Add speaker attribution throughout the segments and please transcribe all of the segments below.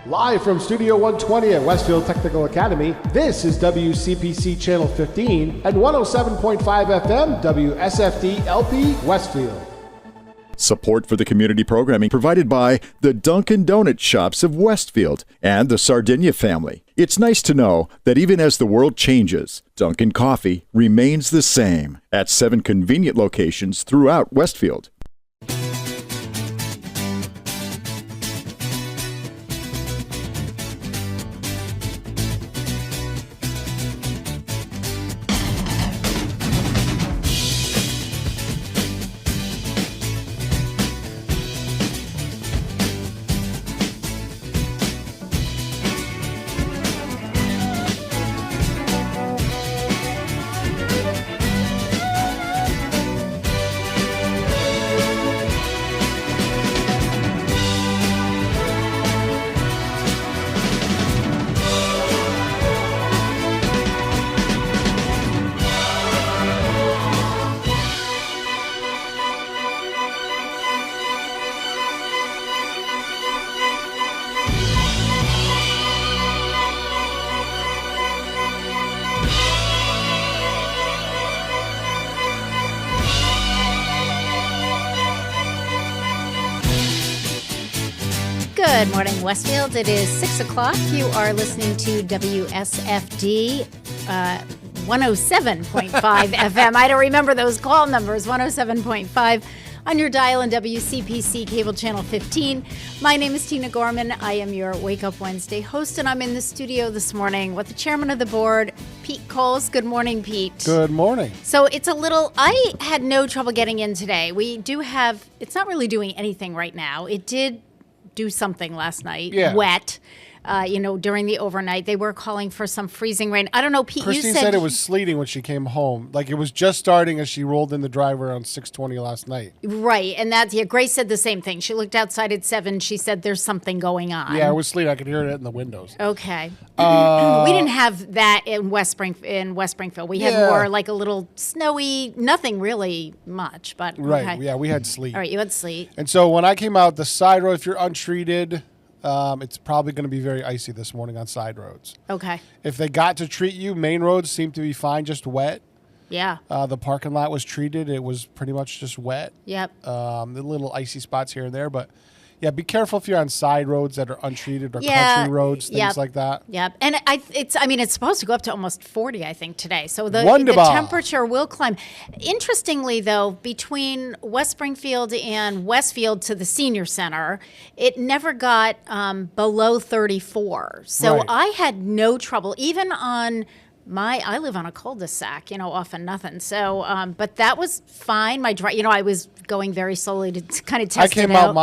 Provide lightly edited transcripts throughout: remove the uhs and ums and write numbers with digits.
Speaker 1: Live from Studio 120 at Westfield Technical Academy, this is WCPC Channel 15 and 107.5 FM WSFD-LP Westfield.
Speaker 2: Support for the community programming provided by the Dunkin' Donut Shops of Westfield and the Sardinia family. It's nice to know that even as the world changes, Dunkin' Coffee remains the same at 7 convenient locations throughout Westfield.
Speaker 3: Good morning, Westfield. It is 6 o'clock. You are listening to WSFD 107.5 FM. I don't remember those call numbers. 107.5 on your dial and WCPC Cable Channel 15. My name is Tina Gorman. I am your Wake Up Wednesday host, and I'm in the studio this morning with the chairman of the board, Pete Coles. Good morning, Pete.
Speaker 1: Good morning.
Speaker 3: So I had no trouble getting in today. We do have, it's not really doing anything right now. It did do something last night, wet, during the overnight. They were calling for some freezing rain. I don't know, Pete,
Speaker 4: Christine said it was sleeting when she came home. Like it was just starting as she rolled in the driveway around 6:20 last night.
Speaker 3: Right, and Grace said the same thing. She looked outside at 7. She said there's something going on.
Speaker 4: Yeah, it was sleeting. I could hear it in the windows.
Speaker 3: Okay. We didn't have that in West Springfield. We had more like a little snowy, nothing really much, but
Speaker 4: right.
Speaker 3: Okay.
Speaker 4: Yeah, we had sleet.
Speaker 3: All right, you had sleet.
Speaker 4: And so when I came out, the side road, if you're untreated, it's probably going to be very icy this morning on side roads.
Speaker 3: Okay.
Speaker 4: If they got to treat you, main roads seem to be fine, just wet.
Speaker 3: Yeah.
Speaker 4: The parking lot was treated. It was pretty much just wet.
Speaker 3: Yep.
Speaker 4: The little icy spots here and there, but yeah, be careful if you're on side roads that are untreated or country roads, things like that.
Speaker 3: Yep. And it's supposed to go up to almost 40, I think, today. So the temperature will climb. Interestingly, though, between West Springfield and Westfield to the senior center, it never got below 34. So I had no trouble, even on I live on a cul-de-sac, often nothing. So, but that was fine. I was going very slowly to kind of test it out.
Speaker 4: I came out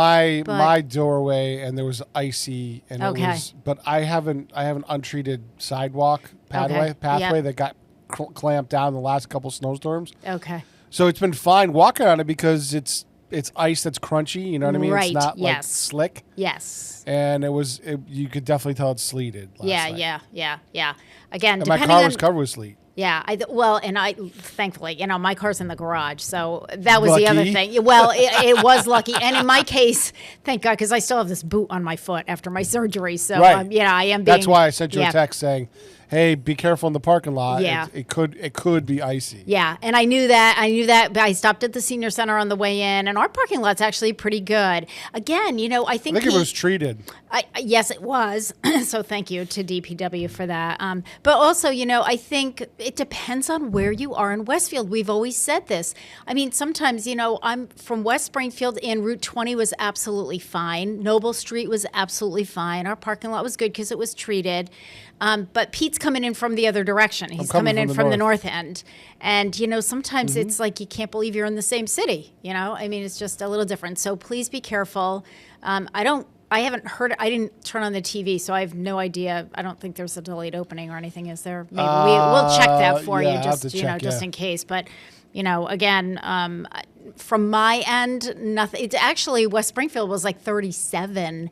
Speaker 4: my doorway and there was icy, and it was. But I have an untreated sidewalk pathway that got clamped down the last couple snowstorms.
Speaker 3: Okay.
Speaker 4: So it's been fine walking on it because it's ice that's crunchy. You know what I mean?
Speaker 3: Right.
Speaker 4: It's not like slick.
Speaker 3: Yes.
Speaker 4: And you could definitely tell it sleeted last night.
Speaker 3: Yeah. Again,
Speaker 4: and my car was covered with sleet.
Speaker 3: Yeah, thankfully, my car's in the garage, so that was the other thing. Well, it was lucky, and in my case, thank God, because I still have this boot on my foot after my surgery. So, I am being.
Speaker 4: That's why I sent you a text saying, "Hey, be careful in the parking lot.
Speaker 3: Yeah,
Speaker 4: it could be icy."
Speaker 3: Yeah, and I knew that. But I stopped at the senior center on the way in, and our parking lot's actually pretty good. Again, I think
Speaker 4: it was treated.
Speaker 3: Yes, it was. So thank you to DPW for that. But also, I think it depends on where you are in Westfield. We've always said this. I mean, sometimes, I'm from West Springfield, and Route 20 was absolutely fine. Noble Street was absolutely fine. Our parking lot was good because it was treated. But Pete's coming in from the other direction. He's coming in from the north end. And, sometimes it's like you can't believe you're in the same city. I mean, it's just a little different. So please be careful. I haven't heard. I didn't turn on the TV, so I have no idea. I don't think there's a delayed opening or anything. Is there? Maybe we'll check that for you, just in case. But again, from my end, nothing. It's actually West Springfield was like 37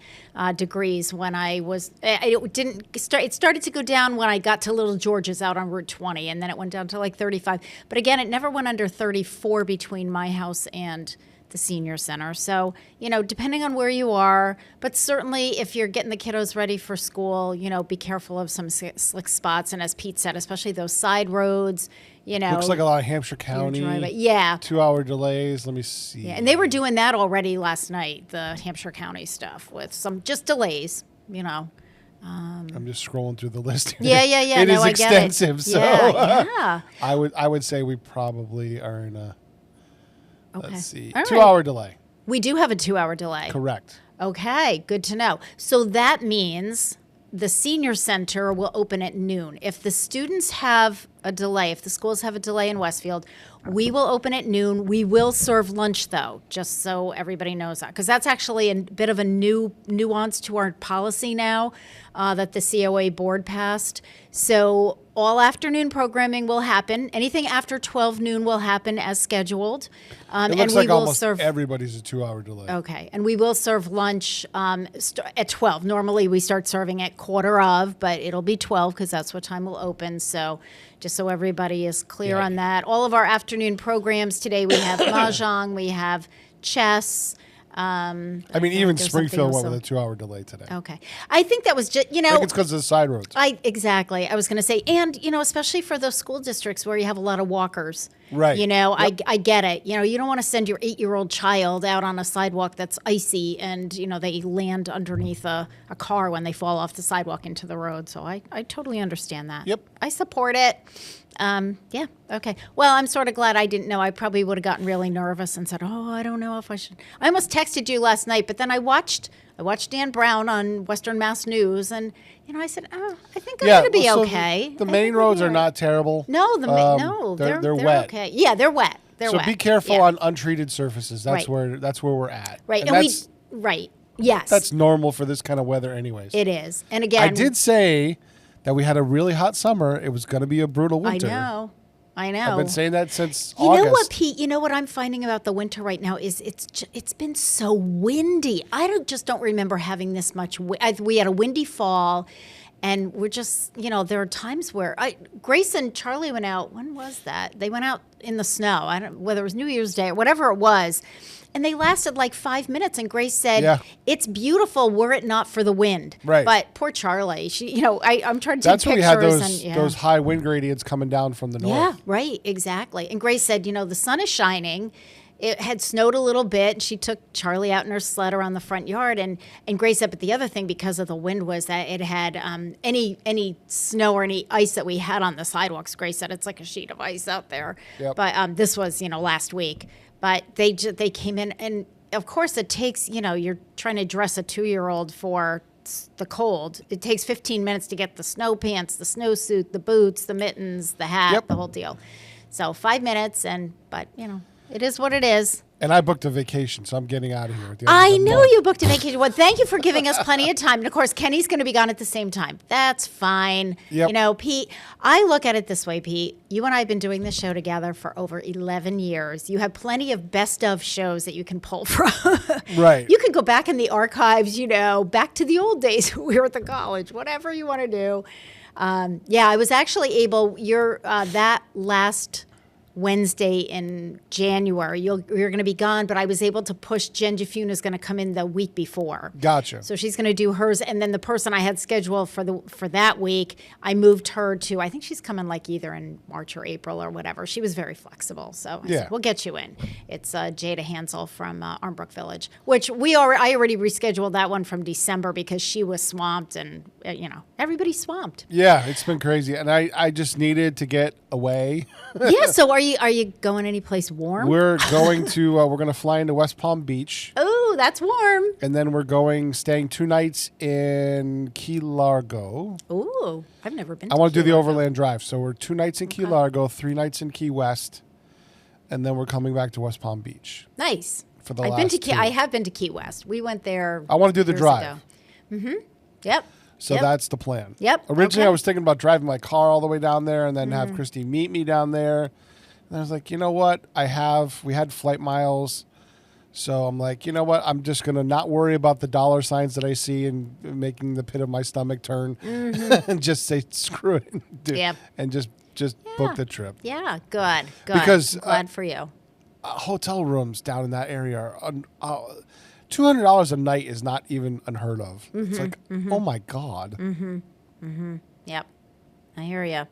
Speaker 3: degrees when I was. It didn't start. It started to go down when I got to Little George's out on Route 20, and then it went down to like 35. But again, it never went under 34 between my house and the senior center. So, depending on where you are, but certainly if you're getting the kiddos ready for school, be careful of some slick spots. And as Pete said, especially those side roads,
Speaker 4: Looks like a lot of Hampshire County.
Speaker 3: Yeah.
Speaker 4: 2-hour delays. Let me see.
Speaker 3: Yeah, and they were doing that already last night, the Hampshire County stuff, with some just delays,
Speaker 4: I'm just scrolling through the list here.
Speaker 3: Yeah.
Speaker 4: It is extensive, so
Speaker 3: yeah.
Speaker 4: I would say we probably are in a let's see,
Speaker 3: All
Speaker 4: 2-hour delay.
Speaker 3: We do have a 2-hour delay.
Speaker 4: Correct.
Speaker 3: Okay, good to know. So that means the senior center will open at noon. If the students have a delay, if the schools have a delay in Westfield, we will open at noon. We will serve lunch, though, just so everybody knows that, because that's actually a bit of a new nuance to our policy now that the COA board passed. So all afternoon programming will happen. Anything after 12 noon will happen as scheduled.
Speaker 4: It looks like almost everybody's a 2-hour delay.
Speaker 3: Okay, and we will serve lunch at 12. Normally we start serving at 12:15, but it'll be 12 because that's what time we'll open. So just so everybody is clear on that. All of our afternoon programs today, we have mahjong, we have chess.
Speaker 4: Even Springfield went with a 2-hour delay today.
Speaker 3: Okay. I think that was just,
Speaker 4: I think it's because of the side roads.
Speaker 3: Exactly. I was going to say, and, especially for those school districts where you have a lot of walkers.
Speaker 4: Right.
Speaker 3: Yep. I get it. You don't want to send your 8-year-old child out on a sidewalk that's icy and, they land underneath a car when they fall off the sidewalk into the road. So I totally understand that.
Speaker 4: Yep.
Speaker 3: I support it. Yeah. Okay. Well, I'm sort of glad I didn't know. I probably would have gotten really nervous and said, "Oh, I don't know if I should." I almost texted you last night, but then I watched Dan Brown on Western Mass News, and I said, "Oh, I think I'm going to be okay."
Speaker 4: The main roads are not terrible.
Speaker 3: No, they're
Speaker 4: wet.
Speaker 3: Okay. Yeah, they're wet.
Speaker 4: So be careful on untreated surfaces. That's where we're at.
Speaker 3: Right.
Speaker 4: And
Speaker 3: yes.
Speaker 4: That's normal for this kind of weather, anyways.
Speaker 3: It is. And again,
Speaker 4: I did say that we had a really hot summer. It was going to be a brutal winter.
Speaker 3: I know.
Speaker 4: I've been saying that since August.
Speaker 3: You know what, Pete? You know what I'm finding about the winter right now is it's been so windy. I just don't remember having this much. We had a windy fall, and we're just there are times where Grace and Charlie went out. When was that? They went out in the snow. I don't whether it was New Year's Day or whatever it was. And they lasted like 5 minutes, and Grace said, "It's beautiful were it not for the wind."
Speaker 4: Right.
Speaker 3: But poor Charlie, she, I'm trying to take
Speaker 4: pictures.
Speaker 3: That's
Speaker 4: when we had those high wind gradients coming down from the north.
Speaker 3: Yeah, right, exactly. And Grace said, the sun is shining. It had snowed a little bit, and she took Charlie out in her sled around the front yard. And Grace said, but the other thing, because of the wind, was that it had any snow or any ice that we had on the sidewalks. Grace said it's like a sheet of ice out there.
Speaker 4: Yep.
Speaker 3: But this was, last week. But they came in, and of course it takes, you're trying to dress a 2-year-old for the cold. It takes 15 minutes to get the snow pants, the snowsuit, the boots, the mittens, the hat, the whole deal. So 5 minutes, but it is what it is.
Speaker 4: And I booked a vacation, so I'm getting out of here. At the end
Speaker 3: I
Speaker 4: of the
Speaker 3: know
Speaker 4: month.
Speaker 3: you booked a vacation. Well, thank you for giving us plenty of time. And of course, Kenny's going to be gone at the same time. That's fine.
Speaker 4: Yep.
Speaker 3: Pete, I look at it this way, Pete. You and I have been doing this show together for over 11 years. You have plenty of best of shows that you can pull from.
Speaker 4: Right.
Speaker 3: You could go back in the archives, back to the old days when we were at the college, whatever you want to do. I was actually able, that last Wednesday in January. You're going to be gone, but I was able to push Jen Jafune is going to come in the week before.
Speaker 4: Gotcha.
Speaker 3: So she's going to do hers, and then the person I had scheduled for that week, I moved her to. I think she's coming like either in March or April or whatever. She was very flexible, so I said, we'll get you in. It's Jada Hansel from Armbrook Village, which I already rescheduled that one from December because she was swamped, and everybody's swamped.
Speaker 4: Yeah, it's been crazy, and I just needed to get away.
Speaker 3: Yeah. So are you going any place warm?
Speaker 4: We're going to we're going to fly into West Palm Beach.
Speaker 3: Oh, that's warm.
Speaker 4: And then we're staying 2 nights in Key Largo.
Speaker 3: Ooh, I've never been.
Speaker 4: I want to do the overland drive, so we're 2 nights in Key Largo, 3 nights in Key West, and then we're coming back to West Palm Beach.
Speaker 3: Nice.
Speaker 4: For the
Speaker 3: I have been to Key West. We went there.
Speaker 4: I want to do the drive.
Speaker 3: Mm-hmm. Yep.
Speaker 4: So that's the plan.
Speaker 3: Yep.
Speaker 4: Originally, I was thinking about driving my car all the way down there and then have Christy meet me down there. And I was like, you know what? We had flight miles. So I'm like, you know what? I'm just going to not worry about the dollar signs that I see and making the pit of my stomach turn and just say, screw it. And just book the trip.
Speaker 3: Yeah, good.
Speaker 4: Because
Speaker 3: glad for you.
Speaker 4: hotel rooms down in that area are $200 a night is not even unheard of. It's like, oh my God.
Speaker 3: Yep. I hear you.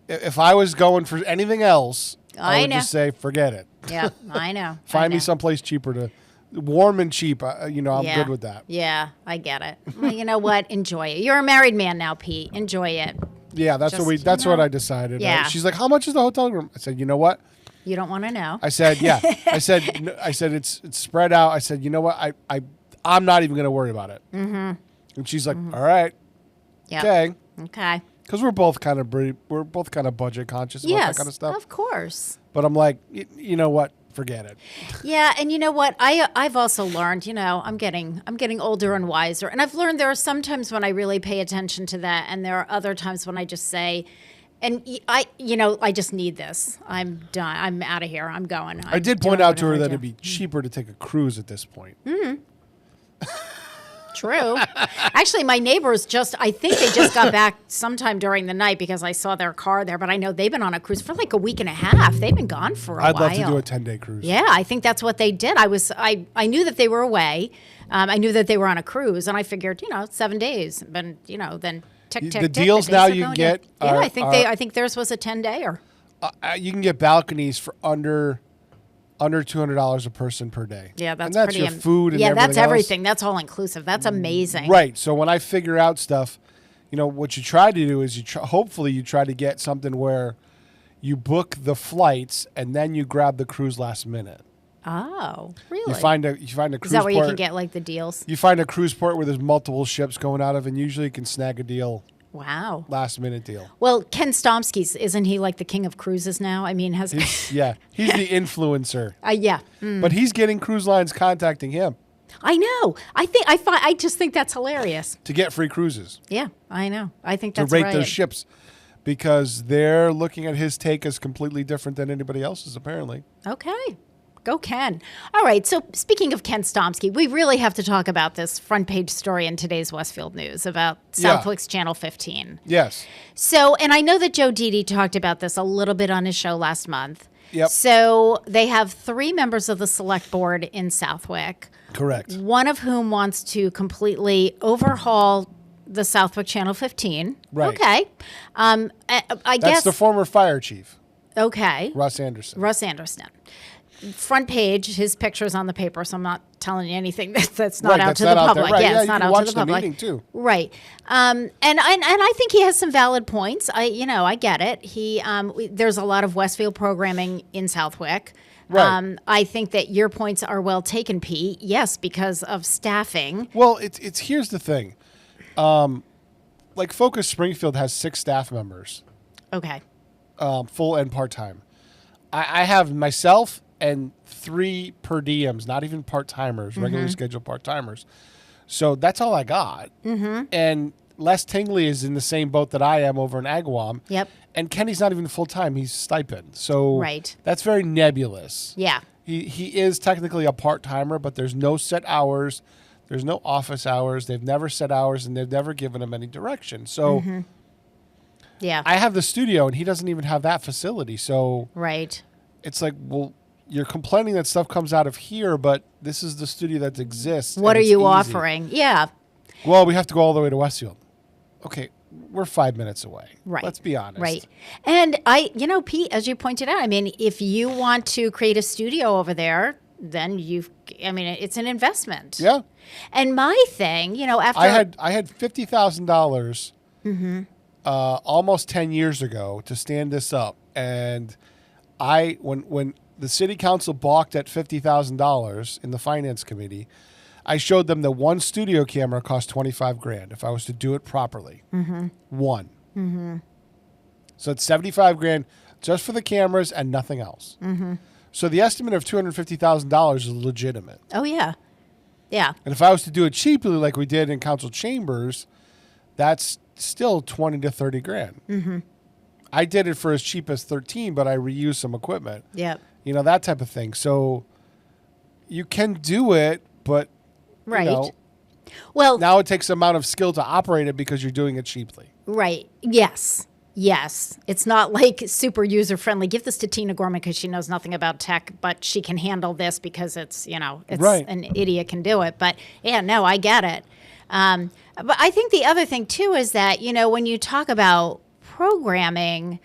Speaker 4: If I was going for anything else, I would
Speaker 3: know.
Speaker 4: just say, forget it.
Speaker 3: Yeah, I know.
Speaker 4: Find me someplace cheaper warm and cheap. I'm good with that.
Speaker 3: Yeah, I get it. Well, you know what? Enjoy it. You're a married man now, Pete. Enjoy it.
Speaker 4: Yeah, that's what I decided.
Speaker 3: Yeah.
Speaker 4: She's like, how much is the hotel room? I said, you know what?
Speaker 3: You don't want to know.
Speaker 4: I said, yeah. I said it's spread out. I said, you know what? I'm not even going to worry about it. Mm-hmm. And she's like, all right.
Speaker 3: Yep.
Speaker 4: Okay. Because we're both kind of budget conscious about that kind of stuff.
Speaker 3: Of course.
Speaker 4: But I'm like, you know what? Forget it.
Speaker 3: Yeah, and you know what? I've also learned. I'm getting older and wiser, and I've learned there are some times when I really pay attention to that, and there are other times when I just say, and I just need this. I'm done. I'm out of here. I'm going.
Speaker 4: I did point out to her that it'd be cheaper to take a cruise at this point.
Speaker 3: Mm-hmm. True. Actually, my neighbors I think they just got back sometime during the night because I saw their car there, but I know they've been on a cruise for like a week and a half. They've been gone for a while.
Speaker 4: I'd love to do a 10-day cruise.
Speaker 3: Yeah, I think that's what they did. I knew that they were away. I knew that they were on a cruise, and I figured, 7 days. But, then tick.
Speaker 4: The deals now you can get.
Speaker 3: Yeah, I think theirs was a 10-day.
Speaker 4: You can get balconies for under $200 a person per day.
Speaker 3: Yeah, that's
Speaker 4: and that's
Speaker 3: pretty.
Speaker 4: Your food and everything
Speaker 3: that's everything.
Speaker 4: else.
Speaker 3: That's all inclusive. That's amazing.
Speaker 4: Right. So when I figure out stuff, what you try to do is hopefully you try to get something where you book the flights and then you grab the cruise last minute.
Speaker 3: Oh, really?
Speaker 4: You find a cruise port.
Speaker 3: Is that where you can get like the deals?
Speaker 4: You find a cruise port where there's multiple ships going out of, and usually you can snag a deal.
Speaker 3: Wow.
Speaker 4: Last minute deal.
Speaker 3: Well, Ken Stomsky's, isn't he like the king of cruises now? I mean, he's the
Speaker 4: influencer.
Speaker 3: Yeah.
Speaker 4: But he's getting cruise lines contacting him.
Speaker 3: I know. I just think that's hilarious.
Speaker 4: To get free cruises.
Speaker 3: Yeah, I know. I think that's
Speaker 4: right. To
Speaker 3: right.
Speaker 4: rate those ships because they're looking at his take as completely different than anybody else's, apparently.
Speaker 3: Okay. Go Ken. All right, so speaking of Ken Stomsky, we really have to talk about this front page story in today's Westfield News about Southwick's Channel 15.
Speaker 4: Yes.
Speaker 3: So, and I know that Joe Didi talked about this a little bit on his show last month.
Speaker 4: Yep.
Speaker 3: So they have 3 members of the select board in Southwick.
Speaker 4: Correct.
Speaker 3: One of whom wants to completely overhaul the Southwick Channel 15.
Speaker 4: Right.
Speaker 3: Okay. I guess.
Speaker 4: That's the former fire chief.
Speaker 3: Okay.
Speaker 4: Russ Anderson.
Speaker 3: Front page, his picture's on the paper, so I'm not telling you anything that's not out
Speaker 4: that's
Speaker 3: to
Speaker 4: not
Speaker 3: the
Speaker 4: out
Speaker 3: public.
Speaker 4: there. Right.
Speaker 3: Yeah,
Speaker 4: Yeah,
Speaker 3: it's
Speaker 4: you
Speaker 3: not
Speaker 4: can
Speaker 3: out
Speaker 4: watch
Speaker 3: to the
Speaker 4: the
Speaker 3: public.
Speaker 4: meeting too.
Speaker 3: Right. And I think he has some valid points. I get it. There's a lot of Westfield programming in Southwick.
Speaker 4: Right.
Speaker 3: I think that your points are well taken, Pete. Yes, because of staffing.
Speaker 4: Well, it's here's the thing. Like Focus Springfield has 6 staff members.
Speaker 3: Okay.
Speaker 4: Full and part-time. I have myself and 3 per diems, not even part-timers, regularly scheduled part-timers. So that's all I got. Mm-hmm. And Les Tingley is in the same boat that I am over in Agawam.
Speaker 3: Yep.
Speaker 4: And Kenny's not even full-time. He's stipend. So
Speaker 3: right.
Speaker 4: That's very nebulous.
Speaker 3: Yeah.
Speaker 4: He is technically a part-timer, but there's no set hours. There's no office hours. They've never set hours, and they've never given him any direction. So
Speaker 3: yeah,
Speaker 4: I have the studio, and he doesn't even have that facility. So
Speaker 3: right.
Speaker 4: It's like, well, you're complaining that stuff comes out of here, but this is the studio that exists.
Speaker 3: What are
Speaker 4: it's
Speaker 3: you
Speaker 4: easy.
Speaker 3: offering? Yeah.
Speaker 4: Well, we have to go all the way to Westfield. Okay, we're 5 minutes away.
Speaker 3: Right.
Speaker 4: Let's be honest.
Speaker 3: Right. And Pete, as you pointed out, I mean, if you want to create a studio over there, then it's an investment.
Speaker 4: Yeah.
Speaker 3: And my thing, after
Speaker 4: I had $50,000 almost 10 years ago to stand this up, and when the city council balked at $50,000 in the finance committee, I showed them that one studio camera cost $25,000 if I was to do it properly. Mm-hmm. One. Mm-hmm. So it's $75,000 just for the cameras and nothing else. Mm-hmm. So the estimate of $250,000 is legitimate.
Speaker 3: Oh yeah, yeah.
Speaker 4: And if I was to do it cheaply, like we did in council chambers, that's still $20,000 to $30,000. Mm-hmm. I did it for as cheap as $13,000, but I reused some equipment.
Speaker 3: Yep.
Speaker 4: That type of thing. So you can do it, but
Speaker 3: right. Well,
Speaker 4: now it takes an amount of skill to operate it because you're doing it cheaply.
Speaker 3: Right. Yes. Yes, it's not like super user friendly. Give this to Tina Gorman because she knows nothing about tech, but she can handle this because it's
Speaker 4: Right.
Speaker 3: an idiot can do it. But yeah, no, I get it. But I think the other thing too is that when you talk about programming,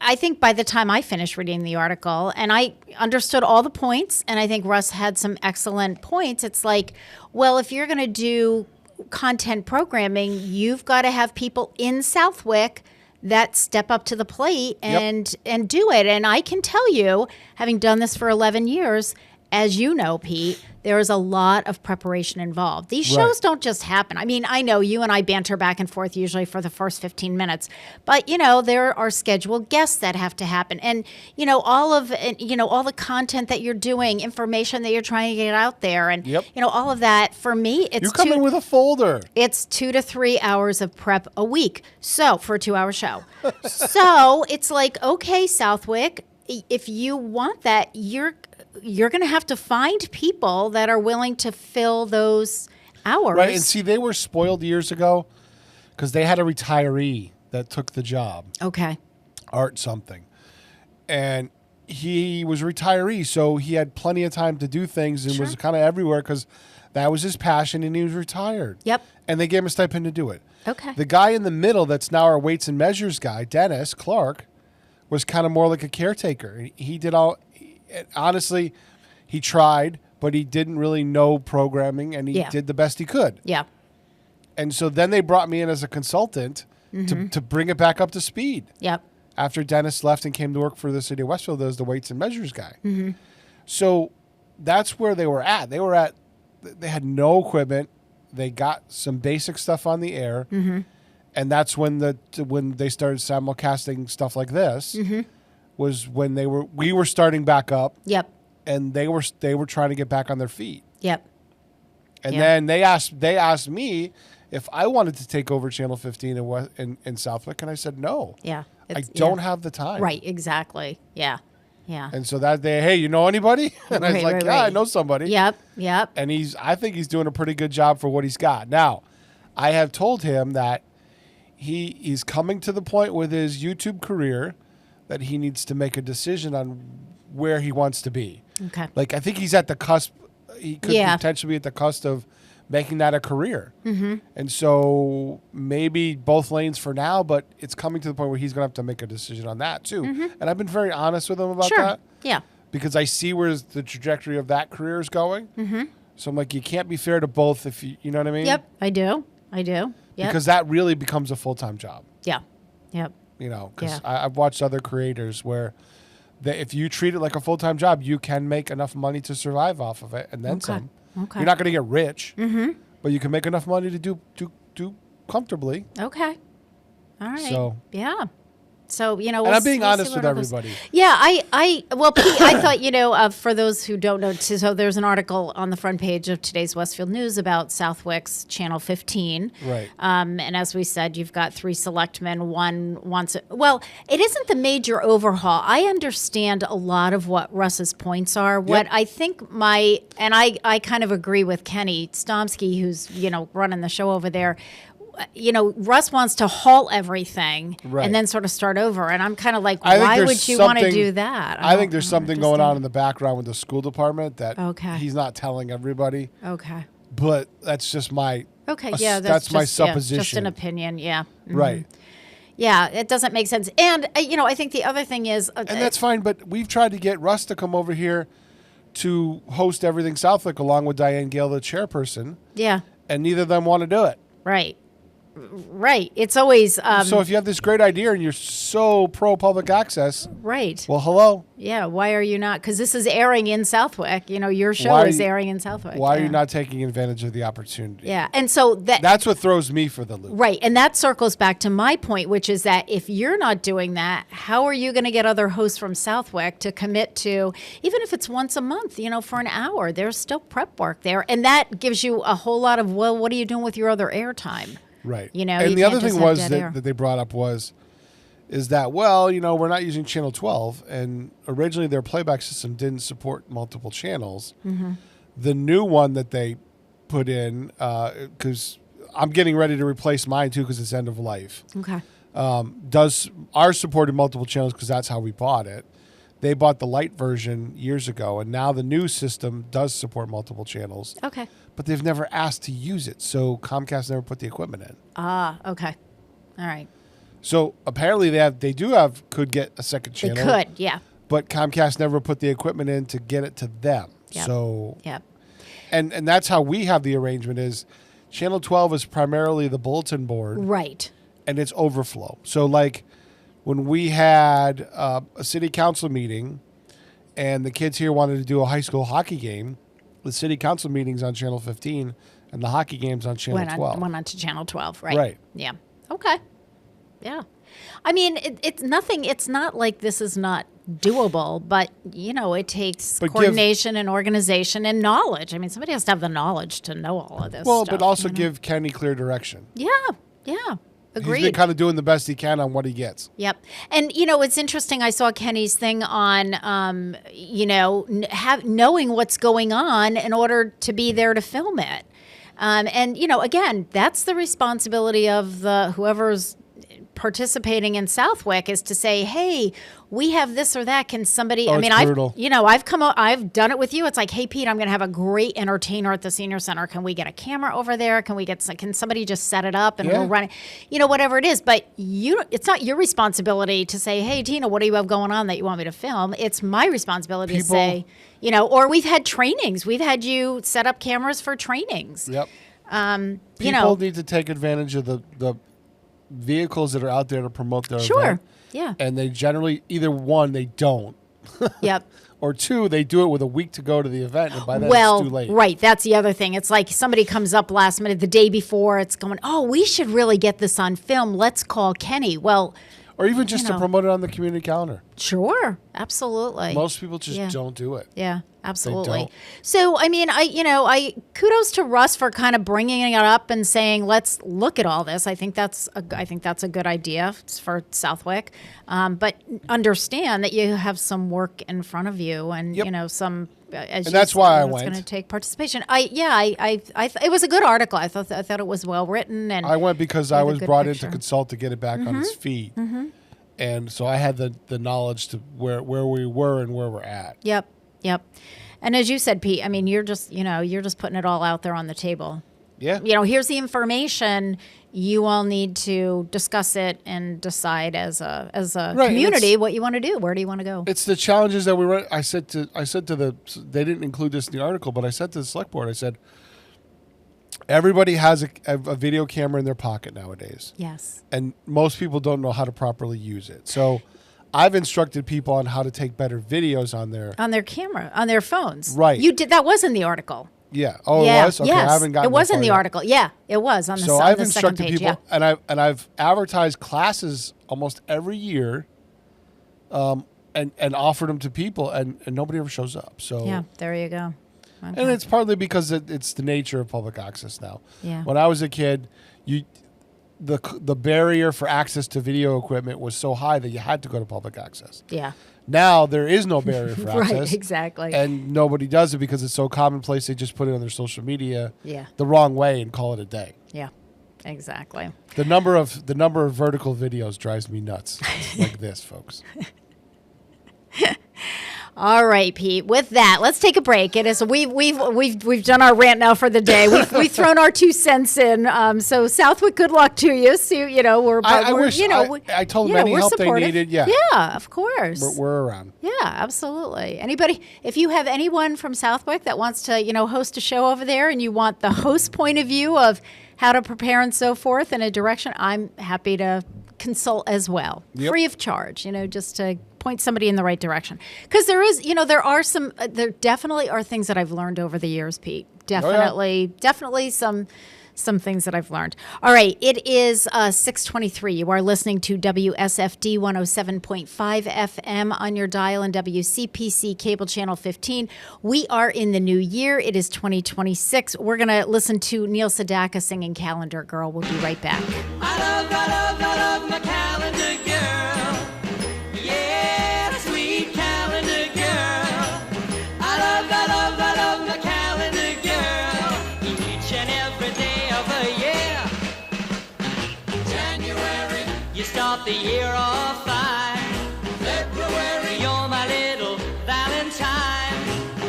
Speaker 3: I think by the time I finished reading the article and I understood all the points, and I think Russ had some excellent points. It's like, well, if you're going to do content programming, you've got to have people in Southwick that step up to the plate and do it. And I can tell you, having done this for 11 years, as you know, Pete, there is a lot of preparation involved. These shows don't just happen. I mean, I know you and I banter back and forth usually for the first 15 minutes, but there are scheduled guests that have to happen, and all the content that you're doing, information that you're trying to get out there, and all of that. For me, it's
Speaker 4: you're coming with a folder.
Speaker 3: It's 2 to 3 hours of prep a week. So for a 2-hour show, so it's like, okay, Southwick, if you want that, you're going to have to find people that are willing to fill those hours.
Speaker 4: Right, and see, they were spoiled years ago because they had a retiree that took the job.
Speaker 3: Okay.
Speaker 4: Art something. And he was a retiree, so he had plenty of time to do things and was kind of everywhere because that was his passion, and he was retired.
Speaker 3: Yep.
Speaker 4: And they gave him a stipend to do it.
Speaker 3: Okay.
Speaker 4: The guy in the middle that's now our weights and measures guy, Dennis Clark, was kind of more like a caretaker. He did all... Honestly, he tried, but he didn't really know programming, and he did the best he could.
Speaker 3: Yeah.
Speaker 4: And so then they brought me in as a consultant to bring it back up to speed.
Speaker 3: Yep.
Speaker 4: After Dennis left and came to work for the city of Westfield as the weights and measures guy. Mm-hmm. So that's where they were at. They had no equipment. They got some basic stuff on the air. Mm-hmm. And that's when they started simulcasting stuff like this. Mm-hmm. Was when we were starting back up. Yep. And they were trying to get back on their feet.
Speaker 3: Yep.
Speaker 4: And then they asked me if I wanted to take over Channel 15 in Southwick, and I said no.
Speaker 3: Yeah.
Speaker 4: I don't have the time.
Speaker 3: Right, exactly. Yeah. Yeah.
Speaker 4: And so that day, hey, you know anybody? And I was like, I know somebody.
Speaker 3: Yep. Yep.
Speaker 4: And I think he's doing a pretty good job for what he's got. Now, I have told him that he's coming to the point with his YouTube career that he needs to make a decision on where he wants to be.
Speaker 3: Okay.
Speaker 4: Like, I think he's at the cusp. He could potentially be at the cusp of making that a career. Mm-hmm. And so maybe both lanes for now, but it's coming to the point where he's going to have to make a decision on that too. Mm-hmm. And I've been very honest with him about that.
Speaker 3: Yeah.
Speaker 4: Because I see where the trajectory of that career is going. Mm-hmm. So I'm like, you can't be fair to both if you know what I mean?
Speaker 3: Yep, I do. Yep.
Speaker 4: Because that really becomes a full-time job.
Speaker 3: Yeah. Yep.
Speaker 4: Because I've watched other creators where if you treat it like a full-time job, you can make enough money to survive off of it and then some. Okay. You're not going to get rich, but you can make enough money to do comfortably.
Speaker 3: Okay. All right.
Speaker 4: So
Speaker 3: So,
Speaker 4: and I'm being honest with everybody.
Speaker 3: Yeah, well, Pete, I thought, for those who don't know, so there's an article on the front page of today's Westfield News about Southwick's Channel 15.
Speaker 4: Right.
Speaker 3: And as we said, you've got 3 selectmen. One wants it. Well, it isn't the major overhaul. I understand a lot of what Russ's points are. What I think I kind of agree with Kenny Stomsky, who's, running the show over there. Russ wants to halt everything and then sort of start over. And I'm kind of like, why would you want to do that?
Speaker 4: I think there's something going on in the background with the school department that he's not telling everybody.
Speaker 3: Okay.
Speaker 4: But that's just my
Speaker 3: that's
Speaker 4: my supposition.
Speaker 3: Just an opinion, Mm-hmm.
Speaker 4: Right.
Speaker 3: Yeah, it doesn't make sense. And, I think the other thing is...
Speaker 4: and that's fine, but we've tried to get Russ to come over here to host Everything Southwick along with Diane Gale, the chairperson.
Speaker 3: Yeah.
Speaker 4: And neither of them want to do it.
Speaker 3: Right. It's always...
Speaker 4: so if you have this great idea and you're so pro-public access...
Speaker 3: Right.
Speaker 4: Well, hello.
Speaker 3: Yeah, why are you not? Because this is airing in Southwick. Your show is airing in Southwick.
Speaker 4: Why are you not taking advantage of the opportunity?
Speaker 3: Yeah, and so...
Speaker 4: That's what throws me for the loop.
Speaker 3: Right, and that circles back to my point, which is that if you're not doing that, how are you going to get other hosts from Southwick to commit to, even if it's once a month, for an hour, there's still prep work there. And that gives you a whole lot of, well, what are you doing with your other airtime?
Speaker 4: Right.
Speaker 3: And
Speaker 4: the other thing was that they brought up is that, well, we're not using channel 12, and originally their playback system didn't support multiple channels. Mm-hmm. The new one that they put in, because I'm getting ready to replace mine too because it's end of life.
Speaker 3: Okay.
Speaker 4: are supported multiple channels because that's how we bought it. They bought the light version years ago, and now the new system does support multiple channels.
Speaker 3: Okay.
Speaker 4: But they've never asked to use it, so Comcast never put the equipment in.
Speaker 3: Ah, okay. All right.
Speaker 4: So apparently could get a second channel.
Speaker 3: They could, yeah.
Speaker 4: But Comcast never put the equipment in to get it to them.
Speaker 3: Yep.
Speaker 4: So
Speaker 3: Yep.
Speaker 4: And that's how we have the arrangement is Channel 12 is primarily the bulletin board.
Speaker 3: Right.
Speaker 4: And it's overflow. So like when we had a city council meeting and the kids here wanted to do a high school hockey game, the city council meeting's on Channel 15 and the hockey game's on Channel 12.
Speaker 3: Went on to Channel 12, right?
Speaker 4: Right.
Speaker 3: Yeah. Okay. Yeah. I mean, it's nothing. It's not like this is not doable, but, it takes coordination and organization and knowledge. I mean, somebody has to have the knowledge to know all of this stuff,
Speaker 4: but also give Kenny clear direction.
Speaker 3: Yeah. Yeah. Agreed.
Speaker 4: He's been kind of doing the best he can on what he gets.
Speaker 3: Yep. And, it's interesting. I saw Kenny's thing on, knowing what's going on in order to be there to film it. And, again, that's the responsibility of whoever's participating in Southwick is to say, hey, we have this or that. Can somebody, I've done it with you. It's like, hey, Pete, I'm going to have a great entertainer at the senior center. Can we get a camera over there? Can somebody just set it up and we'll run it? Whatever it is. But it's not your responsibility to say, hey, Tina, what do you have going on that you want me to film? It's my responsibility to say, or we've had trainings. We've had you set up cameras for trainings.
Speaker 4: Yep. People need to take advantage of the vehicles that are out there to promote their event.
Speaker 3: Yeah.
Speaker 4: And they generally, either one, they don't.
Speaker 3: Yep.
Speaker 4: Or two, they do it with a week to go to the event, and by then it's too late.
Speaker 3: Right. That's the other thing. It's like somebody comes up last minute, the day before, it's going, oh, we should really get this on film. Let's call Kenny. Well,
Speaker 4: or even just to promote it on the community calendar.
Speaker 3: Sure. Absolutely.
Speaker 4: Most people just don't do it.
Speaker 3: Yeah, absolutely.
Speaker 4: They don't.
Speaker 3: So, I mean, I kudos to Russ for kind of bringing it up and saying, let's look at all this. I think that's a good idea for Southwick. But understand that you have some work in front of you and, some, and
Speaker 4: that's why I went.
Speaker 3: It's going to take participation. It was a good article. I thought it was well written. And
Speaker 4: I went because I was brought in to consult to get it back on its feet. Mm-hmm. And so I had the knowledge to where we were and where we're at.
Speaker 3: Yep. And as you said, Pete, I mean, you're just putting it all out there on the table.
Speaker 4: Yeah.
Speaker 3: Here's the information. You all need to discuss it and decide as a community what you want to do. Where do you want to go?
Speaker 4: It's the challenges that we run. I said to they didn't include this in the article, but I said to the select board, I said, everybody has a video camera in their pocket nowadays.
Speaker 3: Yes.
Speaker 4: And most people don't know how to properly use it. So I've instructed people on how to take better videos on their
Speaker 3: camera, on their phones.
Speaker 4: Right.
Speaker 3: You did. That was in the article.
Speaker 4: Yeah. Oh, yeah. It was? Okay,
Speaker 3: yes.
Speaker 4: I haven't gotten
Speaker 3: it was in the
Speaker 4: yet.
Speaker 3: article. Yeah, it was on the
Speaker 4: So
Speaker 3: on
Speaker 4: I've
Speaker 3: the second
Speaker 4: instructed
Speaker 3: page,
Speaker 4: people, and I've advertised classes almost every year, and offered them to people, and nobody ever shows up. So
Speaker 3: yeah, there you go. Okay.
Speaker 4: And it's partly because it's the nature of public access now.
Speaker 3: Yeah.
Speaker 4: When I was a kid, the barrier for access to video equipment was so high that you had to go to public access.
Speaker 3: Yeah.
Speaker 4: Now there is no barrier for access.
Speaker 3: Right, exactly.
Speaker 4: And nobody does it because it's so commonplace. They just put it on their social media the wrong way and call it a day.
Speaker 3: Yeah, exactly.
Speaker 4: The number of vertical videos drives me nuts. Like this, folks.
Speaker 3: All right, Pete. With that, let's take a break. It is we've done our rant now for the day. We've thrown our 2 cents in. So Southwick, good luck to you. So
Speaker 4: I told them any help
Speaker 3: supportive.
Speaker 4: they needed. Yeah,
Speaker 3: yeah, of course.
Speaker 4: We're around.
Speaker 3: Yeah, absolutely. Anybody, if you have anyone from Southwick that wants to host a show over there, and you want the host point of view of how to prepare and so forth in a direction, I'm happy to consult as well, free of charge. Just to point somebody in the right direction. Because there definitely are things that I've learned over the years, Pete. Definitely some things that I've learned. All right, it is 6:23. You are listening to WSFD 107.5 FM on your dial and WCPC cable channel 15. We are in the new year. It is 2026. We're going to listen to Neil Sedaka singing Calendar Girl. We'll be right back.
Speaker 5: I love my calendar girl. Yeah, sweet calendar girl. I love my calendar girl. Each and every day of the year. January, you start the year of fine. February, you're my little Valentine.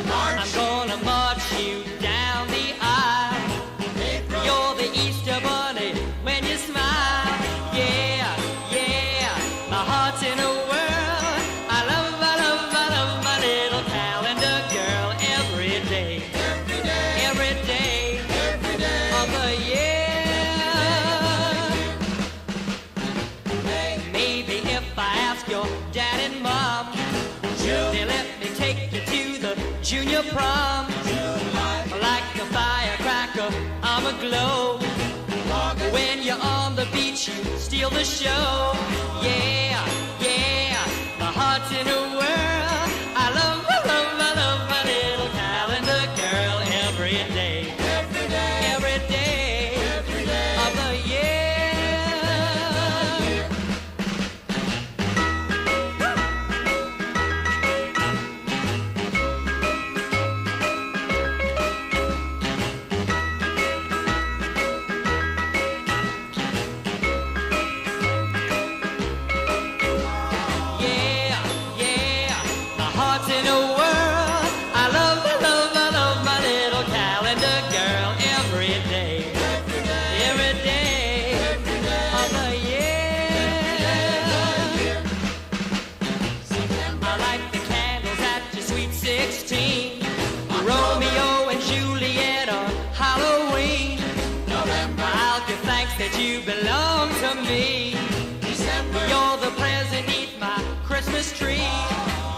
Speaker 5: March, I'm gonna march you down the aisle. April, you're the Easter bunny when you smile. Yeah, yeah, my heart's in a whirl. I love my little calendar girl every day. Every day of the year. Maybe if I ask your dad and mom, they'll let me take you to the junior prom. Like a firecracker, I'm aglow. When you're on the beach, you steal the show. Yeah, yeah, my heart's in a whirl. I love my little calendar girl every day. Every day of the year. Yeah, yeah, my heart's in a whirl. I love my little calendar girl every day. Every day of the year. I light the candles at your sweet 16. Romeo and Juliet on Halloween. I'll give thanks that you belong to me. You're the present beneath my Christmas tree.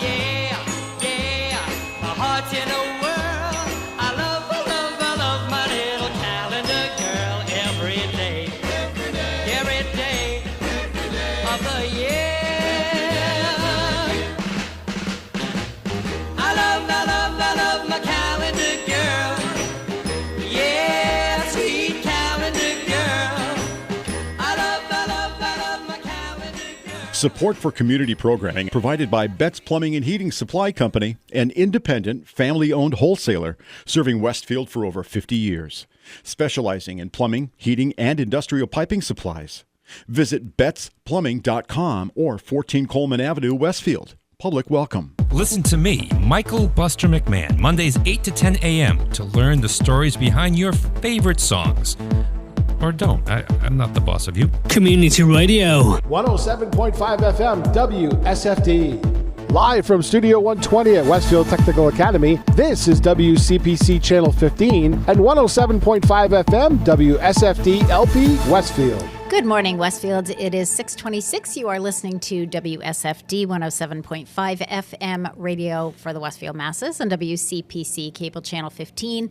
Speaker 5: Yeah, yeah, my heart's in a whirl. I love my little calendar girl every day. Every day of the year. I love my calendar girl. Yeah, sweet calendar girl. I love my calendar girl.
Speaker 2: Support for community programming provided by Betts Plumbing and Heating Supply Company, an independent, family-owned wholesaler serving Westfield for over 50 years, specializing in plumbing, heating, and industrial piping supplies. Visit bettsplumbing.com or 14 Coleman Avenue, Westfield. Public welcome.
Speaker 6: Listen to me, Michael Buster McMahon, Mondays 8 to 10 a.m. to learn the stories behind your favorite songs. Or don't. I'm not the boss of you.
Speaker 7: Community Radio.
Speaker 1: 107.5 FM WSFD. Live from Studio 120 at Westfield Technical Academy, this is WCPC Channel 15 and 107.5 FM WSFD-LP Westfield.
Speaker 3: Good morning, Westfield. It is 6:26. You are listening to WSFD 107.5 FM radio for the Westfield masses and WCPC Cable Channel 15.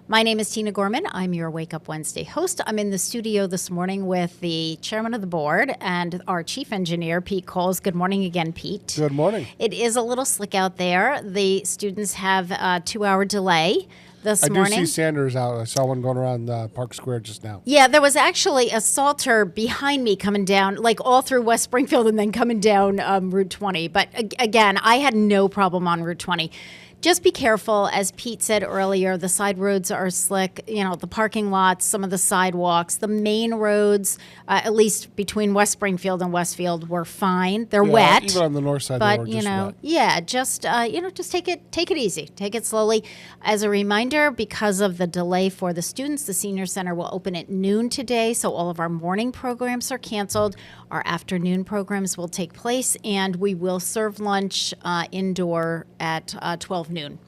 Speaker 3: My name is Tina Gorman. I'm your Wake Up Wednesday host. I'm in the studio this morning with the chairman of the board and our chief engineer, Pete Coles. Good morning again, Pete.
Speaker 4: Good morning.
Speaker 3: It is a little slick out there. The students have a 2-hour delay this
Speaker 4: I
Speaker 3: morning.
Speaker 4: do see Sanders out. I saw one going around Park Square just now.
Speaker 3: Yeah, there was actually a salter behind me coming down, like all through West Springfield and then coming down Route 20. But again, I had no problem on Route 20. Just be careful. As Pete said earlier, the side roads are slick. You know, the parking lots, some of the sidewalks, the main roads, at least between West Springfield and Westfield, were fine. They're wet.
Speaker 4: Even on the north side,
Speaker 3: But
Speaker 4: they were just wet.
Speaker 3: yeah, just just take it easy, take it slowly. As a reminder, because of the delay for the students, the senior center will open at noon today, so all of our morning programs are canceled. Our afternoon programs will take place, and we will serve lunch indoor at 12 noon.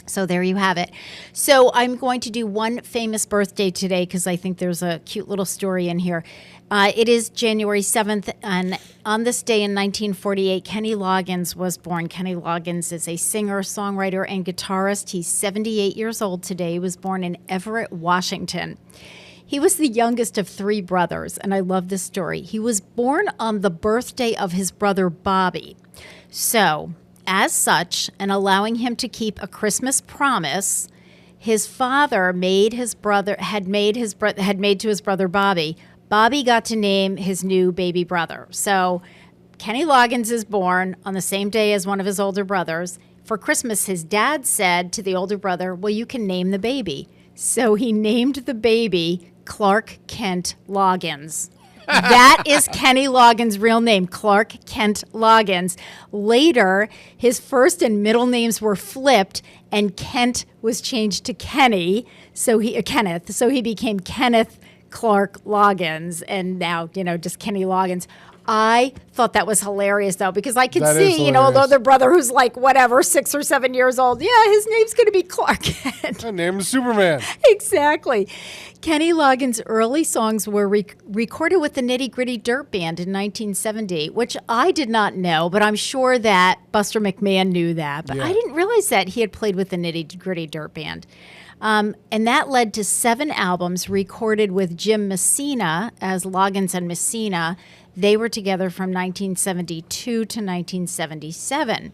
Speaker 3: So there you have it. So I'm going to do one famous birthday today because I think there's a cute little story in here. It is January 7th, and on this day in 1948, Kenny Loggins was born. Kenny Loggins is a singer, songwriter, and guitarist. He's 78 years old today. He was born in Everett, Washington. He was the youngest of 3 brothers, and I love this story. He was born on the birthday of his brother Bobby. So, as such, and allowing him to keep a Christmas promise, his father had made to his brother Bobby. Bobby got to name his new baby brother. So, Kenny Loggins is born on the same day as one of his older brothers. For Christmas, his dad said to the older brother, "Well, you can name the baby." So he named the baby Clark Kent Loggins. That is Kenny Loggins' real name, Clark Kent Loggins. Later, his first and middle names were flipped, and Kent was changed to Kenny, Kenneth. So he became Kenneth Clark Loggins, and now, just Kenny Loggins. I thought that was hilarious, though, because I could see, another brother who's like, 6 or 7 years old. Yeah, his name's going to be Clark Kent.
Speaker 4: My name is Superman.
Speaker 3: Exactly. Kenny Loggins' early songs were recorded with the Nitty Gritty Dirt Band in 1970, which I did not know, but I'm sure that Buster McMahon knew that. But I didn't realize that he had played with the Nitty Gritty Dirt Band. And that led to 7 albums recorded with Jim Messina as Loggins and Messina. They were together from 1972 to 1977.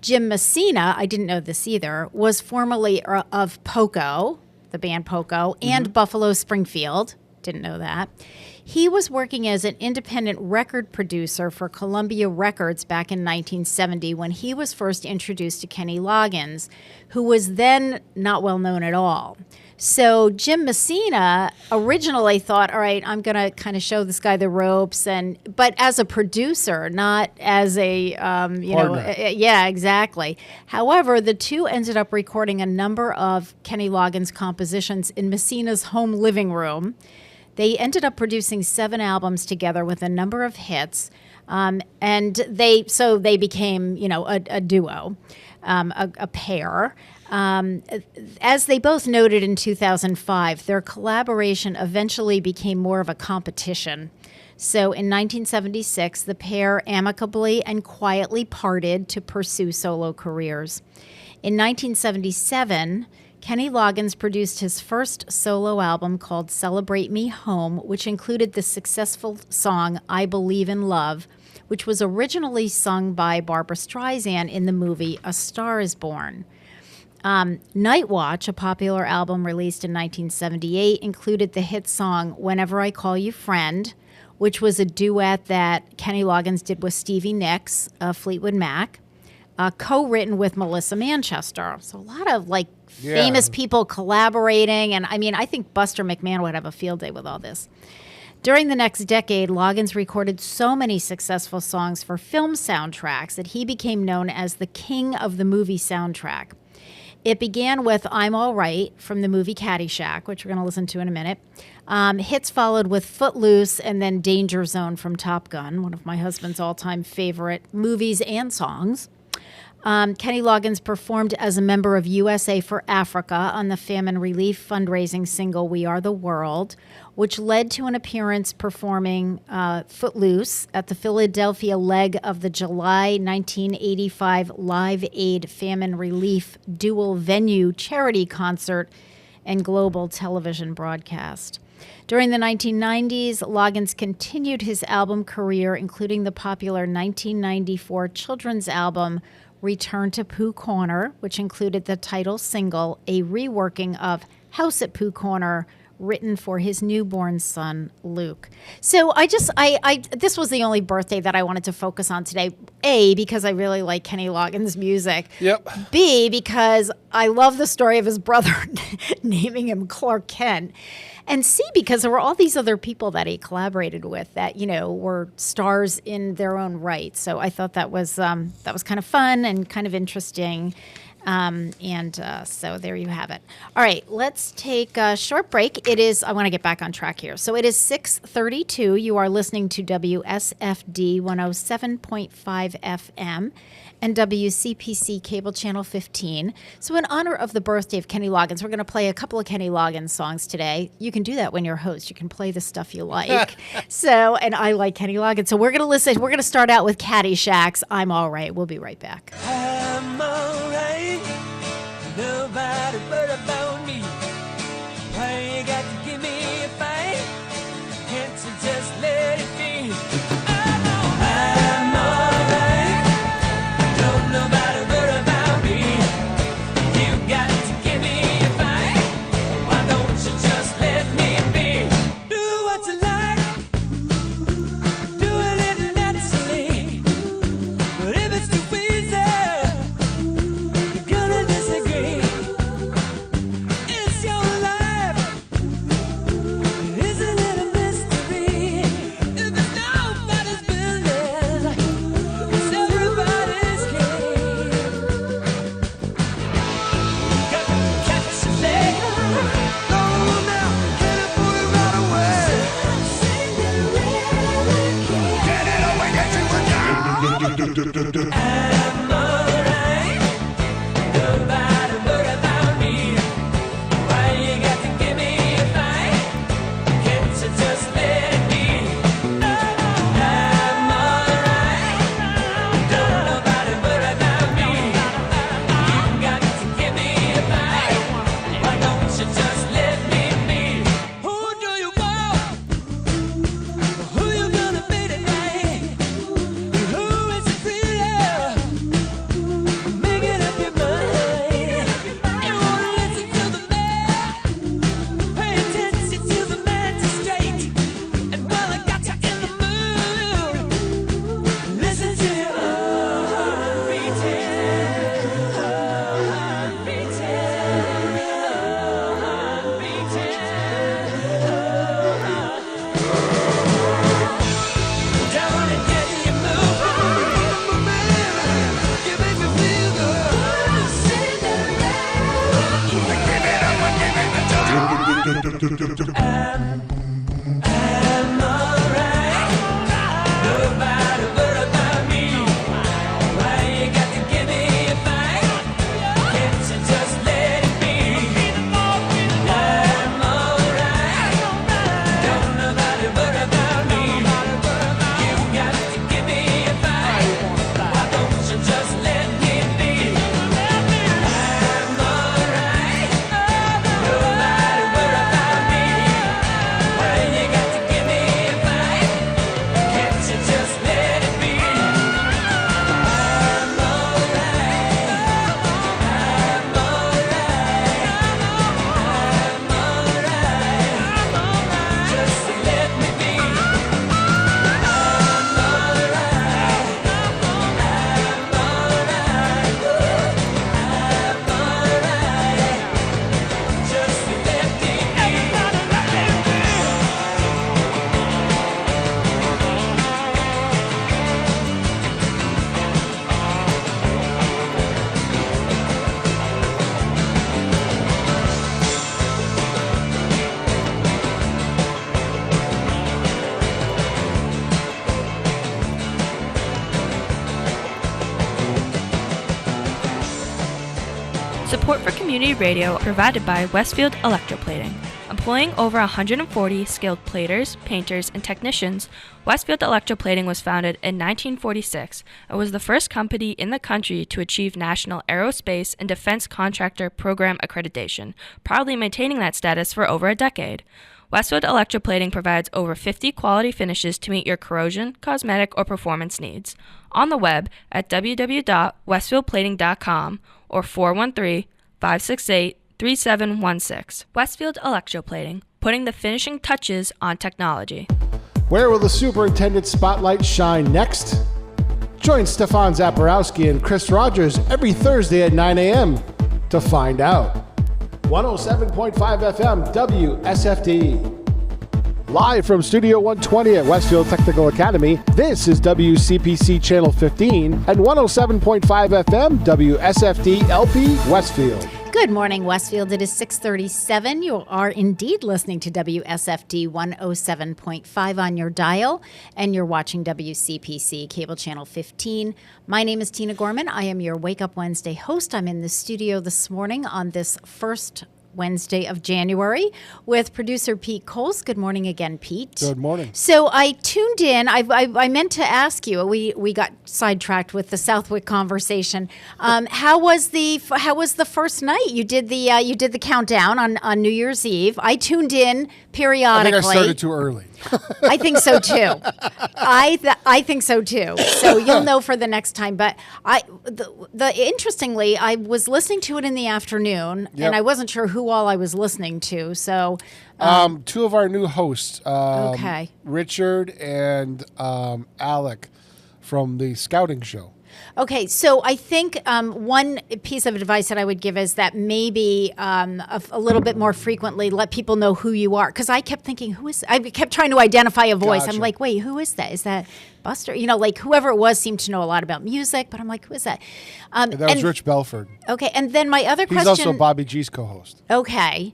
Speaker 3: Jim Messina, I didn't know this either, was formerly of Poco, the band Poco, and Buffalo Springfield. Didn't know that. He was working as an independent record producer for Columbia Records back in 1970 when he was first introduced to Kenny Loggins, who was then not well known at all. So Jim Messina originally thought, all right, I'm going to kind of show this guy the ropes, but as a producer, not as a, yeah, exactly. However, the two ended up recording a number of Kenny Loggins compositions in Messina's home living room. They ended up producing 7 albums together with a number of hits, and they became, a duo, a pair. As they both noted in 2005, their collaboration eventually became more of a competition. So in 1976, the pair amicably and quietly parted to pursue solo careers. In 1977, Kenny Loggins produced his first solo album called Celebrate Me Home, which included the successful song I Believe in Love, which was originally sung by Barbra Streisand in the movie A Star is Born. Night Watch, a popular album released in 1978, included the hit song Whenever I Call You Friend, which was a duet that Kenny Loggins did with Stevie Nicks of Fleetwood Mac, co-written with Melissa Manchester. So a lot of famous people collaborating, and I think Buster McMahon would have a field day with all this. During the next decade, Loggins recorded so many successful songs for film soundtracks that he became known as the king of the movie soundtrack. It began with I'm All Right from the movie Caddyshack, which we're going to listen to in a minute. Hits followed with Footloose and then Danger Zone from Top Gun, one of my husband's all-time favorite movies and songs. Kenny Loggins performed as a member of USA for Africa on the famine relief fundraising single We Are the World, which led to an appearance performing Footloose at the Philadelphia leg of the July 1985 Live Aid Famine Relief dual venue charity concert and global television broadcast. During the 1990s, Loggins continued his album career, including the popular 1994 children's album Return to Pooh Corner, which included the title single, a reworking of House at Pooh Corner, written for his newborn son, Luke. So this was the only birthday that I wanted to focus on today. A, because I really like Kenny Loggins' music.
Speaker 4: Yep.
Speaker 3: B, because I love the story of his brother naming him Clark Kent. And C, because there were all these other people that he collaborated with that, were stars in their own right. So I thought that was kind of fun and kind of interesting. So there you have it. All right, let's take a short break. I want to get back on track here. So it is 6:32. You are listening to WSFD 107.5 FM and WCPC Cable Channel 15. So in honor of the birthday of Kenny Loggins, we're going to play a couple of Kenny Loggins songs today. You can do that when you're a host. You can play the stuff you like. And I like Kenny Loggins. So we're going to listen. We're going to start out with Caddyshack's I'm All Right. We'll be right back.
Speaker 5: I'm all right. Nobody but about me. Why you got to give me a fight? Can't you just let it be? I'm all right. Don't nobody worry about me. You got to give me a fight. Why don't you just let me be? Do what you like. Do it naturally. But if it's too easy, you're gonna disagree. It's
Speaker 7: Support for community radio provided by Westfield Electroplating. Employing over 140 skilled platers, painters, and technicians, Westfield Electroplating was founded in 1946 and was the first company in the country to achieve National Aerospace and Defense Contractor Program accreditation, proudly maintaining that status for over a decade. Westfield Electroplating provides over 50 quality finishes to meet your corrosion, cosmetic, or performance needs. On the web at www.westfieldplating.com or 413-568-3716. Westfield Electroplating, putting the finishing touches on technology.
Speaker 1: Where will the superintendent spotlight shine next? Join Stefan Zaporowski and Chris Rogers every Thursday at 9 a.m. to find out. 107.5 FM WSFD. Live from Studio 120 at Westfield Technical Academy, this is WCPC Channel 15 and 107.5 FM WSFD-LP Westfield.
Speaker 3: Good morning, Westfield. It is 6:37. You are indeed listening to WSFD 107.5 on your dial, and you're watching WCPC Cable Channel 15. My name is Tina Gorman. I am your Wake Up Wednesday host. I'm in the studio this morning on this first Wednesday of January with producer Pete Coles. Good morning again, Pete.
Speaker 4: Good morning.
Speaker 3: So I tuned in. I meant to ask you. We got sidetracked with the Southwick conversation. How was the first night? You did the countdown on New Year's Eve. I tuned in periodically.
Speaker 4: I think I started too early.
Speaker 3: I think so too. I think so too. So you'll know for the next time. But interestingly, I was listening to it in the afternoon, and I wasn't sure who all I was listening to. So
Speaker 4: two of our new hosts,
Speaker 3: okay,
Speaker 4: Richard and Alec from the Scouting Show.
Speaker 3: Okay, so I think one piece of advice that I would give is that maybe a little bit more frequently let people know who you are. Because I kept thinking, I kept trying to identify a voice.
Speaker 4: Gotcha.
Speaker 3: I'm like, wait, who is that? Is that Buster? You know, like whoever it was seemed to know a lot about music, but I'm like, who is that?
Speaker 4: That was Rich Belford.
Speaker 3: Okay, and then my other
Speaker 4: He's
Speaker 3: question.
Speaker 4: also Bobby G's co-host.
Speaker 3: Okay,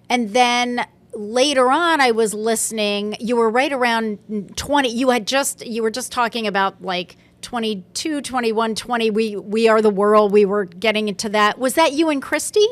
Speaker 3: and then later on, I was listening. You were right around 20. You were just talking about like 22, 21, 20, we are the world. We were getting into that. Was that you and Christy?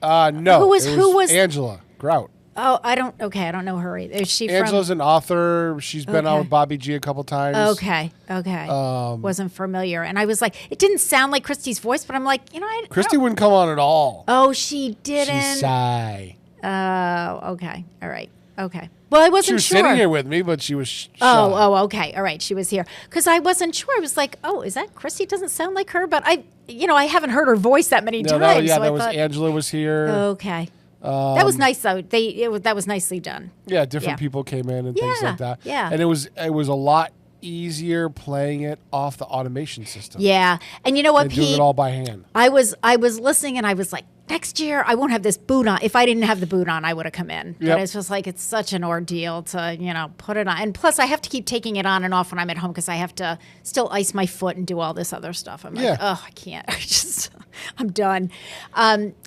Speaker 4: No.
Speaker 3: Who was
Speaker 4: Angela Grout?
Speaker 3: Oh, I don't know her either. Is she
Speaker 4: Angela's
Speaker 3: from?
Speaker 4: an author. She's been on
Speaker 3: Okay.
Speaker 4: with Bobby G a couple times.
Speaker 3: Okay. Wasn't familiar. And I was like, it didn't sound like Christy's voice, but I'm like, I
Speaker 4: Christy
Speaker 3: don't-
Speaker 4: wouldn't come on at all.
Speaker 3: Oh, she didn't.
Speaker 4: She's shy.
Speaker 3: Okay. All right. Okay. Well, I wasn't
Speaker 4: She was
Speaker 3: sure.
Speaker 4: sitting here with me, but she was shy.
Speaker 3: Okay. All right. She was here. Because I wasn't sure. I was like, oh, is that Christy? Doesn't sound like her. But I haven't heard her voice that many times.
Speaker 4: That was Angela was here.
Speaker 3: Okay. That was nice, though. That was nicely done.
Speaker 4: Yeah, different people came in and things like that.
Speaker 3: Yeah.
Speaker 4: And it was a lot easier playing it off the automation system.
Speaker 3: Yeah. And you know what,
Speaker 4: than doing
Speaker 3: Pete?
Speaker 4: it all by hand.
Speaker 3: I was listening and I was like, next year I won't have this boot on. If I didn't have the boot on, I would have come in.
Speaker 4: Yep.
Speaker 3: But it's just like, it's such an ordeal to, put it on. And plus I have to keep taking it on and off when I'm at home because I have to still ice my foot and do all this other stuff. I'm like, oh, I can't. I'm done.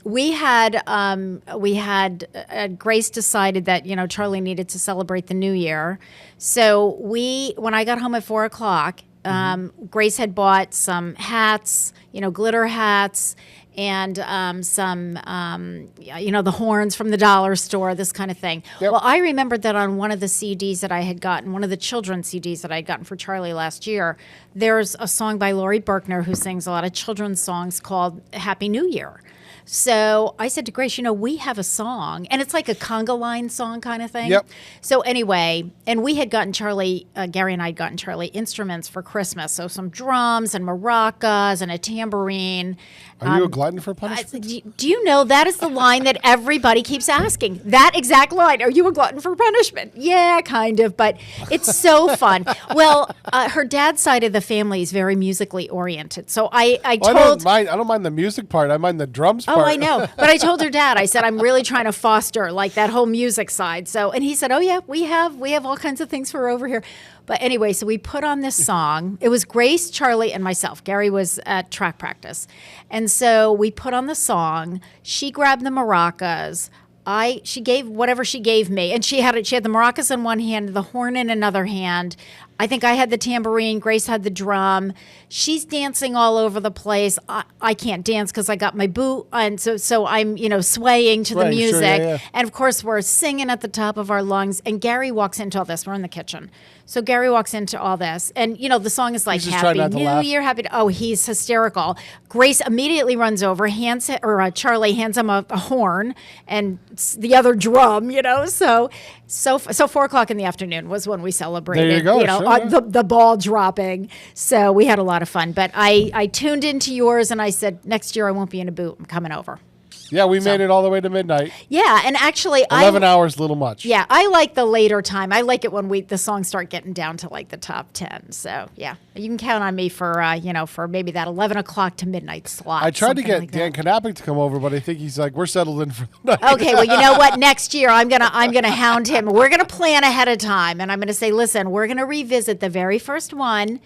Speaker 3: We had Grace decided that, Charlie needed to celebrate the new year. So when I got home at 4:00, Grace had bought some hats, glitter hats, and some, the horns from the dollar store, this kind of thing.
Speaker 4: Yep.
Speaker 3: Well, I remembered that on one of the CDs that I had gotten, one of the children's CDs that I had gotten for Charlie last year, there's a song by Laurie Berkner who sings a lot of children's songs called Happy New Year. So I said to Grace, we have a song, and it's like a conga line song kind of thing.
Speaker 4: Yep.
Speaker 3: So anyway, and we had gotten Charlie, Gary and I had gotten Charlie instruments for Christmas. So some drums and maracas and a tambourine.
Speaker 4: Are you a glutton for punishment?
Speaker 3: Do you know that is the line that everybody keeps asking? That exact line. Are you a glutton for punishment? Yeah, kind of, but it's so fun. Well, her dad's side of the family is very musically oriented. So I told...
Speaker 4: I don't mind the music part. I mind the drums part.
Speaker 3: Oh, I know. But I told her dad, I said, I'm really trying to foster like that whole music side. So, and he said, oh yeah, we have all kinds of things for over here. But anyway, so we put on this song. It was Grace, Charlie, and myself. Gary was at track practice. And so we put on the song. She grabbed the maracas. She gave whatever she gave me. And she had the maracas in one hand, the horn in another hand. I think I had the tambourine. Grace had the drum. She's dancing all over the place. I can't dance because I got my boot. And so I'm, swaying to the music.
Speaker 4: Sure, yeah.
Speaker 3: And of course, we're singing at the top of our lungs. And Gary walks into all this. We're in the kitchen. So Gary walks into all this. And, the song is like,
Speaker 4: He's just trying
Speaker 3: Happy
Speaker 4: not to
Speaker 3: New
Speaker 4: laugh.
Speaker 3: Year. He's hysterical. Grace immediately runs over, Charlie hands him a horn and the other drum, So 4:00 in the afternoon was when we celebrated.
Speaker 4: There you go, sure, yeah.
Speaker 3: The ball dropping. So we had a lot of fun. But I tuned into yours and I said, next year I won't be in a boot. I'm coming over.
Speaker 4: Yeah, we made it all the way to midnight.
Speaker 3: Yeah, and actually
Speaker 4: 11 hours, little much.
Speaker 3: Yeah, I like the later time. I like it when the songs start getting down to like the top 10. So yeah, you can count on me for for maybe that 11 o'clock to midnight slot.
Speaker 4: I tried to get
Speaker 3: like
Speaker 4: Dan
Speaker 3: that.
Speaker 4: Knappich to come over, but I think he's like, we're settled in for the night.
Speaker 3: Okay, well, you know what? Next year I'm gonna hound him. We're gonna plan ahead of time, and I'm gonna say, listen, we're gonna revisit the very first one.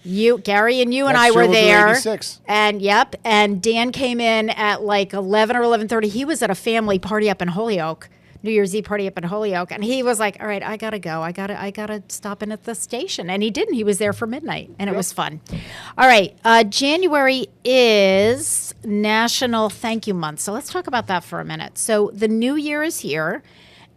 Speaker 3: Gary and you and
Speaker 4: Next
Speaker 3: I
Speaker 4: year
Speaker 3: were
Speaker 4: we'll do
Speaker 3: there,
Speaker 4: 86.
Speaker 3: and Dan came in at like 11 or 11:30. He was at a family party up in Holyoke, New Year's Eve party up in Holyoke, and he was like, "All right, I gotta go. I gotta stop in at the station," and he didn't. He was there for midnight, and it was fun. All right, January is National Thank You Month, so let's talk about that for a minute. So the new year is here.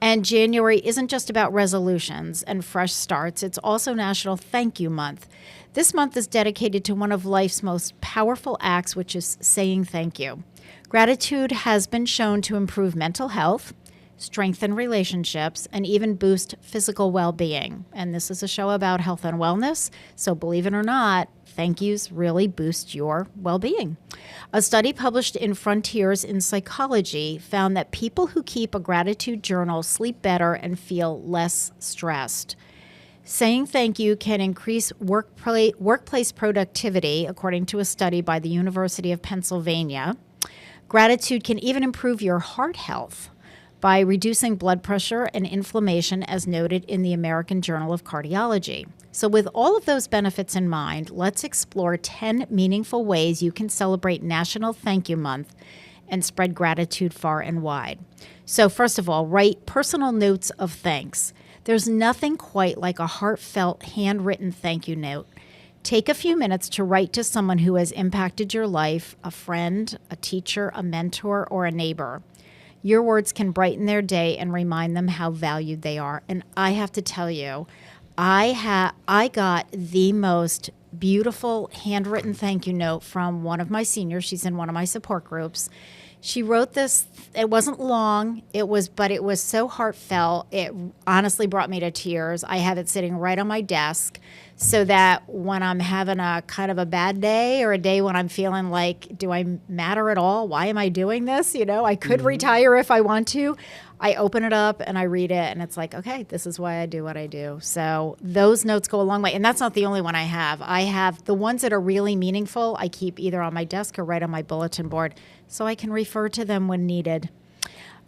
Speaker 3: And January isn't just about resolutions and fresh starts. It's also National Thank You Month. This month is dedicated to one of life's most powerful acts, which is saying thank you. Gratitude has been shown to improve mental health, strengthen relationships, and even boost physical well-being. And this is a show about health and wellness, so believe it or not, thank yous really boost your well-being. A study published in Frontiers in Psychology found that people who keep a gratitude journal sleep better and feel less stressed. Saying thank you can increase workplace productivity, according to a study by the University of Pennsylvania. Gratitude can even improve your heart health by reducing blood pressure and inflammation, as noted in the American Journal of Cardiology. So with all of those benefits in mind, let's explore 10 meaningful ways you can celebrate National Thank You Month and spread gratitude far and wide. So first of all, write personal notes of thanks. There's nothing quite like a heartfelt, handwritten thank you note. Take a few minutes to write to someone who has impacted your life, a friend, a teacher, a mentor, or a neighbor. Your words can brighten their day and remind them how valued they are. And I have to tell you, I got the most beautiful handwritten thank you note from one of my seniors. She's in one of my support groups. She wrote this. It wasn't long. But it was so heartfelt. It honestly brought me to tears. I have it sitting right on my desk so that when I'm having a kind of a bad day or a day when I'm feeling like, do I matter at all? Why am I doing this? I could retire if I want to. I open it up and I read it, and it's like, okay, this is why I do what I do. So those notes go a long way. And that's not the only one I have. I have the ones that are really meaningful. I keep either on my desk or right on my bulletin board so I can refer to them when needed.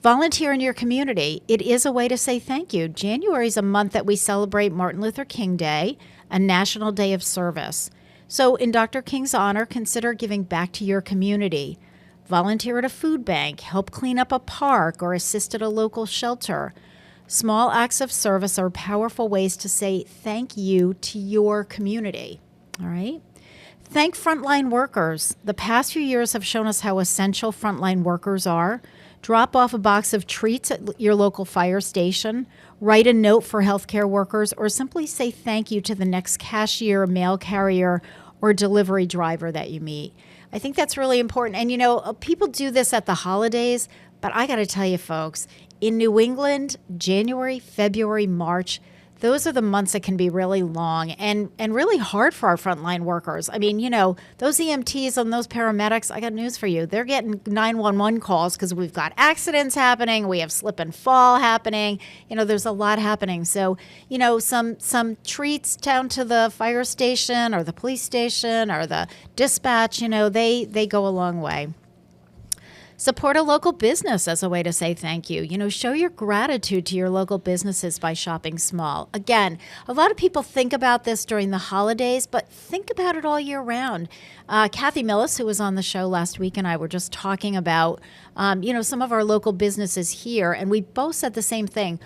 Speaker 3: Volunteer in your community. It is a way to say thank you. January is a month that we celebrate Martin Luther King Day, a national day of service. So in Dr. King's honor, consider giving back to your community. Volunteer at a food bank, help clean up a park, or assist at a local shelter. Small acts of service are powerful ways to say thank you to your community. All right? Thank frontline workers. The past few years have shown us how essential frontline workers are. Drop off a box of treats at your local fire station. Write a note for healthcare workers, or simply say thank you to the next cashier, mail carrier, or delivery driver that you meet. I think that's really important. And, people do this at the holidays, but I got to tell you, folks, in New England, January, February, March, those are the months that can be really long and really hard for our frontline workers. I mean, those EMTs and those paramedics, I got news for you. They're getting 911 calls because we've got accidents happening. We have slip and fall happening. There's a lot happening. So, some treats down to the fire station or the police station or the dispatch, they go a long way. Support a local business as a way to say thank you. Show your gratitude to your local businesses by shopping small. Again, a lot of people think about this during the holidays, but think about it all year round. Kathy Millis, who was on the show last week, and I were just talking about, some of our local businesses here, and we both said the same thing.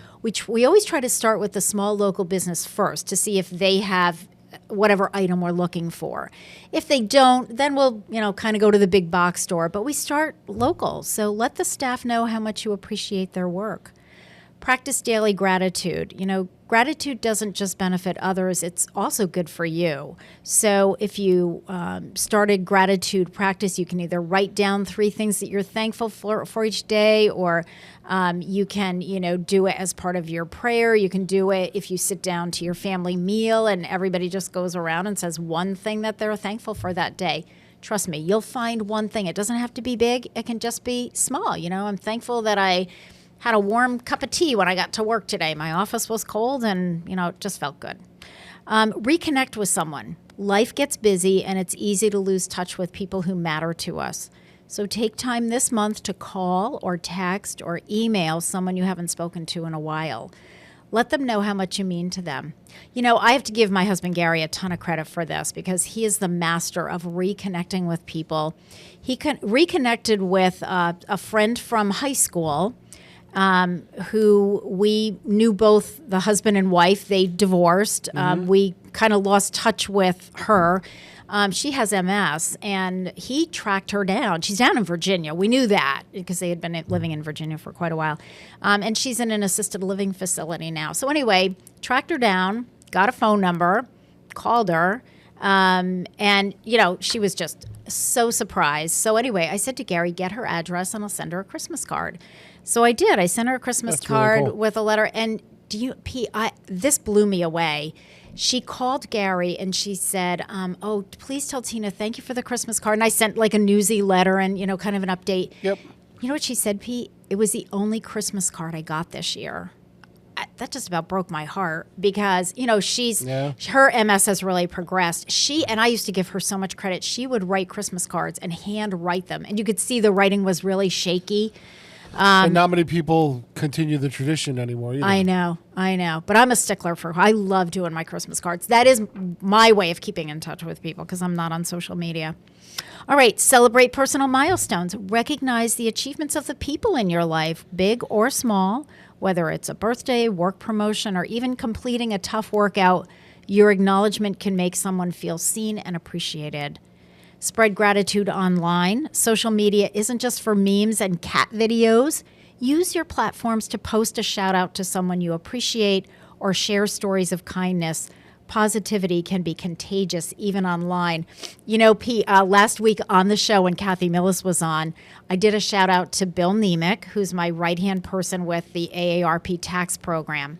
Speaker 3: We always try to start with the small local business first to see if they have whatever item we're looking for. If they don't, then we'll, kind of go to the big box store. But we start local, so let the staff know how much you appreciate their work. Practice daily gratitude. Gratitude doesn't just benefit others, it's also good for you. So if you started gratitude practice, you can either write down 3 things that you're thankful for each day, or you can, do it as part of your prayer. You can do it if you sit down to your family meal and everybody just goes around and says one thing that they're thankful for that day. Trust me, you'll find one thing. It doesn't have to be big. It can just be small. I'm thankful that I had a warm cup of tea when I got to work today. My office was cold and, it just felt good. Reconnect with someone. Life gets busy and it's easy to lose touch with people who matter to us. So take time this month to call or text or email someone you haven't spoken to in a while. Let them know how much you mean to them. I have to give my husband Gary a ton of credit for this because he is the master of reconnecting with people. He reconnected with a friend from high school who we knew both the husband and wife. They divorced. We kind of lost touch with her. She has MS, and he tracked her down. She's down in Virginia. We knew that because they had been living in Virginia for quite a while. And she's in an assisted living facility now. So anyway, tracked her down, got a phone number, called her, and, she was just so surprised. So anyway, I said to Gary, get her address, and I'll send her a Christmas card. So I did. I sent her a Christmas card really cool. with a letter. And this blew me away. She called Gary and she said, please tell Tina, thank you for the Christmas card. And I sent like a newsy letter and, kind of an update. Yep. You know what she said, Pete? It was the only Christmas card I got this year. That just about broke my heart because, her MS has really progressed. And I used to give her so much credit. She would write Christmas cards and hand write them. And you could see the writing was really shaky.
Speaker 4: And not many people continue the tradition anymore either.
Speaker 3: I know. But I'm a stickler I love doing my Christmas cards. That is my way of keeping in touch with people because I'm not on social media. All right, celebrate personal milestones. Recognize the achievements of the people in your life, big or small, whether it's a birthday, work promotion, or even completing a tough workout. Your acknowledgement can make someone feel seen and appreciated. Spread gratitude online. Social media isn't just for memes and cat videos. Use your platforms to post a shout out to someone you appreciate or share stories of kindness. Positivity can be contagious even online. You know, Pete, last week on the show when Kathy Millis was on, I did a shout out to Bill Nemick, who's my right-hand person with the AARP tax program.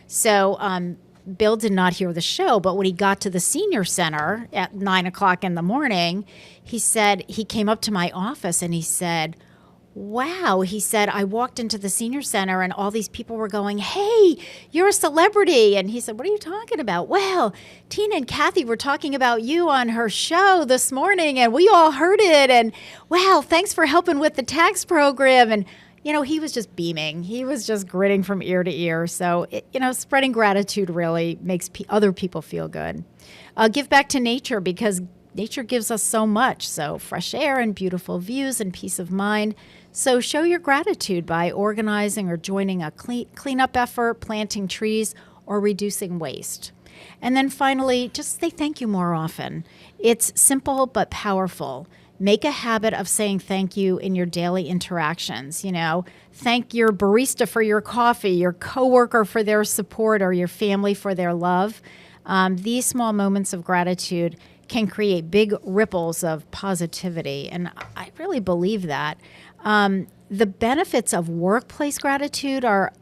Speaker 3: So Bill did not hear the show, but when he got to the senior center at 9 o'clock in the morning, he said, he came up to my office and he said, wow, he said, I walked into the senior center and all these people were going, hey, you're a celebrity. And he said, what are you talking about? Well, Tina and Kathy were talking about you on her show this morning and we all heard it. And wow, thanks for helping with the tax program. And, you know, he was just beaming. He was just grinning from ear to ear. So, spreading gratitude really makes other people feel good. Give back to nature because nature gives us so much. So fresh air and beautiful views and peace of mind. So show your gratitude by organizing or joining a cleanup effort, planting trees, or reducing waste. And then finally, just say thank you more often. It's simple but powerful. Make a habit of saying thank you in your daily interactions. Thank your barista for your coffee, your coworker for their support, or your family for their love. These small moments of gratitude can create big ripples of positivity, and I really believe that. The benefits of workplace gratitude are,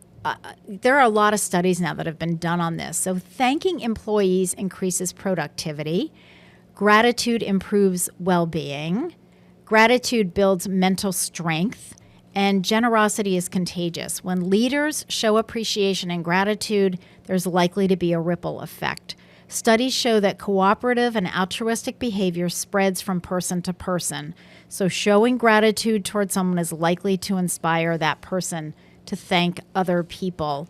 Speaker 3: there are a lot of studies now that have been done on this. So thanking employees increases productivity. Gratitude improves well-being. Gratitude builds mental strength. And generosity is contagious. When leaders show appreciation and gratitude, there's likely to be a ripple effect. Studies show that cooperative and altruistic behavior spreads from person to person. So showing gratitude towards someone is likely to inspire that person to thank other people.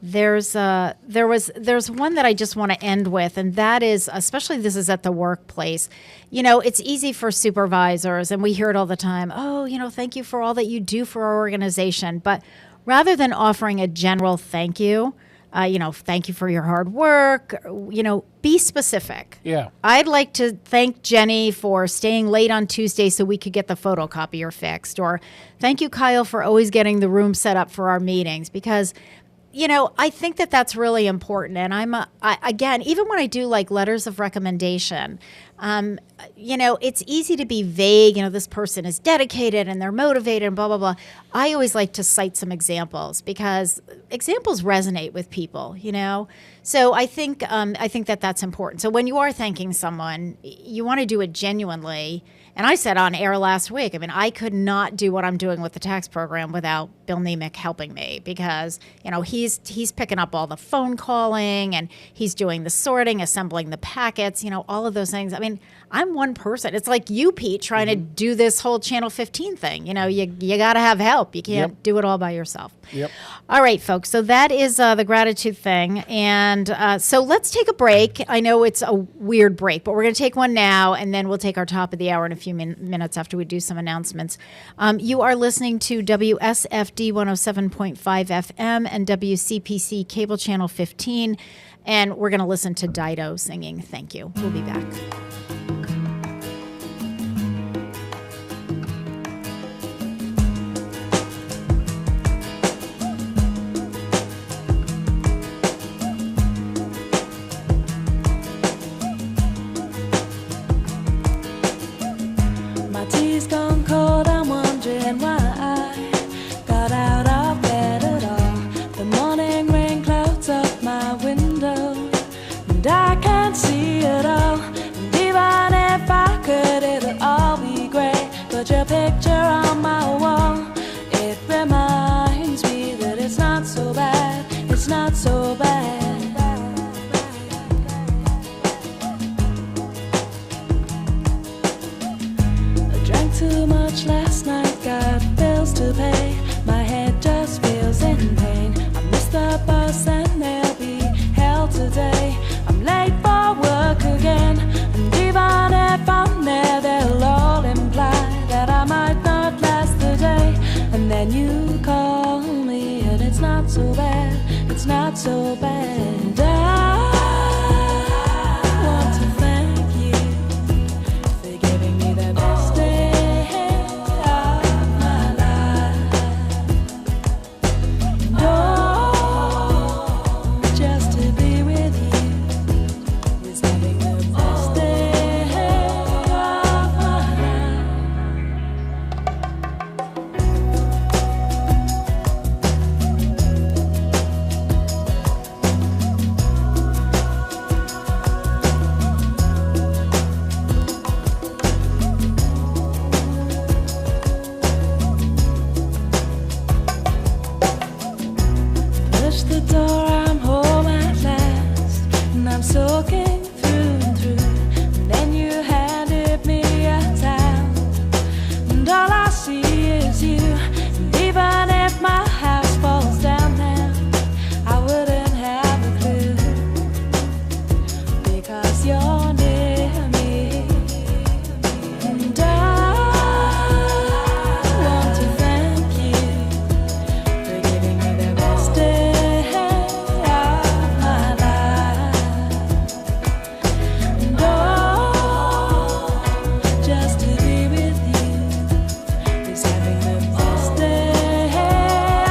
Speaker 3: There's one that I just want to end with, and that is, especially this is at the workplace. It's easy for supervisors, and we hear it all the time. Oh, thank you for all that you do for our organization. But rather than offering a general thank you, thank you for your hard work, be specific.
Speaker 4: Yeah.
Speaker 3: I'd like to thank Jenny for staying late on Tuesday so we could get the photocopier fixed. Or thank you, Kyle, for always getting the room set up for our meetings. Because, I think that that's really important. And again, even when I do like letters of recommendation, it's easy to be vague. This person is dedicated and they're motivated and blah, blah, blah. I always like to cite some examples because examples resonate with people, So I think that that's important. So when you are thanking someone, you want to do it genuinely. And I said on air last week, I could not do what I'm doing with the tax program without Bill Nemick helping me because, he's picking up all the phone calling and he's doing the sorting, assembling the packets, all of those things. I'm one person. It's like you, Pete, trying to do this whole Channel 15 thing. You got to have help. You can't do it all by yourself.
Speaker 4: Yep.
Speaker 3: All right, folks. So that is the gratitude thing. And so let's take a break. I know it's a weird break, but we're going to take one now, and then we'll take our top of the hour in a few minutes after we do some announcements. You are listening to WSFD 107.5 FM and WCPC Cable Channel 15, and we're going to listen to Dido singing Thank You. We'll be back.
Speaker 8: it's not so bad. I want to thank you for giving me the best day of my life. Oh, just to be with you is having the best day of my life. Push the door, I'm home at last, and I'm soaking through and through. And then you handed me a towel, and all I see is you. And even if my house falls down now, I wouldn't have a clue, because you're near me. And I want to thank you for giving me the best day of my life. And oh, just to be with you is having the best day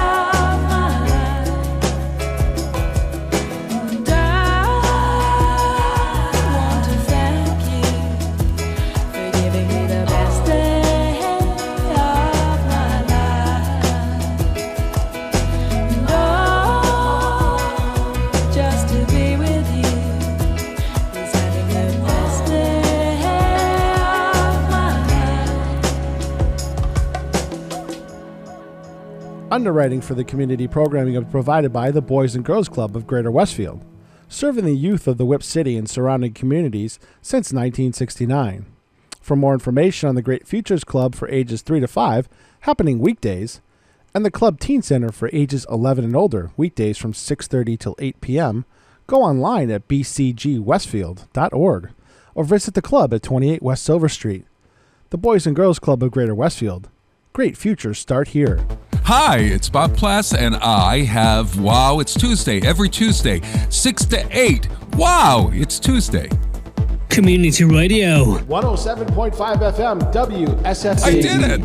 Speaker 8: of my life. And I want to thank you for giving me the best day of my life. No, just to be with you is having the best day of my life.
Speaker 1: Underwriting for the community programming is provided by the Boys and Girls Club of Greater Westfield, serving the youth of the Whip City and surrounding communities since 1969. For more information on the Great Futures Club for ages 3 to 5, happening weekdays, and the Club Teen Center for ages 11 and older, weekdays from 6:30 till 8 p.m., go online at bcgwestfield.org or visit the club at 28 West Silver Street. The Boys and Girls Club of Greater Westfield. Great futures start here.
Speaker 9: Hi, it's Bob Plass, and I have Wow, It's Tuesday, every Tuesday, 6 to 8. Wow, it's Tuesday.
Speaker 10: Community Radio.
Speaker 1: 107.5 FM WSFD.
Speaker 9: I did it!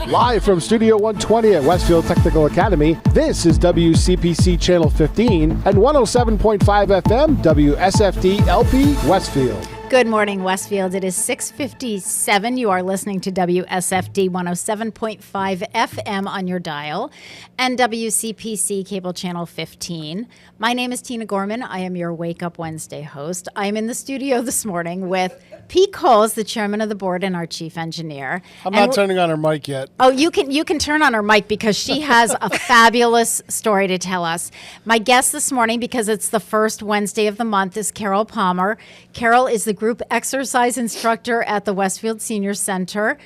Speaker 1: Live from Studio 120 at Westfield Technical Academy, this is WCPC Channel 15 and 107.5 FM WSFD-LP Westfield.
Speaker 3: Good morning, Westfield. It is 6:57. You are listening to WSFD 107.5 FM on your dial and WCPC Cable Channel 15. My name is Tina Gorman. I am your Wake Up Wednesday host. I am in the studio this morning with Pete Coles, the chairman of the board and our chief engineer.
Speaker 4: I'm not turning on her mic yet.
Speaker 3: Oh, you can turn on her mic because she has a fabulous story to tell us. My guest this morning, because it's the first Wednesday of the month, is Carol Palmer. Carol is the group exercise instructor at the Westfield Senior Center.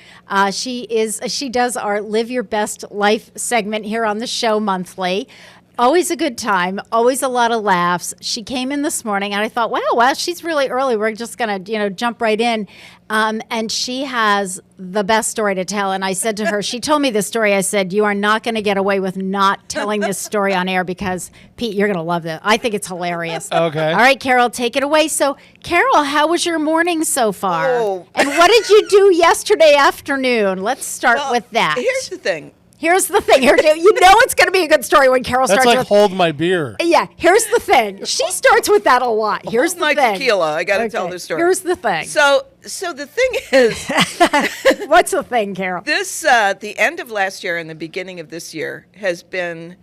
Speaker 3: She does our Live Your Best Life segment here on the show monthly. Always a good time, always a lot of laughs. She came in this morning, and I thought, wow, she's really early. We're just going to, jump right in. And she has the best story to tell. And I said to her, she told me this story. I said, you are not going to get away with not telling this story on air because, Pete, you're going to love it. I think it's hilarious.
Speaker 4: Okay.
Speaker 3: All right, Carol, take it away. So, Carol, how was your morning so far?
Speaker 11: Oh.
Speaker 3: And what did you do yesterday afternoon? Let's start with that.
Speaker 11: Here's the thing.
Speaker 3: Here's the thing. You know it's going to be a good story when Carol
Speaker 4: That's
Speaker 3: starts
Speaker 4: like
Speaker 3: with...
Speaker 4: hold my beer.
Speaker 3: Yeah, here's the thing. She starts with that a lot. Here's the
Speaker 11: my
Speaker 3: thing.
Speaker 11: tequila. I got to tell this story.
Speaker 3: Here's the thing.
Speaker 11: So the thing is...
Speaker 3: What's the thing, Carol?
Speaker 11: This, the end of last year and the beginning of this year has been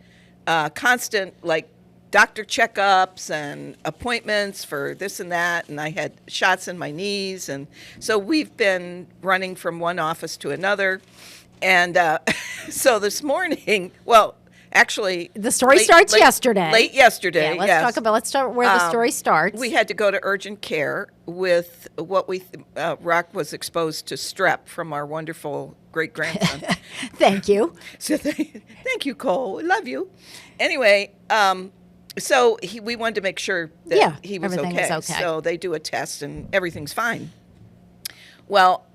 Speaker 11: constant, like, doctor checkups and appointments for this and that, and I had shots in my knees, and so we've been running from one office to another. And so this morning, well, actually,
Speaker 3: the story starts yesterday.
Speaker 11: Late yesterday.
Speaker 3: Yeah, let's start where the story starts.
Speaker 11: We had to go to urgent care with what Rock was exposed to strep from our wonderful great grandson.
Speaker 3: Thank you.
Speaker 11: So thank you, Cole. Love you. Anyway, so we wanted to make sure that he was
Speaker 3: everything
Speaker 11: okay.
Speaker 3: was okay.
Speaker 11: So they do a test and everything's fine. Well,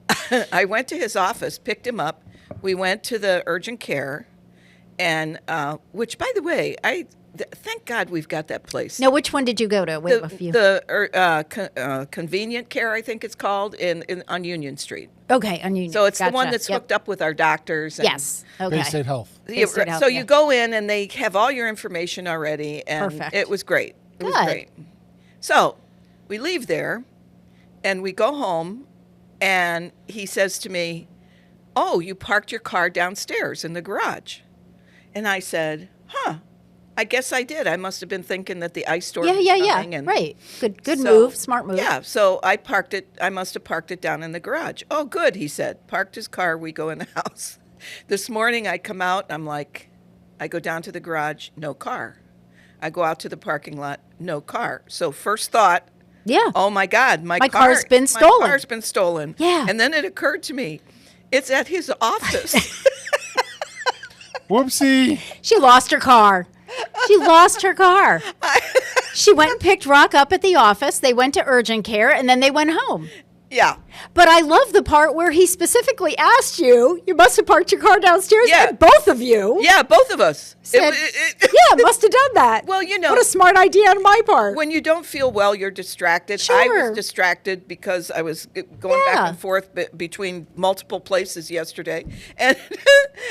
Speaker 11: I went to his office, picked him up. We went to the urgent care, and which, by the way, I thank God we've got that place.
Speaker 3: Now, which one did you go to? We have a few.
Speaker 11: Convenient Care, I think it's called, on Union Street.
Speaker 3: Okay, on Union.
Speaker 11: So it's the one
Speaker 3: Gotcha.
Speaker 11: that's
Speaker 3: Yep.
Speaker 11: hooked up with our doctors. And
Speaker 3: Yes. Okay.
Speaker 4: Bay State Health.
Speaker 11: Yeah,
Speaker 3: State Health,
Speaker 11: so
Speaker 3: yeah.
Speaker 11: you go in and they have all your information already, and
Speaker 3: Perfect.
Speaker 11: it was great. It was
Speaker 3: Good.
Speaker 11: great. So we leave there, and we go home, and he says to me, "Oh, you parked your car downstairs in the garage," and I said, "Huh." I guess I did. I must have been thinking that the ice storm was coming. And
Speaker 3: Right. Good
Speaker 11: so-
Speaker 3: move. Smart move.
Speaker 11: Yeah, so I parked it. I must have parked it down in the garage. Oh, good, he said. Parked his car. We go in the house. This morning I come out. I'm like, I go down to the garage. No car. I go out to the parking lot. No car. So first thought,
Speaker 3: Yeah.
Speaker 11: oh my God, my
Speaker 3: car's been stolen.
Speaker 11: My car's been stolen.
Speaker 3: Yeah.
Speaker 11: And then it occurred to me, it's at his office.
Speaker 4: Whoopsie.
Speaker 3: She lost her car. She lost her car. She went and picked Rock up at the office. They went to urgent care, and then they went home.
Speaker 11: Yeah.
Speaker 3: But I love the part where he specifically asked you must have parked your car downstairs.
Speaker 11: Yeah.
Speaker 3: And both of you
Speaker 11: Yeah, both of us.
Speaker 3: said, yeah, must have done that.
Speaker 11: Well, you know.
Speaker 3: What a smart idea on my part.
Speaker 11: When you don't feel well, you're distracted. I
Speaker 3: Sure.
Speaker 11: was distracted because I was going
Speaker 3: Yeah.
Speaker 11: back and forth between multiple places yesterday. And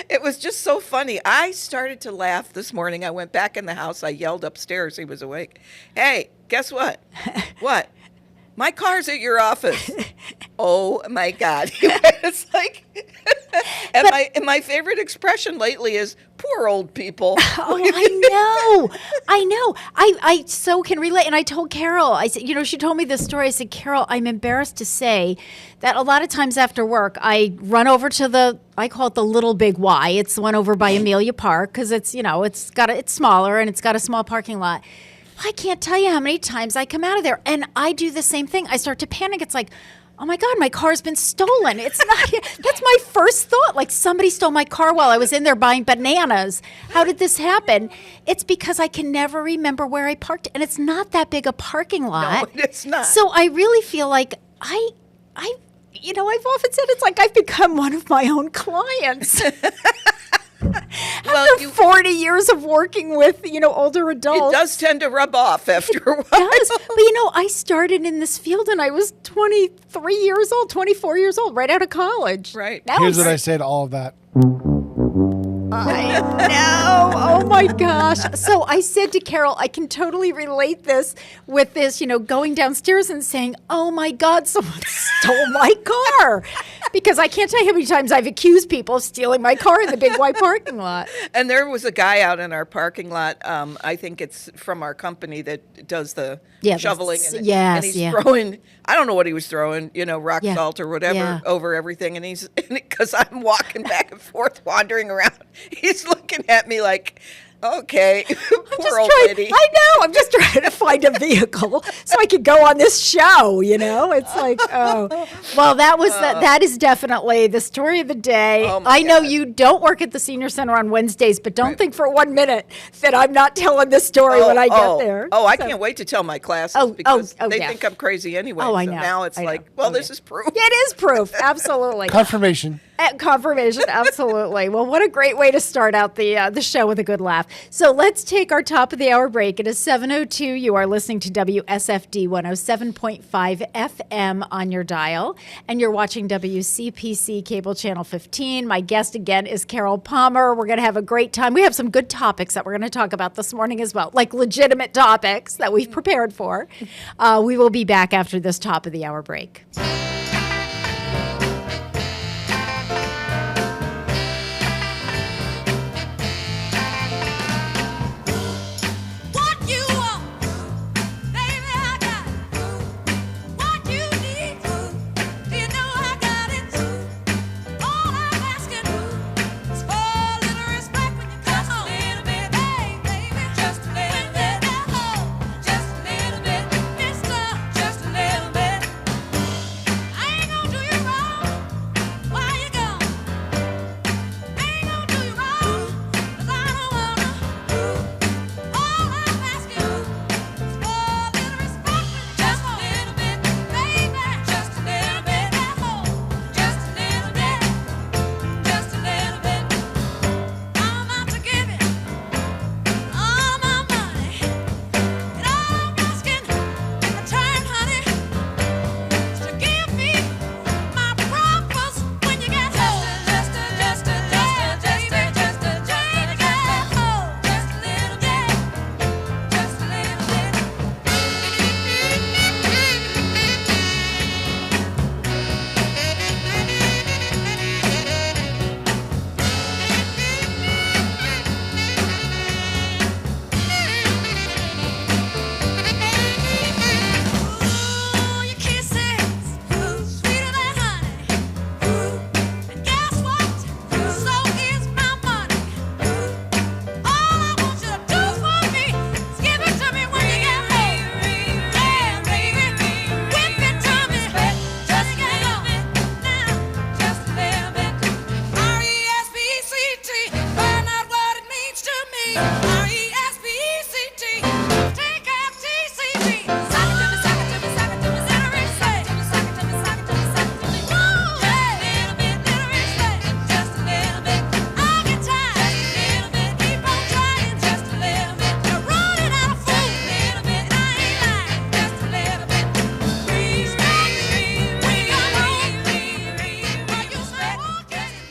Speaker 11: it was just so funny. I started to laugh this morning. I went back in the house. I yelled upstairs. He was awake. Hey, guess what? What? My car's at your office. Oh my God. It's like, and my favorite expression lately is poor old people.
Speaker 3: Oh, I know. I so can relate. And I told Carol, I said, she told me this story. I said, Carol, I'm embarrassed to say that a lot of times after work, I run over to I call it the Little Big Y. It's the one over by Amelia Park because it's smaller and it's got a small parking lot. I can't tell you how many times I come out of there and I do the same thing. I start to panic. It's like, oh my God, my car's been stolen. It's not, that's my first thought. Like somebody stole my car while I was in there buying bananas. How did this happen? It's because I can never remember where I parked. And it's not that big a parking lot.
Speaker 11: No, it's not.
Speaker 3: So I really feel like I've often said it's like I've become one of my own clients. After 40 years of working with, older adults.
Speaker 11: It does tend to rub off after a while.
Speaker 3: It does. But, I started in this field and I was 24 years old, right out of college.
Speaker 11: Right.
Speaker 3: Now
Speaker 4: Here's what I say to all of that.
Speaker 3: I know. Oh my gosh. So I said to Carol, I can totally relate this with this, going downstairs and saying, oh my God, someone stole my car. Because I can't tell you how many times I've accused people of stealing my car in the big white parking lot.
Speaker 11: And there was a guy out in our parking lot. I think it's from our company that does the shoveling. And he's throwing, I don't know what he was throwing, rock salt or whatever over everything. And because I'm walking back and forth, wandering around, he's looking at me like, okay, poor old lady.
Speaker 3: I know. I'm just trying to find a vehicle so I could go on this show. It's like, oh, well, that is definitely the story of the day.
Speaker 11: Oh my
Speaker 3: I know
Speaker 11: God.
Speaker 3: you don't work at the senior center on Wednesdays, but don't think for 1 minute that I'm not telling this story when I get there.
Speaker 11: Oh, I can't wait to tell my classes because they
Speaker 3: yeah.
Speaker 11: think I'm crazy anyway.
Speaker 3: Oh, I
Speaker 11: so
Speaker 3: know.
Speaker 11: now it's
Speaker 3: I
Speaker 11: like,
Speaker 3: know.
Speaker 11: well,
Speaker 3: Oh,
Speaker 11: this
Speaker 3: yeah.
Speaker 11: is proof.
Speaker 3: It is proof. Absolutely.
Speaker 4: Confirmation.
Speaker 3: Confirmation, absolutely. Well, what a great way to start out the show with a good laugh. So let's take our top of the hour break. It is 7:02. You are listening to WSFD 107.5 FM on your dial, and you're watching WCPC Cable Channel 15. My guest again is Carol Palmer. We're going to have a great time. We have some good topics that we're going to talk about this morning as well, like legitimate topics that we've prepared for. We will be back after this top of the hour break.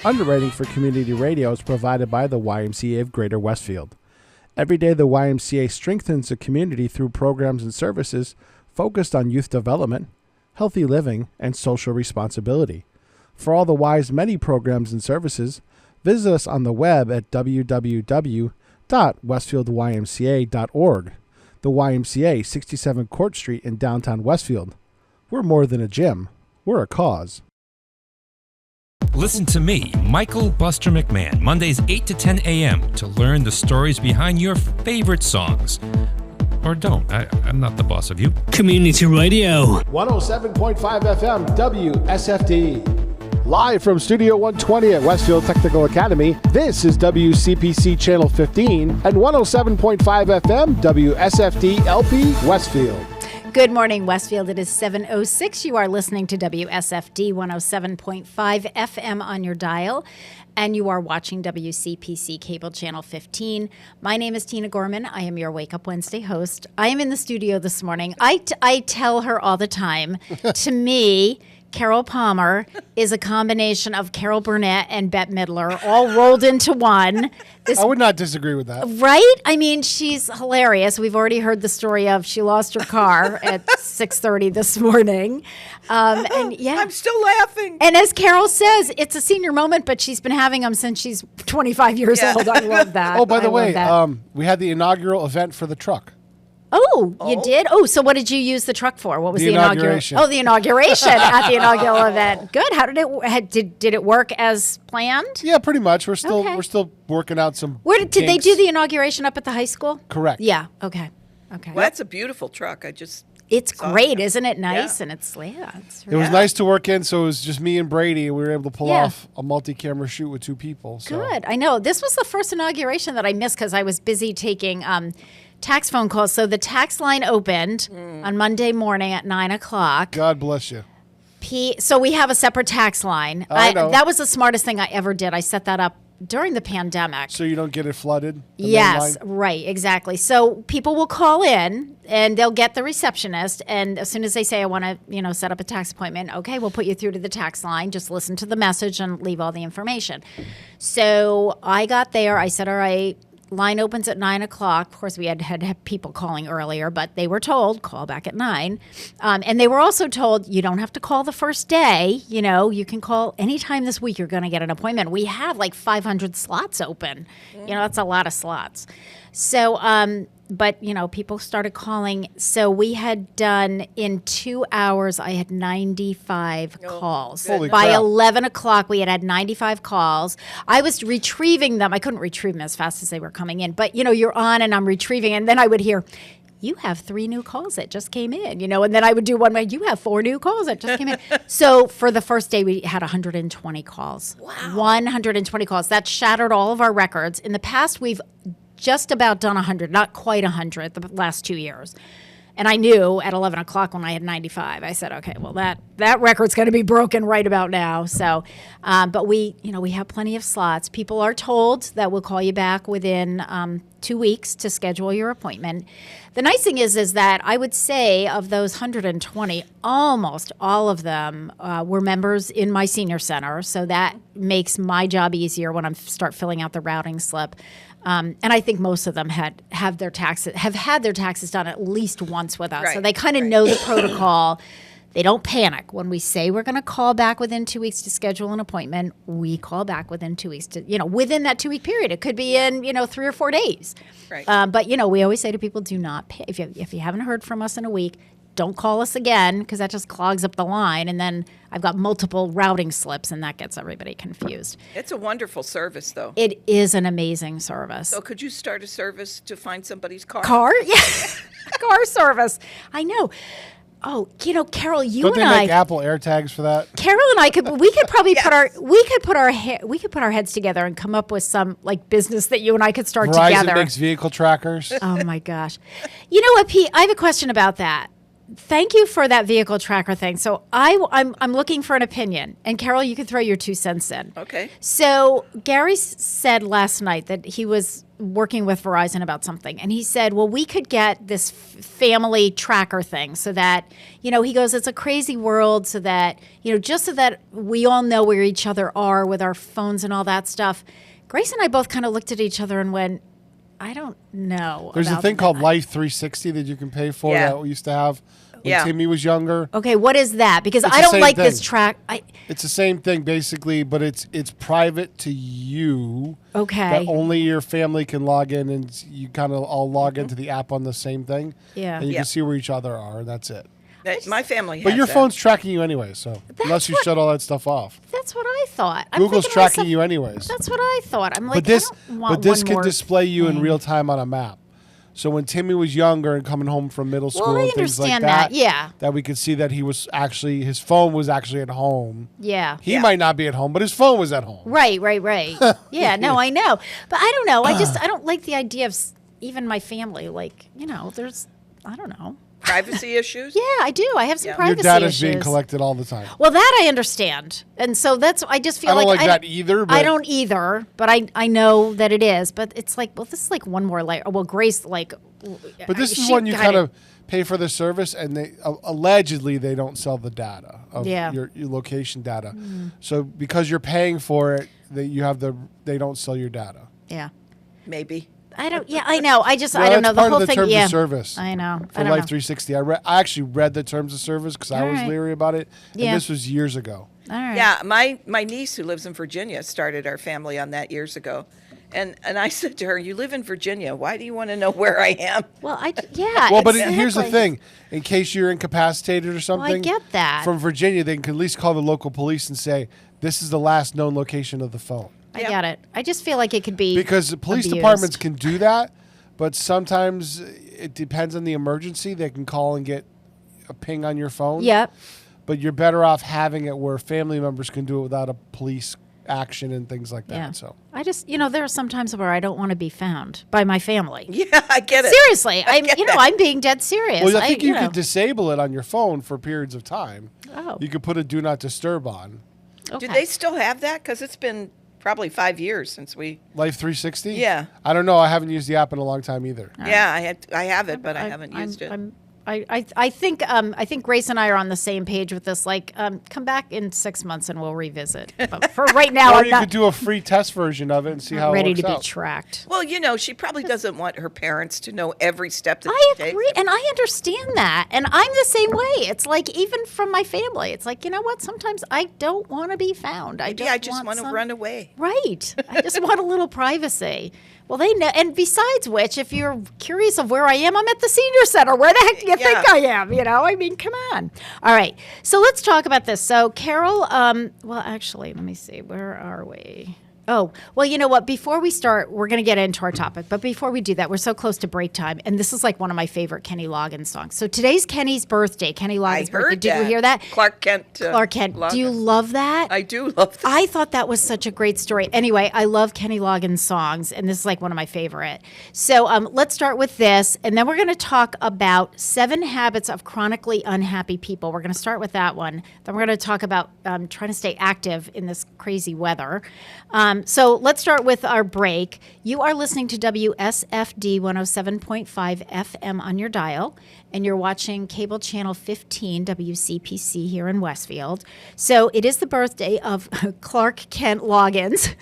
Speaker 1: Underwriting for community radio is provided by the YMCA of Greater Westfield. Every day, the YMCA strengthens the community through programs and services focused on youth development, healthy living, and social responsibility. For all the Y's many programs and services, visit us on the web at www.westfieldymca.org. The YMCA, 67 Court Street in downtown Westfield. We're more than a gym. We're a cause.
Speaker 6: Listen to me, Michael Buster McMahon, Mondays 8 to 10 a.m. to learn the stories behind your favorite songs. Or don't. I'm not the boss of you.
Speaker 10: Community Radio.
Speaker 1: 107.5 FM WSFD. Live from Studio 120 at Westfield Technical Academy, this is WCPC Channel 15 and 107.5 FM WSFD-LP Westfield.
Speaker 3: Good morning, Westfield. It is 7:06. You are listening to WSFD 107.5 FM on your dial, and you are watching WCPC Cable Channel 15. My name is Tina Gorman. I am your Wake Up Wednesday host. I am in the studio this morning. I tell her all the time, to me, Carol Palmer is a combination of Carol Burnett and Bette Midler all rolled into one.
Speaker 4: I would not disagree with that.
Speaker 3: Right? I mean, she's hilarious. We've already heard the story of she lost her car at 6:30 this morning. And yeah,
Speaker 11: I'm still laughing.
Speaker 3: And as Carol says, it's a senior moment, but she's been having them since she's 25 years old. I love that.
Speaker 4: Oh, by the way, we had the inaugural event for the truck.
Speaker 3: Oh, you did? Oh, so what did you use the truck for? What was the
Speaker 4: inauguration?
Speaker 3: Oh, the inauguration at the inaugural event. Good. How did it did it work as planned?
Speaker 4: Yeah, pretty much. We're still working out some.
Speaker 3: Where did they do the inauguration up at the high school?
Speaker 4: Correct.
Speaker 3: Yeah. Okay.
Speaker 11: Well, that's a beautiful truck.
Speaker 3: It's great, isn't it? Nice, and it's
Speaker 4: It was nice to work in, so it was just me and Brady, and we were able to pull off a multi-camera shoot with two people. So.
Speaker 3: Good. I know. This was the first inauguration that I missed because I was busy taking tax phone calls. So the tax line opened on Monday morning at 9 o'clock.
Speaker 4: God bless you.
Speaker 3: So we have a separate tax line.
Speaker 4: I know.
Speaker 3: That was the smartest thing I ever did. I set that up during the pandemic.
Speaker 4: So you don't get it flooded?
Speaker 3: Yes, right, exactly. So people will call in and they'll get the receptionist, and as soon as they say, I want to, set up a tax appointment, okay, we'll put you through to the tax line. Just listen to the message and leave all the information. So I got there. I said, all right, line opens at 9 o'clock. Of course, we had people calling earlier, but they were told, call back at 9. And they were also told, you don't have to call the first day. You can call anytime this week. You're going to get an appointment. We have like 500 slots open. That's a lot of slots. So, but, people started calling. So we had done, in 2 hours, I had 95 calls.
Speaker 4: Holy
Speaker 3: By
Speaker 4: crap.
Speaker 3: 11 o'clock, we had 95 calls. I was retrieving them. I couldn't retrieve them as fast as they were coming in. But, you're on and I'm retrieving. And then I would hear, you have 3 new calls that just came in, and then I would do one way, you have 4 new calls that just came in. So for the first day, we had 120 calls. Wow. 120 calls. That shattered all of our records. In the past, we've just about done 100, not quite 100 the last 2 years. And I knew at 11 o'clock when I had 95, I said, okay, well, that record's going to be broken right about now. So, but we have plenty of slots. People are told that we'll call you back within 2 weeks to schedule your appointment. The nice thing is that I would say of those 120, almost all of them were members in my senior center. So that makes my job easier when I start filling out the routing slip. And I think most of them have had their taxes done at least once with us.
Speaker 11: Right,
Speaker 3: so they kind of know the protocol. They don't panic. When we say we're going to call back within 2 weeks to schedule an appointment, we call back within 2 weeks to, within that 2 week period. It could be in, 3 or 4 days.
Speaker 11: Right.
Speaker 3: But, we always say to people, do not pay. If you haven't heard from us in a week, don't call us again, because that just clogs up the line. And then I've got multiple routing slips, and that gets everybody confused.
Speaker 11: It's a wonderful service, though.
Speaker 3: It is an amazing service.
Speaker 11: So could you start a service to find somebody's car?
Speaker 3: Car? Yeah. Car service. I know. Oh, Carol,
Speaker 4: Don't they make Apple AirTags for that?
Speaker 3: Carol and I we could probably put our heads together and come up with some business that you and I could start
Speaker 4: Verizon
Speaker 3: together.
Speaker 4: makes vehicle trackers.
Speaker 3: Oh my gosh. You know what, Pete? I have a question about that. thank you for that vehicle tracker thing. So I'm looking for an opinion. And Carol, you can throw your 2 cents in.
Speaker 11: Okay.
Speaker 3: So Gary said last night that he was working with Verizon about something. And he said, well, we could get this family tracker thing so that, he goes, it's a crazy world so that, just so that we all know where each other are with our phones and all that stuff. Grace and I both kind of looked at each other and went, I don't know.
Speaker 4: There's a
Speaker 3: about
Speaker 4: thing
Speaker 3: that.
Speaker 4: called Life 360 that you can pay for that we used to have when Timmy was younger.
Speaker 3: Okay, what is that? Because
Speaker 4: It's
Speaker 3: I
Speaker 4: the
Speaker 3: don't
Speaker 4: same
Speaker 3: like
Speaker 4: thing.
Speaker 3: this track.
Speaker 4: It's the same thing basically, but it's private to you.
Speaker 3: Okay.
Speaker 4: That only your family can log in, and you kind of all log into the app on the same thing.
Speaker 3: Yeah.
Speaker 4: And you can see where each other are, and that's it.
Speaker 11: My family has
Speaker 4: But your
Speaker 11: that.
Speaker 4: phone's tracking you anyway, so unless you shut all that stuff off.
Speaker 3: That's what I thought. I'm
Speaker 4: Google's
Speaker 3: thinking to
Speaker 4: tracking
Speaker 3: myself,
Speaker 4: you anyways.
Speaker 3: That's what I thought. I'm like,
Speaker 4: But this,
Speaker 3: I don't want
Speaker 4: but this
Speaker 3: one
Speaker 4: can
Speaker 3: more
Speaker 4: display you in
Speaker 3: thing.
Speaker 4: real time on a map. So when Timmy was younger and coming home from middle school
Speaker 3: I
Speaker 4: and things like
Speaker 3: understand
Speaker 4: that,
Speaker 3: that, yeah.
Speaker 4: that we could see that his phone was actually at home.
Speaker 3: Yeah.
Speaker 4: He might not be at home, but his phone was at home.
Speaker 3: Right. Yeah, no, I know. But I don't know. I don't like the idea of even my family. Like, there's, I don't know.
Speaker 11: Privacy issues?
Speaker 3: Yeah, I do. I have some
Speaker 4: Your
Speaker 3: privacy
Speaker 4: data is
Speaker 3: issues.
Speaker 4: being collected all the time.
Speaker 3: Well, that I understand. And so I just feel
Speaker 4: I don't
Speaker 3: like
Speaker 4: like that either, but-
Speaker 3: I don't either, but I know that it is. But it's like, well, this is like one more layer. Well, Grace, like.
Speaker 4: But this is
Speaker 3: she
Speaker 4: when you kind of pay for the service, and they allegedly they don't sell the data of your location data. So because you're paying for it, they don't sell your data.
Speaker 3: Yeah.
Speaker 11: Maybe.
Speaker 3: I don't. Yeah, I know. I
Speaker 4: Well,
Speaker 3: don't know
Speaker 4: that's
Speaker 3: the
Speaker 4: part
Speaker 3: whole
Speaker 4: of the
Speaker 3: thing.
Speaker 4: terms
Speaker 3: Yeah,
Speaker 4: of service.
Speaker 3: I know.
Speaker 4: For
Speaker 3: I don't
Speaker 4: Life
Speaker 3: know.
Speaker 4: 360, I actually read the terms of service because I
Speaker 3: All
Speaker 4: was
Speaker 3: right.
Speaker 4: leery about it, and
Speaker 3: Yeah.
Speaker 4: this was years ago.
Speaker 3: All right.
Speaker 11: Yeah, my niece who lives in Virginia started our family on that years ago. And I said to her, you live in Virginia. Why do you want to know where I am?
Speaker 3: Well,
Speaker 4: Well, but here's the
Speaker 3: exactly.
Speaker 4: thing: in case you're incapacitated or something,
Speaker 3: get that.
Speaker 4: From Virginia, they can at least call the local police and say, "This is the last known location of the phone."
Speaker 3: I get it. I just feel like it could be
Speaker 4: Because the police
Speaker 3: abused.
Speaker 4: departments can do that, but sometimes it depends on the emergency. They can call and get a ping on your phone.
Speaker 3: Yep.
Speaker 4: But you're better off having it where family members can do it without a police action and things like that.
Speaker 3: Yeah.
Speaker 4: So
Speaker 3: I just, there are some times where I don't want to be found by my family.
Speaker 11: Yeah, I get it.
Speaker 3: Seriously,
Speaker 11: get that.
Speaker 3: I'm being dead serious.
Speaker 4: well, I think you
Speaker 3: know.
Speaker 4: could disable it on your phone for periods of time.
Speaker 3: Oh.
Speaker 4: You could put a do not disturb on.
Speaker 3: Okay.
Speaker 11: Do they still have that? Because it's been probably 5 years since we.
Speaker 4: Life 360?
Speaker 11: Yeah.
Speaker 4: I don't know. I haven't used the app in a long time either.
Speaker 11: Yeah, I have it, but I haven't used it.
Speaker 3: I think Grace and I are on the same page with this. Like, come back in 6 months and we'll revisit. But for right now,
Speaker 4: Or
Speaker 3: I'm
Speaker 4: you
Speaker 3: not
Speaker 4: could do a free test version of it and see how
Speaker 3: ready
Speaker 4: it
Speaker 3: to
Speaker 4: works
Speaker 3: be
Speaker 4: out.
Speaker 3: tracked.
Speaker 11: Well, she probably doesn't want her parents to know every step that
Speaker 3: I
Speaker 11: she takes.
Speaker 3: agree, and I understand that, and I'm the same way. It's like even from my family, it's like, you know what? Sometimes I don't want to be found.
Speaker 11: I just want to run away.
Speaker 3: Right. I just want a little privacy. Well, they know. And besides which, if you're curious of where I am, I'm at the senior center. Where the heck do you think I am? I mean, come on. All right. So let's talk about this. So Carol, well, actually, let me see. Where are we? Oh, well, you know what? Before we start, we're going to get into our topic. But before we do that, we're so close to break time. And this is like one of my favorite Kenny Loggins songs. So today's Kenny's birthday. Kenny Loggins' birthday.
Speaker 11: heard
Speaker 3: Did you
Speaker 11: that.
Speaker 3: hear that?
Speaker 11: Clark Kent.
Speaker 3: Clark Kent. Do you
Speaker 11: Loggins.
Speaker 3: love that?
Speaker 11: I do love that.
Speaker 3: I thought that was such a great story. Anyway, I love Kenny Loggins' songs, and this is like one of my favorite. So let's start with this, and then we're going to talk about 7 habits of chronically unhappy people. We're going to start with that one. Then we're going to talk about trying to stay active in this crazy weather. So let's start with our break. You are listening to WSFD 107.5 FM on your dial, and you're watching cable channel 15 WCPC here in Westfield. So it is the birthday of Clark Kent Loggins.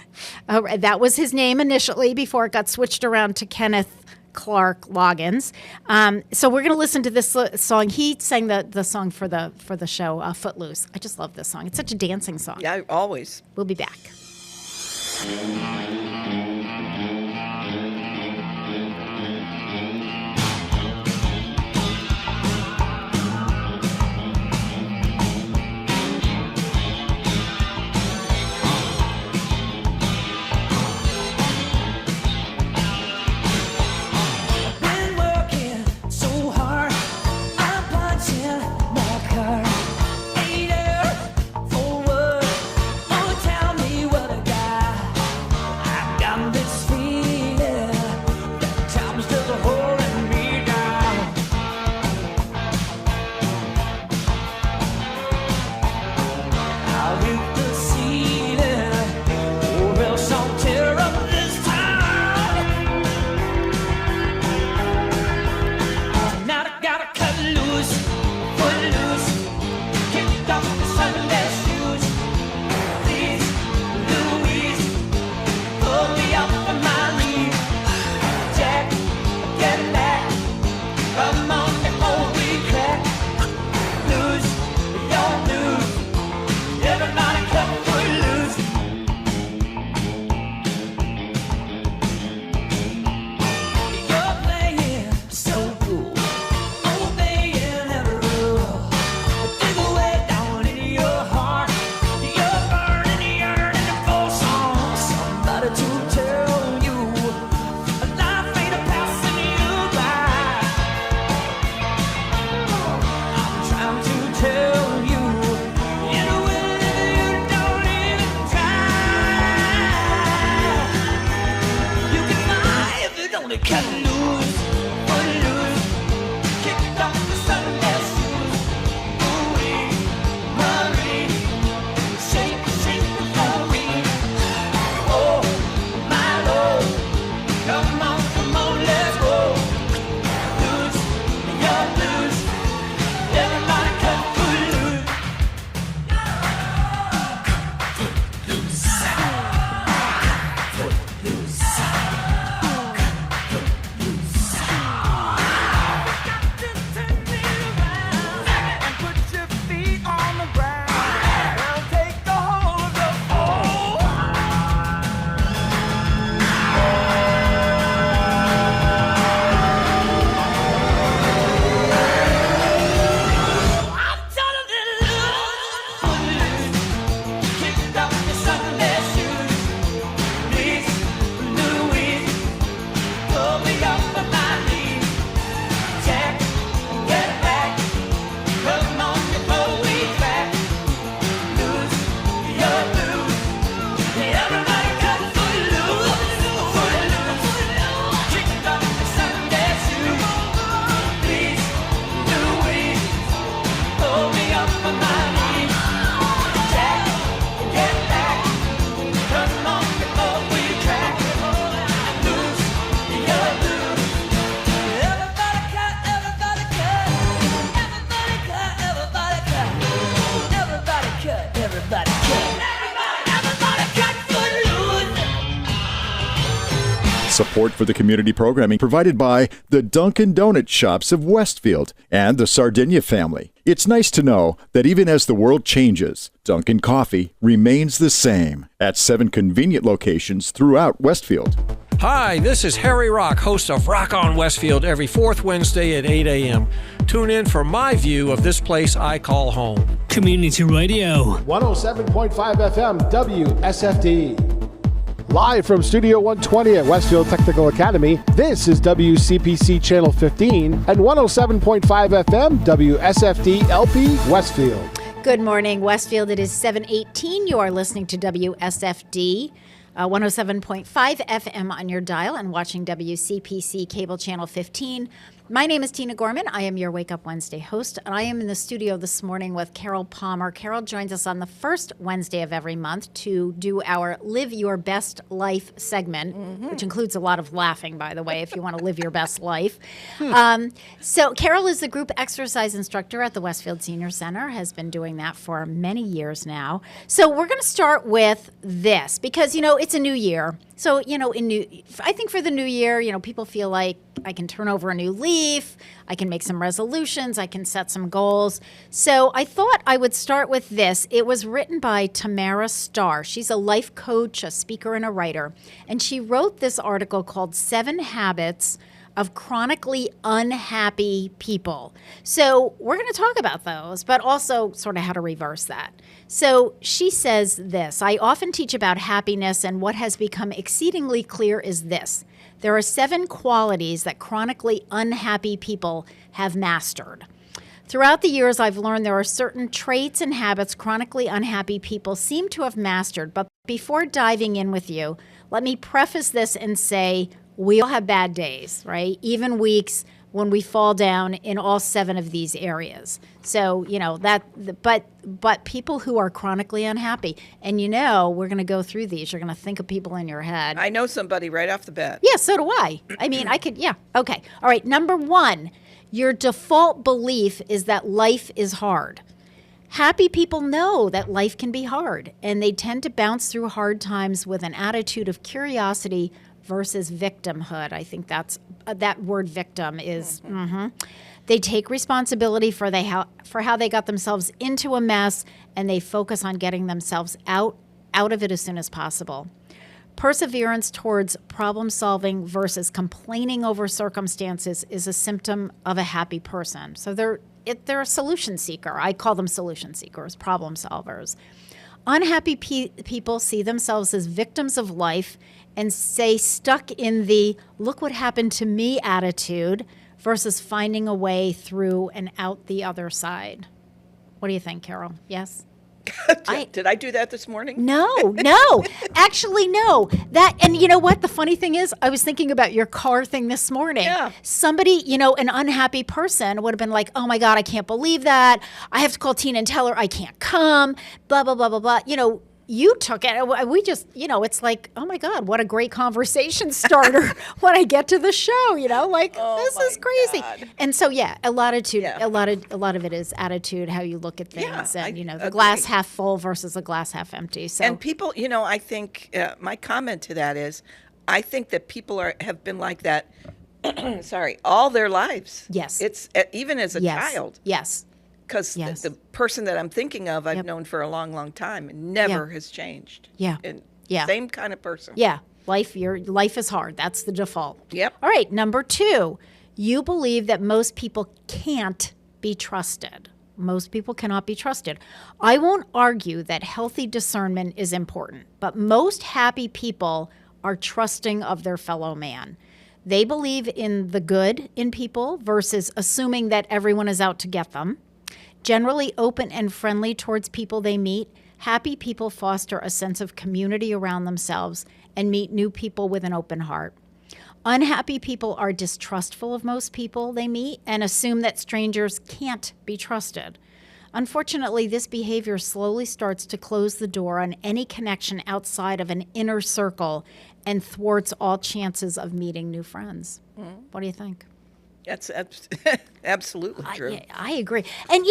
Speaker 3: That was his name initially before it got switched around to Kenneth Clark Loggins. So we're going to listen to this song. He sang the song for the show, Footloose. I just love this song. It's such a dancing song.
Speaker 11: Yeah, always.
Speaker 3: We'll be back.
Speaker 8: Been working so hard, I'm punching my card. Ain't there for what? Oh, tell me what I got. I've got
Speaker 5: everybody cut loose, footloose. Kicked off the Sunday shoes. Ooh-wee, Marie, shake, shake the floor. Oh, my Lord, come on, let's go. Loose, you're loose. Everybody cut footloose.
Speaker 2: Support for the community programming provided by the Dunkin' Donut Shops of Westfield and the Sardinia family. It's nice to know that even as the world changes, Dunkin' Coffee remains the same at 7 convenient locations throughout Westfield.
Speaker 12: Hi, this is Harry Rock, host of Rock on Westfield every fourth Wednesday at 8 a.m. Tune in for my view of this place I call home.
Speaker 10: Community Radio.
Speaker 1: 107.5 FM WSFD. Live from Studio 120 at Westfield Technical Academy, this is WCPC Channel 15 and 107.5 FM WSFD-LP Westfield.
Speaker 3: Good morning, Westfield. It is 7:18. You are listening to WSFD. 107.5 FM on your dial and watching WCPC Cable Channel 15. My name is Tina Gorman. I am your Wake Up Wednesday host, and I am in the studio this morning with Carol Palmer. Carol joins us on the first Wednesday of every month to do our Live Your Best Life segment, which includes a lot of laughing, by the way, if you want to live your best life. So Carol is the group exercise instructor at the Westfield Senior Center, has been doing that for many years now. So we're going to start with this because, it's a new year. So, I think for the new year, people feel like I can turn over a new leaf, I can make some resolutions, I can set some goals. So I thought I would start with this. It was written by Tamara Starr. She's a life coach, a speaker, and a writer. And she wrote this article called 7 Habits of Chronically Unhappy People. So we're going to talk about those, but also sort of how to reverse that. So she says this: I often teach about happiness, and what has become exceedingly clear is this. There are 7 qualities that chronically unhappy people have mastered. Throughout the years, I've learned there are certain traits and habits chronically unhappy people seem to have mastered. But before diving in with you, let me preface this and say we all have bad days, right? Even weeks when we fall down in all 7 of these areas. So, but people who are chronically unhappy, and we're going to go through these. You're going to think of people in your head.
Speaker 11: I know somebody right off the bat.
Speaker 3: Yeah, so do I. I mean, Okay. All right. Number 1, your default belief is that life is hard. Happy people know that life can be hard, and they tend to bounce through hard times with an attitude of curiosity versus victimhood. I think that word victim is. They take responsibility for how they got themselves into a mess, and they focus on getting themselves out of it as soon as possible. Perseverance towards problem solving versus complaining over circumstances is a symptom of a happy person. So they're a solution seeker. I call them solution seekers, problem solvers. Unhappy people see themselves as victims of life and stay stuck in the look what happened to me attitude versus finding a way through and out the other side. What do you think, Carol? Yes?
Speaker 11: Did I do that this morning?
Speaker 3: No, actually, no. And you know what? The funny thing is, I was thinking about your car thing this morning.
Speaker 11: Yeah.
Speaker 3: Somebody, an unhappy person would have been like, oh my God, I can't believe that. I have to call Tina and tell her I can't come, blah, blah, blah, blah, blah. You took it. We just, it's like, oh my God, what a great conversation starter when I get to the show, this is crazy.
Speaker 11: God.
Speaker 3: And so, a lot of it is attitude, how you look at things, and the glass half full versus a glass half empty. So,
Speaker 11: and people, I think my comment to that is, I think that people have been like that, all their lives.
Speaker 3: Yes.
Speaker 11: It's even as a child.
Speaker 3: Yes.
Speaker 11: Because the person that I'm thinking of, I've known for a long, long time, and never has changed.
Speaker 3: Yeah.
Speaker 11: And
Speaker 3: Yeah.
Speaker 11: Same kind of person.
Speaker 3: Yeah. Life is hard. That's the default.
Speaker 11: Yep.
Speaker 3: All right. Number 2, you believe that most people can't be trusted. Most people cannot be trusted. I won't argue that healthy discernment is important, but most happy people are trusting of their fellow man. They believe in the good in people versus assuming that everyone is out to get them. Generally open and friendly towards people they meet, happy people foster a sense of community around themselves and meet new people with an open heart. Unhappy people are distrustful of most people they meet and assume that strangers can't be trusted. Unfortunately, this behavior slowly starts to close the door on any connection outside of an inner circle and thwarts all chances of meeting new friends. What do you think?
Speaker 11: That's absolutely true.
Speaker 3: I agree. And,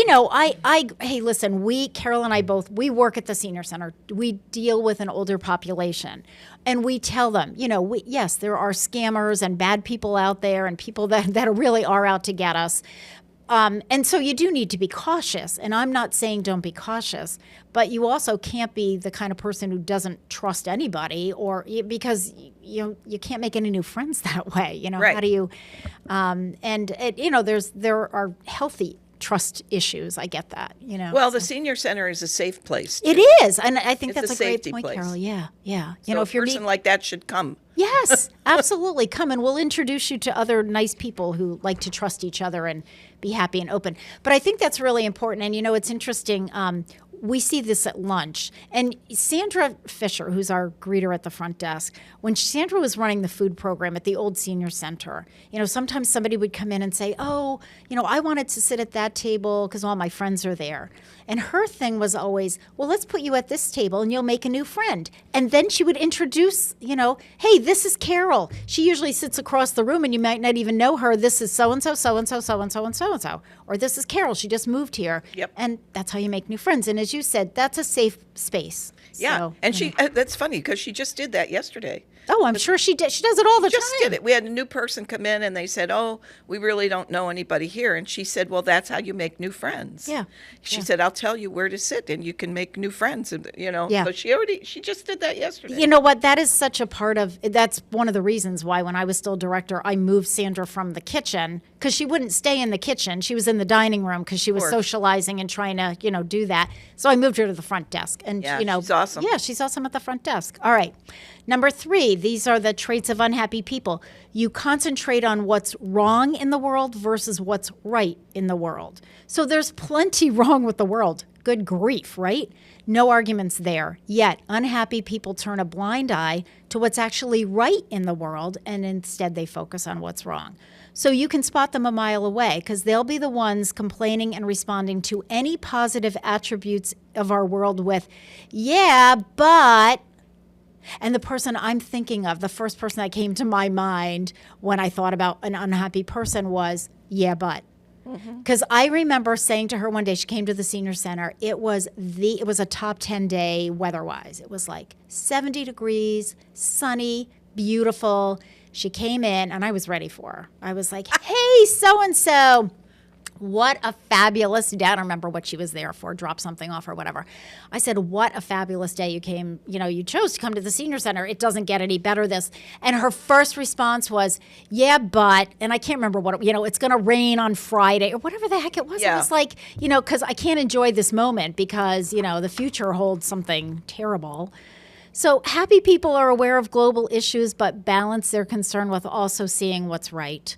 Speaker 3: hey, listen, Carol and I both, we work at the senior center. We deal with an older population. And we tell them, yes, there are scammers and bad people out there and people that really are out to get us. And so you do need to be cautious. And I'm not saying don't be cautious, but you also can't be the kind of person who doesn't trust anybody because you can't make any new friends that way.
Speaker 11: Right.
Speaker 3: How do you? There are healthy trust issues. I get that.
Speaker 11: Well, the senior center is a safe place.
Speaker 3: It is, and I think
Speaker 11: It's
Speaker 3: that's
Speaker 11: a
Speaker 3: a great
Speaker 11: safety
Speaker 3: point,
Speaker 11: place.
Speaker 3: Carol. Yeah.
Speaker 11: So if a person like that should come.
Speaker 3: Yes, absolutely. Come and we'll introduce you to other nice people who like to trust each other and be happy and open. But I think that's really important. And, it's interesting. We see this at lunch. And Sandra Fisher, who's our greeter at the front desk, when Sandra was running the food program at the old senior center, sometimes somebody would come in and say, oh, I wanted to sit at that table because all my friends are there. And her thing was always, well, let's put you at this table and you'll make a new friend. And then she would introduce, hey, this is Carol. She usually sits across the room and you might not even know her. This is so-and-so, so-and-so, so-and-so, and so-and-so. Or this is Carol. She just moved here.
Speaker 11: Yep.
Speaker 3: And that's how you make new friends. And as you said, that's a safe space.
Speaker 11: Yeah.
Speaker 3: So,
Speaker 11: And that's funny because she just did that yesterday.
Speaker 3: Oh, I'm sure she did. She does it all the time.
Speaker 11: Just did it. We had a new person come in and they said, oh, we really don't know anybody here. And she said, well, that's how you make new friends.
Speaker 3: Yeah.
Speaker 11: She said, I'll tell you where to sit and you can make new friends. And,
Speaker 3: Yeah.
Speaker 11: So she just did that yesterday.
Speaker 3: You know what? That is such a part of, that's one of the reasons why when I was still director, I moved Sandra from the kitchen because she wouldn't stay in the kitchen. She was in the dining room because she was socializing and trying to, do that. So I moved her to the front desk. And,
Speaker 11: she's awesome.
Speaker 3: Yeah, she's awesome at the front desk. All right. Number 3, these are the traits of unhappy people. You concentrate on what's wrong in the world versus what's right in the world. So there's plenty wrong with the world. Good grief, right? No arguments there. Yet unhappy people turn a blind eye to what's actually right in the world, and instead they focus on what's wrong. So you can spot them a mile away because they'll be the ones complaining and responding to any positive attributes of our world with, yeah, but... And the person I'm thinking of, the first person that came to my mind when I thought about an unhappy person was, yeah, but. Because I remember saying to her one day, she came to the senior center, it was a top 10 day weather-wise. It was like 70 degrees, sunny, beautiful. She came in and I was ready for her. I was like, hey, so-and-so. What a fabulous day. I don't remember what she was there for, drop something off or whatever. I said, what a fabulous day you came, you chose to come to the senior center. It doesn't get any better this. And her first response was, yeah, but, and I can't remember what, it's going to rain on Friday or whatever the heck it was.
Speaker 11: Yeah.
Speaker 3: It was like, because I can't enjoy this moment because, the future holds something terrible. So happy people are aware of global issues, but balance their concern with also seeing what's right.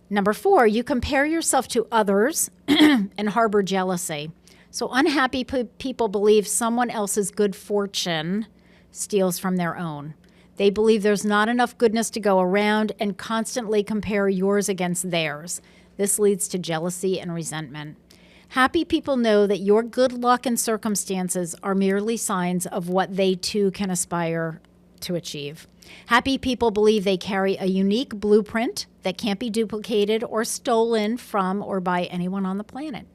Speaker 3: Number 4, you compare yourself to others and harbor jealousy. So unhappy people believe someone else's good fortune steals from their own. They believe there's not enough goodness to go around and constantly compare yours against theirs. This leads to jealousy and resentment. Happy people know that your good luck and circumstances are merely signs of what they too can aspire to achieve. Happy people believe they carry a unique blueprint that can't be duplicated or stolen from or by anyone on the planet.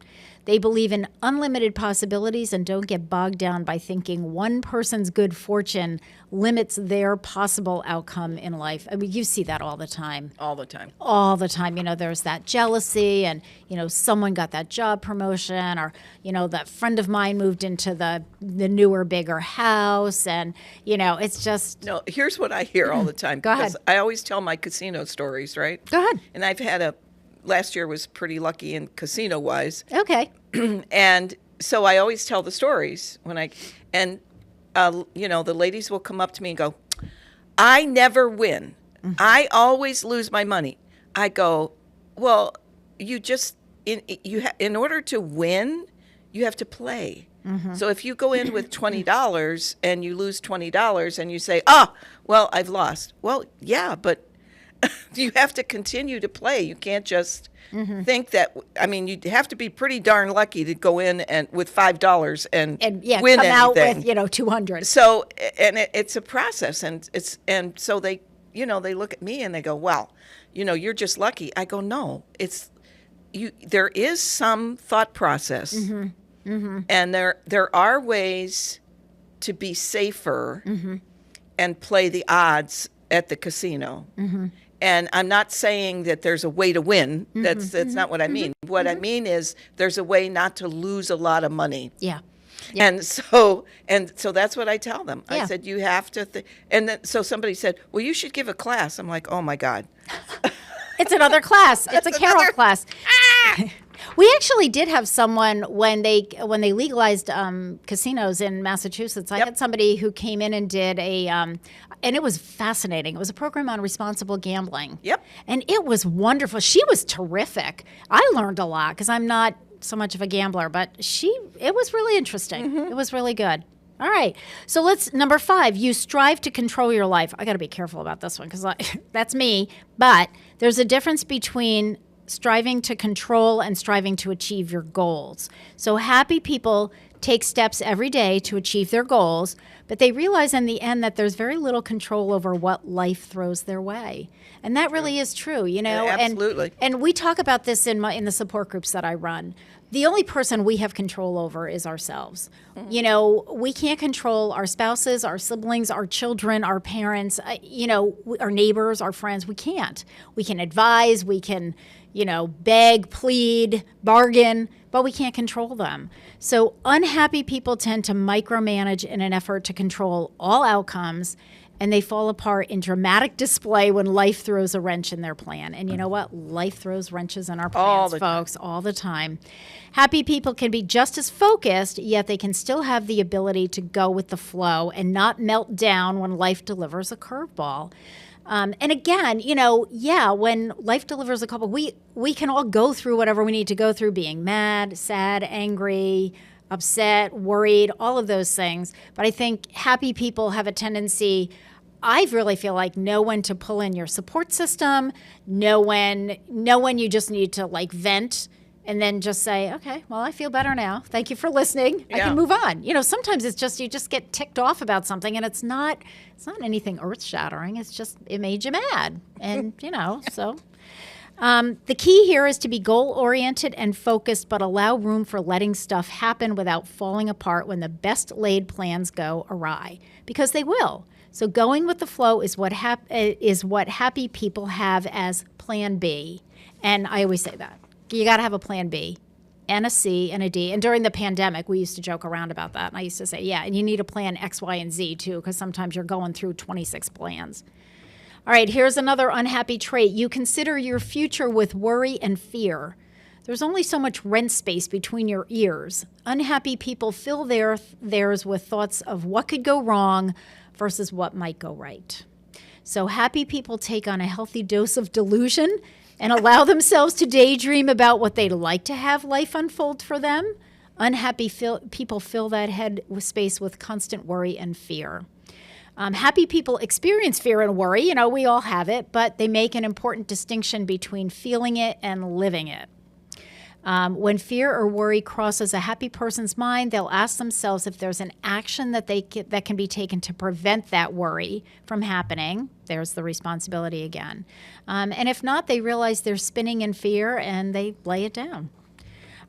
Speaker 3: They believe in unlimited possibilities and don't get bogged down by thinking one person's good fortune limits their possible outcome in life. I mean, you see that all the time.
Speaker 11: All the time.
Speaker 3: All the time. You know, there's that jealousy and, you know, someone got that job promotion or, you know, that friend of mine moved into the newer, bigger house. And, you know, it's just.
Speaker 11: No, here's what I hear all the time.
Speaker 3: Go ahead.
Speaker 11: I always tell my casino stories, right?
Speaker 3: Go ahead.
Speaker 11: And I've had last year was pretty lucky in casino-wise.
Speaker 3: Okay.
Speaker 11: And so I always tell the stories you know, the ladies will come up to me and go, I never win. Mm-hmm. I always lose my money. I go, well, you just, in order to win, you have to play. Mm-hmm. So if you go in with $20 and you lose $20 and you say, well, I've lost. Well, yeah, but you have to continue to play. You can't just think that. I mean, you have to be pretty darn lucky to go in and with $5 and win
Speaker 3: come
Speaker 11: anything.
Speaker 3: out with, you know, 200.
Speaker 11: So, and it's a process, and so they, you know, they look at me and they go, well, you know, you're just lucky. I go, no, it's you. There is some thought process, and there are ways to be safer and play the odds at the casino. And I'm not saying that there's a way to win. That's not what I mean. What I mean is there's a way not to lose a lot of money.
Speaker 3: Yeah.
Speaker 11: And so that's what I tell them.
Speaker 3: Yeah.
Speaker 11: I said, you have to, and then, so somebody said, well, you should give a class. I'm like, oh my God.
Speaker 3: It's another class. It's a Carol class. We actually did have someone when they legalized casinos in Massachusetts. I had somebody who came in and did and it was fascinating. It was a program on responsible gambling.
Speaker 11: Yep.
Speaker 3: And it was wonderful. She was terrific. I learned a lot because I'm not so much of a gambler, but it was really interesting. It was really good. All right. So number 5, you strive to control your life. I got to be careful about this one because that's me. But there's a difference between striving to control and striving to achieve your goals. So happy people take steps every day to achieve their goals, but they realize in the end that there's very little control over what life throws their way. And that really is true, you know.
Speaker 11: Yeah, absolutely.
Speaker 3: And we talk about this in the support groups that I run. The only person we have control over is ourselves. You know, we can't control our spouses, our siblings, our children, our parents, you know, our neighbors, our friends. We can't. We can advise, we can, you know, beg, plead, bargain, but we can't control them. So unhappy people tend to micromanage in an effort to control all outcomes, and they fall apart in dramatic display when life throws a wrench in their plan. And you know what? Life throws wrenches in our plans, folks, all the time. Happy people can be just as focused, yet they can still have the ability to go with the flow and not melt down when life delivers a curveball. And again, you know, when life delivers a couple, we can all go through whatever we need to go through, being mad, sad, angry, upset, worried, all of those things. But I think happy people have a tendency, I really feel like, know when to pull in your support system, know when you just need to like vent, and then just say, okay, well, I feel better now. Thank you for listening. I can move on. You know, sometimes it's just, you just get ticked off about something and it's not anything earth shattering. It's just, it made you mad. And, you know, so the key here is to be goal oriented and focused, but allow room for letting stuff happen without falling apart when the best laid plans go awry, because they will. So going with the flow is what happy people have as plan B. And I always say that. You got to have a plan B and a C and a D. And during the pandemic, we used to joke around about that. And I used to say, yeah, and you need a plan X, Y, and Z too, because sometimes you're going through 26 plans. All right, here's another unhappy trait. You consider your future with worry and fear. There's only so much rent space between your ears. Unhappy people fill theirs with thoughts of what could go wrong versus what might go right. So happy people take on a healthy dose of delusion and allow themselves to daydream about what they'd like to have life unfold for them. Unhappy people fill that head space with constant worry and fear. Happy people experience fear and worry. You know, we all have it, but they make an important distinction between feeling it and living it. When fear or worry crosses a happy person's mind, they'll ask themselves if there's an action that that can be taken to prevent that worry from happening. There's the responsibility again. And if not, they realize they're spinning in fear and they lay it down.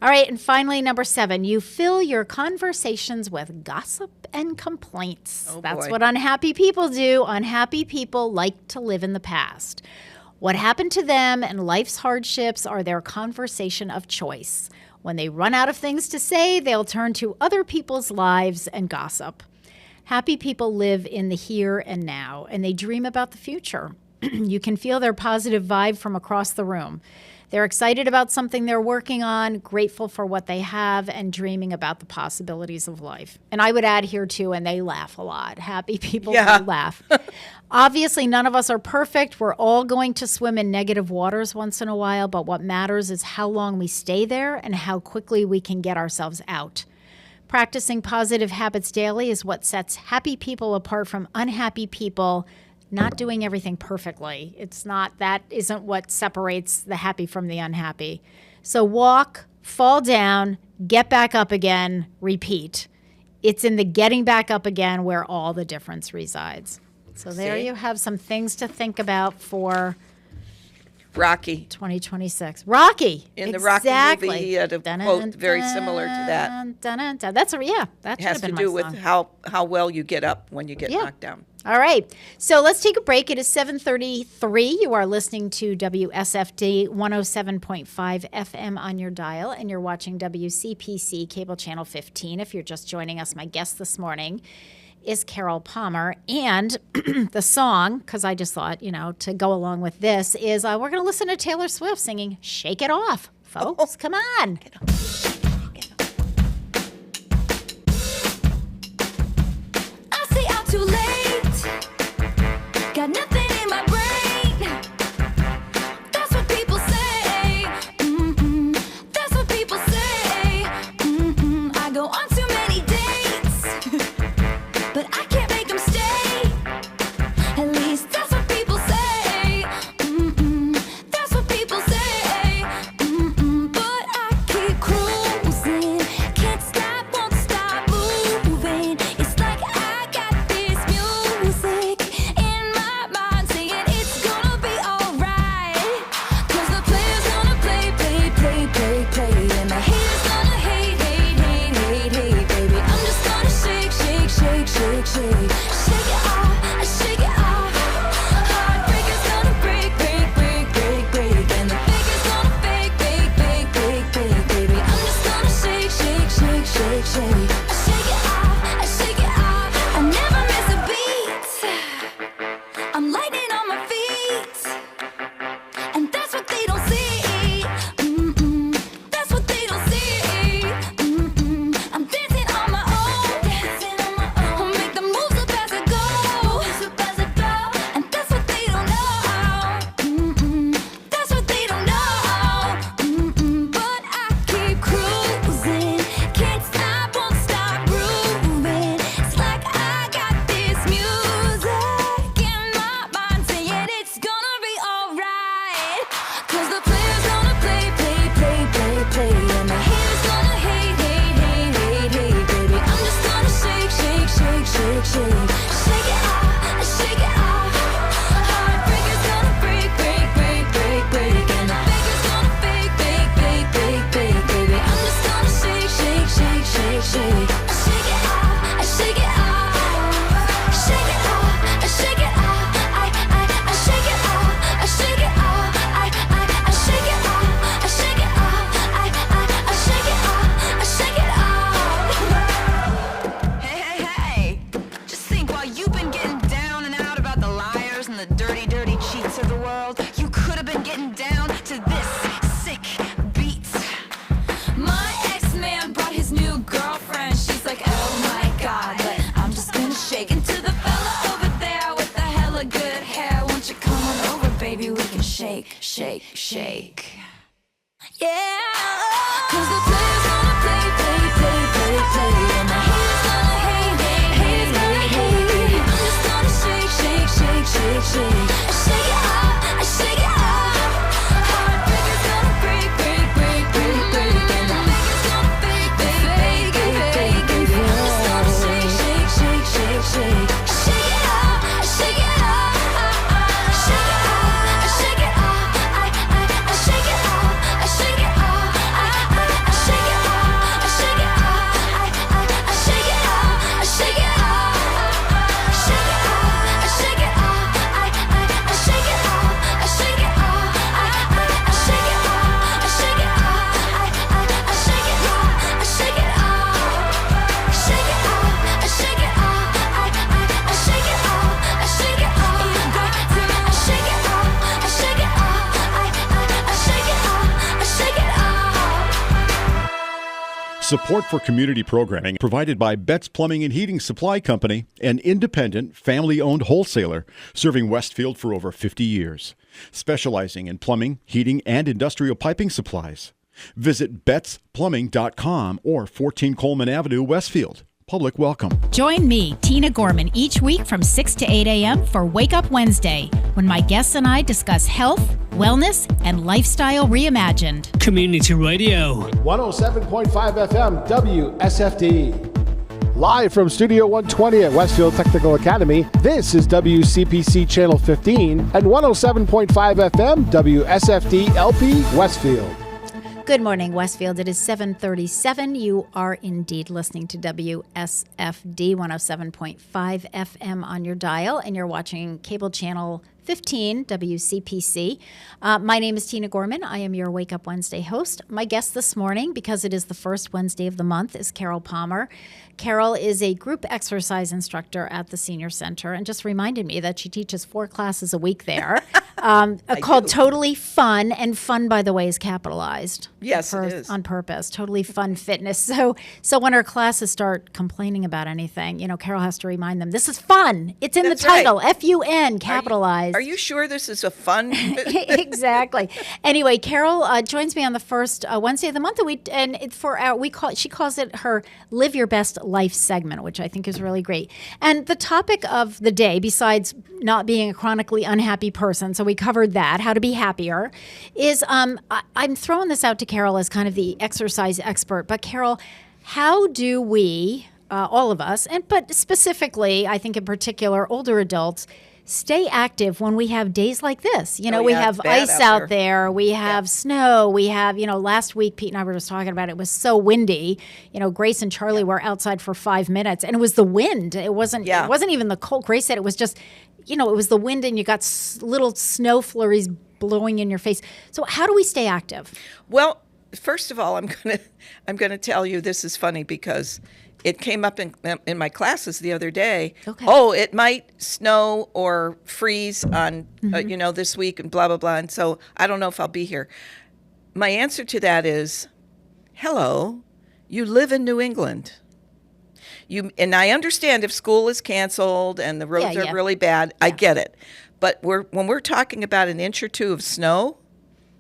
Speaker 3: All right, and finally, number 7, you fill your conversations with gossip and complaints.
Speaker 11: Oh,
Speaker 3: That's
Speaker 11: boy.
Speaker 3: what unhappy people do. Unhappy people like to live in the past. What happened to them and life's hardships are their conversation of choice. When they run out of things to say, they'll turn to other people's lives and gossip. Happy people live in the here and now, and they dream about the future. You can feel their positive vibe from across the room. They're excited about something they're working on, grateful for what they have, and dreaming about the possibilities of life. And I would add here, too, and they laugh a lot. Happy people
Speaker 11: Yeah.
Speaker 3: do laugh. Obviously, none of us are perfect. We're all going to swim in negative waters once in a while, but what matters is how long we stay there and how quickly we can get ourselves out. Practicing positive habits daily is what sets happy people apart from unhappy people. Not doing everything perfectly. That isn't what separates the happy from the unhappy. So walk, fall down, get back up again, repeat. It's in the getting back up again where all the difference resides. So there
Speaker 11: See?
Speaker 3: you have some things to think about for
Speaker 11: Rocky.
Speaker 3: 2026. Rocky.
Speaker 11: In the
Speaker 3: exactly.
Speaker 11: Rocky movie, he had a quote very similar to that.
Speaker 3: That's that
Speaker 11: It
Speaker 3: should
Speaker 11: has
Speaker 3: have been
Speaker 11: to
Speaker 3: my
Speaker 11: do with
Speaker 3: song.
Speaker 11: how well you get up when you get knocked down.
Speaker 3: All right. So let's take a break. It is 7:33. You are listening to WSFD 107.5 FM on your dial, and you're watching WCPC Cable Channel 15. If you're just joining us, my guest this morning is Carol Palmer. And the song, because I just thought, to go along with this, is we're going to listen to Taylor Swift singing Shake It Off. Folks, come on.
Speaker 8: I say I'm too late. Got nothing in my brain. That's what people say. That's what people say. I go on too many dates, but I can't make them stay. At least that's what people say. That's what people say. But I keep cruising. Can't stop, won't stop moving. It's like I got this music in my mind saying it's gonna be alright. 'Cause the player's gonna play. And the haters gonna hate, baby. I'm just gonna shake. Shake it off, shake it off. Heartbreaker's gonna break. And the faker's gonna fake, baby. I'm just gonna shake. I shake it off. I never miss a beat. I'm lightning on my feet. And that's what they don't see. That's what they don't see. I'm dancing on my own. I'll make the moves up as I go. And that's what they don't know. That's what they don't know. But I keep cruising. Can't stop, won't stop grooving. It's like I got this music in my mind saying it's gonna be alright. 'Cause the player's gonna play. And the haters gonna hate, baby. I'm just gonna shake. Shake it off. Heartbreaker's gonna break. And the faker's gonna fake, baby. I'm just gonna shake. I shake it off. I shake it off. Shake it off. I shake it off. I shake it off. I shake it off. I shake it off. I shake it off. I shake it off. I shake it off.
Speaker 13: Hey, just think while you've been getting down and out about the liars and the dirty cheats of the world, you could have been getting down to this sick beat.
Speaker 8: My ex-man brought his new girlfriend. She's like, oh my god, but I'm just gonna shake. Into the fella over there with the hella good hair. Won't you come on over, baby? We can shake. Yeah. 'Cause the player's gonna play. shake, shake. Shake it off, shake it off. Heartbreaker's gonna break, break, break, break, break. And the faker's gonna fake, fake, fake, fake, fake. I'm just gonna shake, shake, shake, shake, shake. Shake it off, shake it off. Shake it off, shake it off. I shake it off, I shake it off. I shake it off, I shake it off. I shake it off, I shake it off. Shake it off, I shake it off. I shake it off, I shake it off. I shake it off, I shake it off. I shake it off, I shake it off. Shake it off, I shake it off. I shake it off, I shake it off. You got to shake it off, I shake it off. I shake it off, I shake it off.
Speaker 2: Support for community programming provided by Betts Plumbing and Heating Supply Company, an independent, family-owned wholesaler serving Westfield for over 50 years, specializing in plumbing, heating, and industrial piping supplies. Visit bettsplumbing.com or 14 Coleman Avenue, Westfield. Public welcome.
Speaker 14: Join me, Tina Gorman, each week from 6 to 8 a.m. for Wake Up Wednesday, when my guests and I discuss health, wellness, and lifestyle reimagined.
Speaker 10: Community Radio.
Speaker 1: 107.5 FM WSFD. Live from Studio 120 at Westfield Technical Academy, this is WCPC Channel 15 and 107.5 FM WSFD-LP Westfield.
Speaker 3: Good morning, Westfield. It is 7:37. You are indeed listening to WSFD 107.5 FM on your dial, and you're watching cable channel 15, WCPC. My name is Tina Gorman. I am your Wake Up Wednesday host. My guest this morning, because it is the first Wednesday of the month, is Carol Palmer. Carol is a group exercise instructor at the Senior Center and just reminded me that she teaches 4 classes a week there called Totally Fun. And fun, by the way, is capitalized.
Speaker 11: Yes, it is.
Speaker 3: On purpose. Totally Fun Fitness. So when her classes start complaining about anything, Carol has to remind them, this is fun. It's in
Speaker 11: That's
Speaker 3: the title,
Speaker 11: right.
Speaker 3: F-U-N, capitalized.
Speaker 11: Are you sure this is a fun?
Speaker 3: Exactly. Anyway, Carol joins me on the first Wednesday of the month, she calls it her Live Your Best Life segment, which I think is really great. And the topic of the day, besides not being a chronically unhappy person, so we covered that, how to be happier, is I'm throwing this out to Carol as kind of the exercise expert. But Carol, how do we, all of us, but specifically, I think in particular, older adults, stay active when we have days like this? We have ice out there. We have snow. We have, last week, Pete and I were just talking about it was so windy. Grace and Charlie were outside for 5 minutes, and it was the wind. It wasn't even the cold. Grace said it was just, it was the wind, and you got little snow flurries blowing in your face. So how do we stay active?
Speaker 11: Well, first of all, I'm gonna tell you this is funny because it came up in my classes the other day.
Speaker 3: Okay.
Speaker 11: Oh, it might snow or freeze on, this week and blah, blah, blah. And so I don't know if I'll be here. My answer to that is, hello, you live in New England. And I understand if school is canceled and the roads are really bad, I get it. But when we're talking about an inch or two of snow,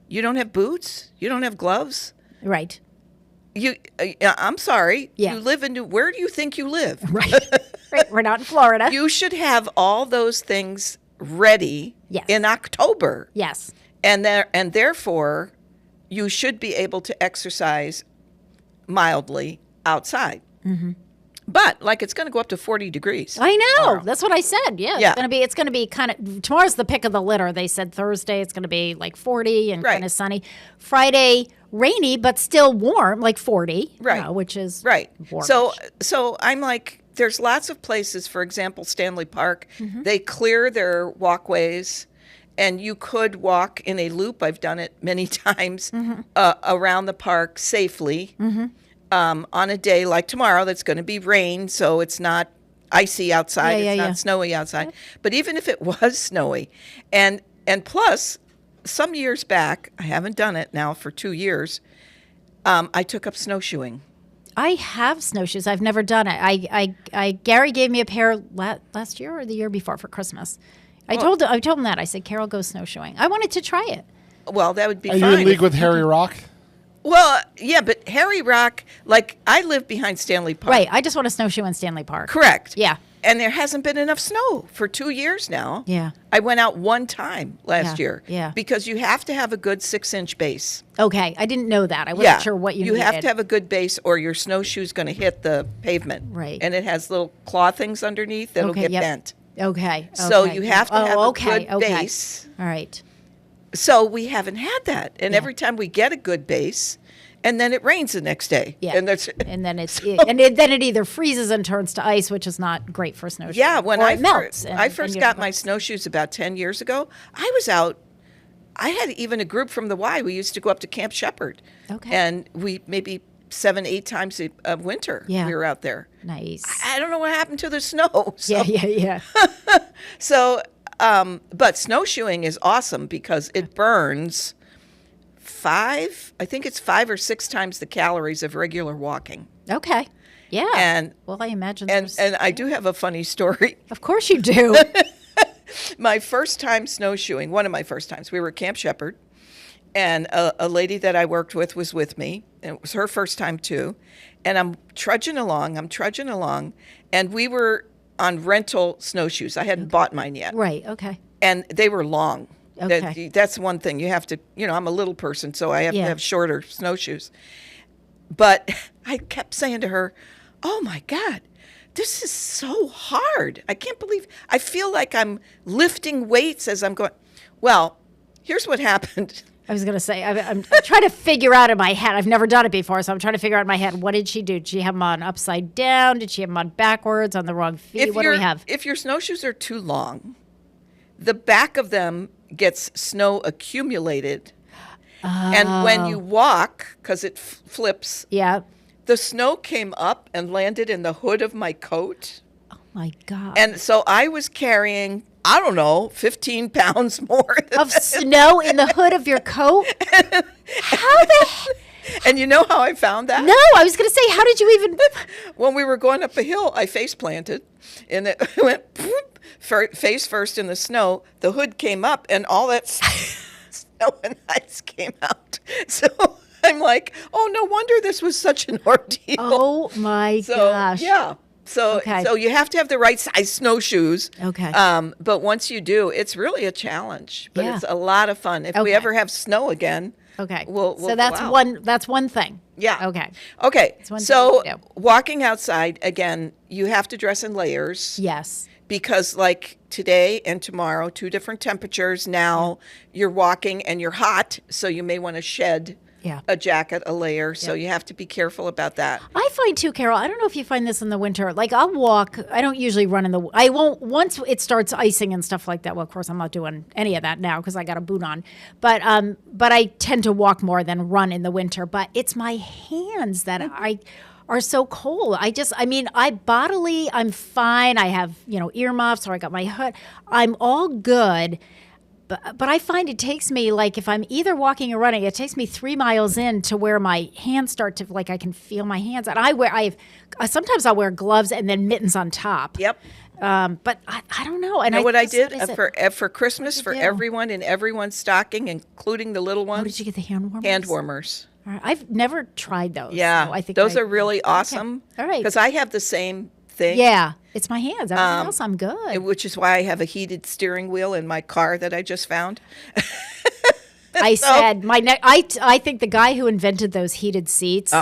Speaker 11: you don't have boots, you don't have gloves.
Speaker 3: Right.
Speaker 11: I'm sorry.
Speaker 3: Yeah.
Speaker 11: You live where do you think you live?
Speaker 3: Right. We're not in Florida.
Speaker 11: You should have all those things ready in October.
Speaker 3: Yes.
Speaker 11: And therefore, you should be able to exercise mildly outside. Mm-hmm. But it's going to go up to 40 degrees.
Speaker 3: I know.
Speaker 11: Tomorrow.
Speaker 3: That's what I said. Yeah. It's going to be kind of, tomorrow's the pick of the litter. They said Thursday it's going to be 40 and kind of sunny. Friday, rainy, but still warm, 40.
Speaker 11: Right.
Speaker 3: Which is warm.
Speaker 11: So I'm there's lots of places, for example, Stanley Park, they clear their walkways, and you could walk in a loop. I've done it many times around the park safely. Mm-hmm. On a day like tomorrow that's going to be rain, so it's not icy outside, it's not snowy outside. Yep. But even if it was snowy, and plus, some years back, I haven't done it now for 2 years, I took up snowshoeing.
Speaker 3: I have snowshoes. I've never done it. Gary gave me a pair last year or the year before for Christmas. I told him that. I said, Carol, go snowshoeing. I wanted to try it.
Speaker 11: Well, that would be fine.
Speaker 4: Are you in league with Harry Rock?
Speaker 11: Well, yeah, but Harry Rock, I live behind Stanley Park.
Speaker 3: Right. I just want to snowshoe in Stanley Park.
Speaker 11: Correct.
Speaker 3: Yeah.
Speaker 11: And there hasn't been enough snow for 2 years now.
Speaker 3: Yeah.
Speaker 11: I went out one time last year.
Speaker 3: Yeah.
Speaker 11: Because you have to have a good 6-inch base.
Speaker 3: Okay, I didn't know that. I wasn't sure what you needed.
Speaker 11: You have to have a good base, or your snowshoe's going to hit the pavement.
Speaker 3: Right.
Speaker 11: And it has little claw things underneath that'll get bent.
Speaker 3: Okay.
Speaker 11: So
Speaker 3: okay.
Speaker 11: you have to have a good
Speaker 3: okay.
Speaker 11: base.
Speaker 3: All right.
Speaker 11: So we haven't had that. And every time we get a good base, and then it rains the next day.
Speaker 3: Yeah.
Speaker 11: And that's
Speaker 3: And then then it either freezes and turns to ice, which is not great for snowshoeing.
Speaker 11: Yeah, when
Speaker 3: or
Speaker 11: I
Speaker 3: it melts.
Speaker 11: I first got my snowshoes about 10 years ago, I was out. I had even a group from the Y. We used to go up to Camp Shepherd.
Speaker 3: Okay.
Speaker 11: And we maybe 7-8 times a winter we were out there.
Speaker 3: Nice.
Speaker 11: I don't know what happened to the snow. So.
Speaker 3: Yeah.
Speaker 11: So, but snowshoeing is awesome because it burns 5 or 6 times the calories of regular walking.
Speaker 3: Okay. Yeah.
Speaker 11: And
Speaker 3: well, I imagine.
Speaker 11: And I do have a funny story.
Speaker 3: Of course you do.
Speaker 11: My first time snowshoeing, one of my first times, we were at Camp Shepherd, and a lady that I worked with was with me, and it was her first time too. And I'm trudging along, and we were on rental snowshoes. I hadn't bought mine yet.
Speaker 3: Right. Okay.
Speaker 11: And they were long.
Speaker 3: Okay.
Speaker 11: That's one thing. You have to, I'm a little person, so I have to have shorter snowshoes. But I kept saying to her, oh my God, this is so hard. I can't believe, I feel like I'm lifting weights as I'm going. Well, here's what happened.
Speaker 3: I was going to say, I'm trying to figure out in my head. I've never done it before, so I'm trying to figure out in my head, what did she do? Did she have them on upside down? Did she have them on backwards, on the wrong feet? What do we have?
Speaker 11: If your snowshoes are too long, the back of them gets snow accumulated. And when you walk, because it flips, the snow came up and landed in the hood of my coat.
Speaker 3: Oh, my God.
Speaker 11: And so I was carrying, I don't know, 15 pounds more
Speaker 3: of snow in the hood of your coat? How the heck?
Speaker 11: And you know how I found that?
Speaker 3: No, I was going to say, how did you even?
Speaker 11: When we were going up a hill, I face planted, and it went face first in the snow. The hood came up, and all that snow and ice came out. So I'm like, oh, no wonder this was such an ordeal.
Speaker 3: Oh, my gosh.
Speaker 11: Yeah. So you have to have the right size snowshoes.
Speaker 3: Okay.
Speaker 11: But once you do, it's really a challenge. But it's a lot of fun. If we ever have snow again, we'll
Speaker 3: so that's
Speaker 11: go out.
Speaker 3: That's one thing.
Speaker 11: Yeah.
Speaker 3: Okay.
Speaker 11: So walking outside, again, you have to dress in layers.
Speaker 3: Yes.
Speaker 11: Because like today and tomorrow, 2 different temperatures. Now you're walking and you're hot, so you may want to shed a jacket, a layer. So you have to be careful about that.
Speaker 3: I find too, Carol, I don't know if you find this in the winter. Like I'll walk, I don't usually run I won't, once it starts icing and stuff like that. Well, of course I'm not doing any of that now because I got a boot on, but I tend to walk more than run in the winter, but it's my hands that are so cold. I'm fine. I have, earmuffs, or I got my hood. I'm all good. But I find it takes me, like, if I'm either walking or running, it takes me 3 miles in to where my hands start to, like, I can feel my hands. And sometimes I'll wear gloves and then mittens on top.
Speaker 11: Yep.
Speaker 3: But I don't know. And
Speaker 11: what I did for Christmas for everyone in everyone's stocking, including the little ones.
Speaker 3: Oh, did you get the hand warmers?
Speaker 11: Hand warmers.
Speaker 3: All right. I've never tried those.
Speaker 11: Yeah.
Speaker 3: So I think
Speaker 11: those are really awesome.
Speaker 3: Okay. All right.
Speaker 11: Because I have the same thing.
Speaker 3: Yeah. It's my hands. Everything else, I'm good.
Speaker 11: Which is why I have a heated steering wheel in my car that I just found.
Speaker 3: I think the guy who invented those heated seats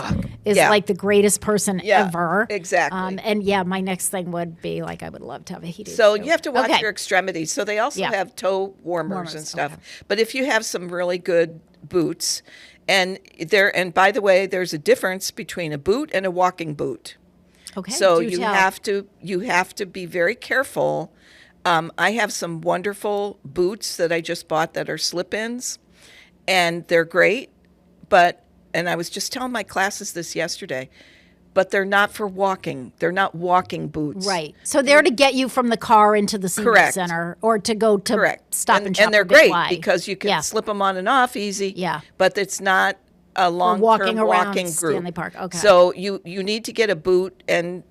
Speaker 3: is like the greatest person ever.
Speaker 11: Exactly.
Speaker 3: And my next thing would be like, I would love to have a heated.
Speaker 11: So you have to watch your extremities. So they also have toe warmers and stuff.
Speaker 3: Okay.
Speaker 11: But if you have some really good boots, and by the way, there's a difference between a boot and a walking boot.
Speaker 3: Okay.
Speaker 11: So you have to be very careful. I have some wonderful boots that I just bought that are slip-ins, and they're great. And I was just telling my classes this yesterday, but they're not for walking. They're not walking boots.
Speaker 3: Right. So they're to get you from the car into the senior center, or to go to Stop and Shop.
Speaker 11: And they're great because you can slip them on and off easy.
Speaker 3: Yeah.
Speaker 11: But it's not a long-term walking group.
Speaker 3: Stanley Park. Okay.
Speaker 11: So you need to get a boot, and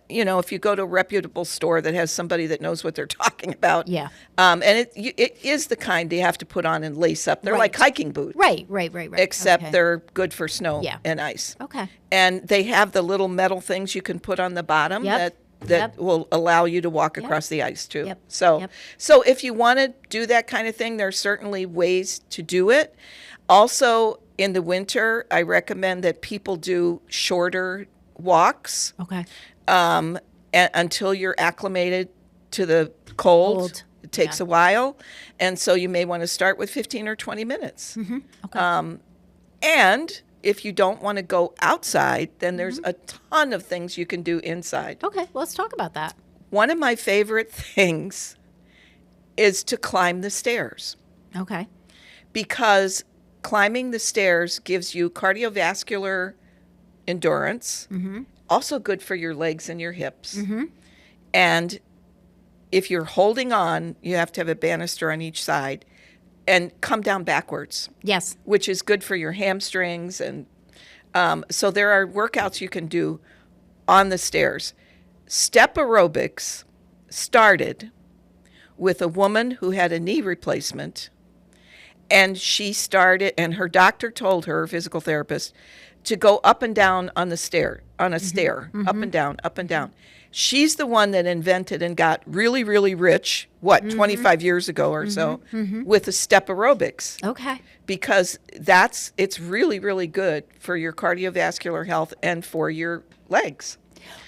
Speaker 11: if you go to a reputable store that has somebody that knows what they're talking about.
Speaker 3: Yeah.
Speaker 11: And it is the kind you have to put on and lace up. They're like hiking boots.
Speaker 3: Right.
Speaker 11: Except they're good for snow and ice.
Speaker 3: Okay.
Speaker 11: And they have the little metal things you can put on the bottom that that will allow you to walk across the ice too.
Speaker 3: Yep.
Speaker 11: So, so if you want to do that kind of thing, there's certainly ways to do it. Also, in the winter, I recommend that people do shorter walks.
Speaker 3: Okay.
Speaker 11: Until you're acclimated to the cold. It takes a while. And so you may want to start with 15 or 20 minutes.
Speaker 3: Okay.
Speaker 11: And if you don't want to go outside, then there's a ton of things you can do inside.
Speaker 3: Okay, well, let's talk about that.
Speaker 11: One of my favorite things is to climb the stairs.
Speaker 3: Okay.
Speaker 11: Because climbing the stairs gives you cardiovascular endurance, also good for your legs and your hips. And if you're holding on, you have to have a banister on each side and come down backwards.
Speaker 3: Yes.
Speaker 11: Which is good for your hamstrings. And so there are workouts you can do on the stairs. Step aerobics started with a woman who had a knee replacement. And she started, and her doctor told her, physical therapist, to go up and down on the stair, on a stair, up and down, up and down. She's the one that invented and got really, really rich, 25 years ago or so, with the step aerobics.
Speaker 3: Okay.
Speaker 11: Because it's really, really good for your cardiovascular health and for your legs.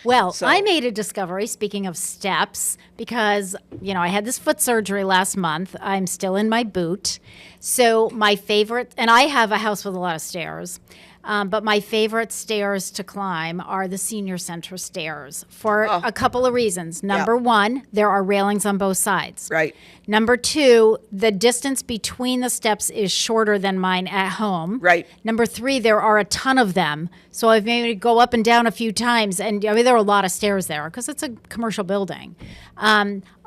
Speaker 3: Well, I made a discovery, speaking of steps, because, I had this foot surgery last month. I'm still in my boot. So my favorite, and I have a house with a lot of stairs, but my favorite stairs to climb are the senior center stairs for a couple of reasons. Number one, there are railings on both sides.
Speaker 11: Right.
Speaker 3: Number two, the distance between the steps is shorter than mine at home.
Speaker 11: Right.
Speaker 3: Number three, there are a ton of them. So I've maybe go up and down a few times. And there are a lot of stairs there because it's a commercial building.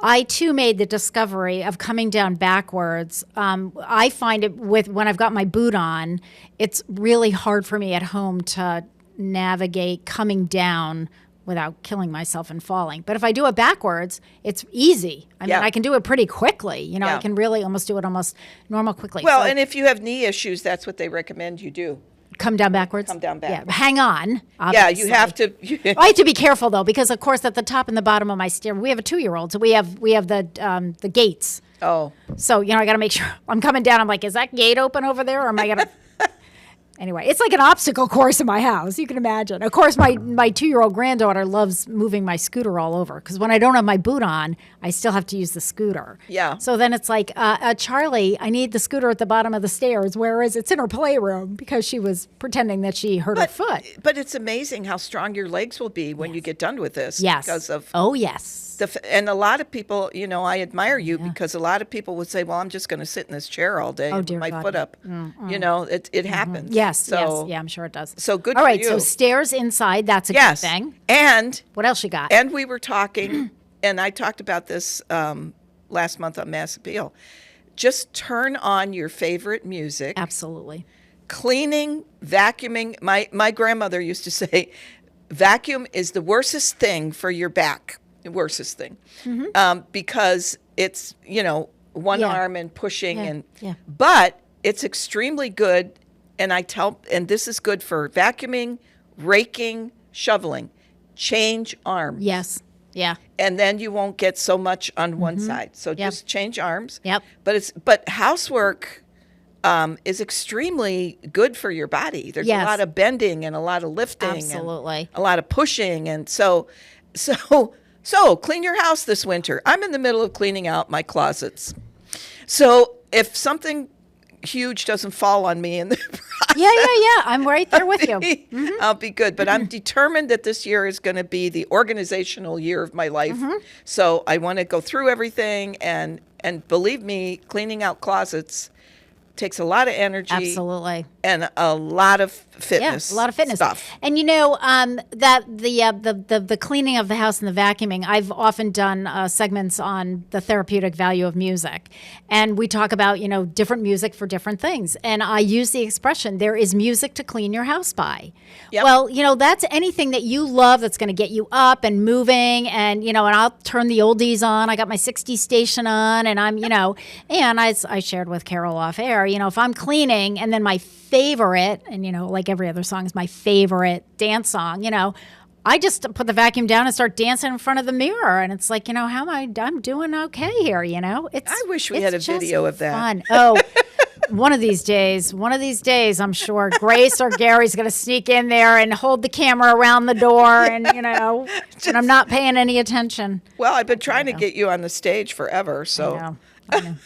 Speaker 3: I too made the discovery of coming down backwards. I find it when I've got my boot on, it's really hard for me at home to navigate coming down without killing myself and falling. But if I do it backwards, it's easy. I mean, I can do it pretty quickly. I can really almost do it almost normal quickly.
Speaker 11: Well, and if you have knee issues, that's what they recommend you do.
Speaker 3: Come down backwards?
Speaker 11: Come down backwards.
Speaker 3: Yeah, hang on.
Speaker 11: Obviously. Yeah, you have to.
Speaker 3: I have to be careful, though, because, of course, at the top and the bottom of my stair, we have a 2-year-old, so we have the gates.
Speaker 11: Oh.
Speaker 3: So, I got to make sure I'm coming down. I'm like, is that gate open over there, or am I going to... Anyway, it's like an obstacle course in my house. You can imagine. Of course, my 2-year-old granddaughter loves moving my scooter all over because when I don't have my boot on, I still have to use the scooter.
Speaker 11: Yeah.
Speaker 3: So then it's like, Charlie, I need the scooter at the bottom of the stairs. Where is it? It's in her playroom because she was pretending that she hurt her foot.
Speaker 11: But it's amazing how strong your legs will be when you get done with this.
Speaker 3: Yes.
Speaker 11: Because of
Speaker 3: yes.
Speaker 11: And a lot of people, I admire you because a lot of people would say, well, I'm just going to sit in this chair all day with my foot up. It happens.
Speaker 3: Yes.
Speaker 11: So,
Speaker 3: yeah, I'm sure it does.
Speaker 11: So good
Speaker 3: all
Speaker 11: for
Speaker 3: right,
Speaker 11: you.
Speaker 3: so stairs inside, that's a good thing.
Speaker 11: And
Speaker 3: what else you got?
Speaker 11: And we were talking, and I talked about this last month on Mass Appeal. Just turn on your favorite music.
Speaker 3: Absolutely.
Speaker 11: Cleaning, vacuuming. My grandmother used to say, vacuum is the worstest thing for your back. The worstest thing. Because it's, one arm and pushing but it's extremely good. And and this is good for vacuuming, raking, shoveling. Change arms.
Speaker 3: Yes. Yeah.
Speaker 11: And then you won't get so much on one side. So just change arms.
Speaker 3: Yep.
Speaker 11: But housework is extremely good for your body. There's a lot of bending and a lot of lifting.
Speaker 3: Absolutely.
Speaker 11: And a lot of pushing. And so clean your house this winter. I'm in the middle of cleaning out my closets. So if something huge doesn't fall on me in the process,
Speaker 3: I'm right there with you.
Speaker 11: I'll be good. But I'm determined that this year is going to be the organizational year of my life. So I want to go through everything. And believe me, cleaning out closets takes a lot of energy.
Speaker 3: Absolutely.
Speaker 11: And a lot of fitness.
Speaker 3: Yeah, a lot of fitness
Speaker 11: stuff.
Speaker 3: And that the cleaning of the house and the vacuuming, I've often done segments on the therapeutic value of music. And we talk about, different music for different things. And I use the expression, there is music to clean your house by.
Speaker 11: Yep.
Speaker 3: Well, that's anything that you love that's going to get you up and moving. And, and I'll turn the oldies on. I got my 60s station on and I'm, and as I shared with Carol off air, if I'm cleaning and then my favorite, and like every other song is my favorite dance song, I just put the vacuum down and start dancing in front of the mirror, and it's like, how am I'm doing okay here, It's
Speaker 11: I wish we
Speaker 3: it's
Speaker 11: had a
Speaker 3: just
Speaker 11: video of that.
Speaker 3: fun. Oh, one of these days, I'm sure Grace or Gary's going to sneak in there and hold the camera around the door, and and I'm not paying any attention.
Speaker 11: Well, I've been trying to get you on the stage forever, so.
Speaker 3: I know.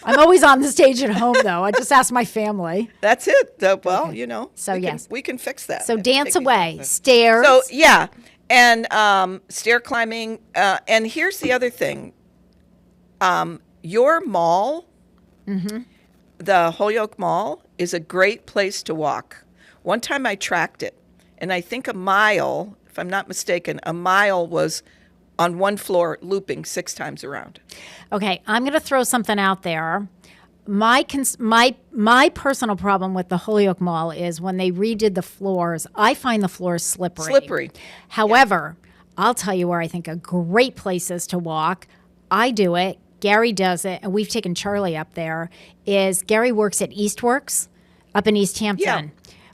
Speaker 3: I'm always on the stage at home, though. I just ask my family.
Speaker 11: That's it. Well,
Speaker 3: So yes,
Speaker 11: we can fix that.
Speaker 3: So dance
Speaker 11: Take me
Speaker 3: away,
Speaker 11: there.
Speaker 3: stairs.
Speaker 11: So yeah, and stair climbing. And here's the other thing. Your mall, the Holyoke Mall, is a great place to walk. One time I tracked it, and I think a mile, if I'm not mistaken, was on one floor looping 6 times around.
Speaker 3: Okay, I'm going to throw something out there. My personal problem with the Holyoke Mall is when they redid the floors, I find the floors slippery. However, I'll tell you where I think a great place is to walk. I do it. Gary does it, and we've taken Charlie up there. Gary works at Eastworks up in East Hampton,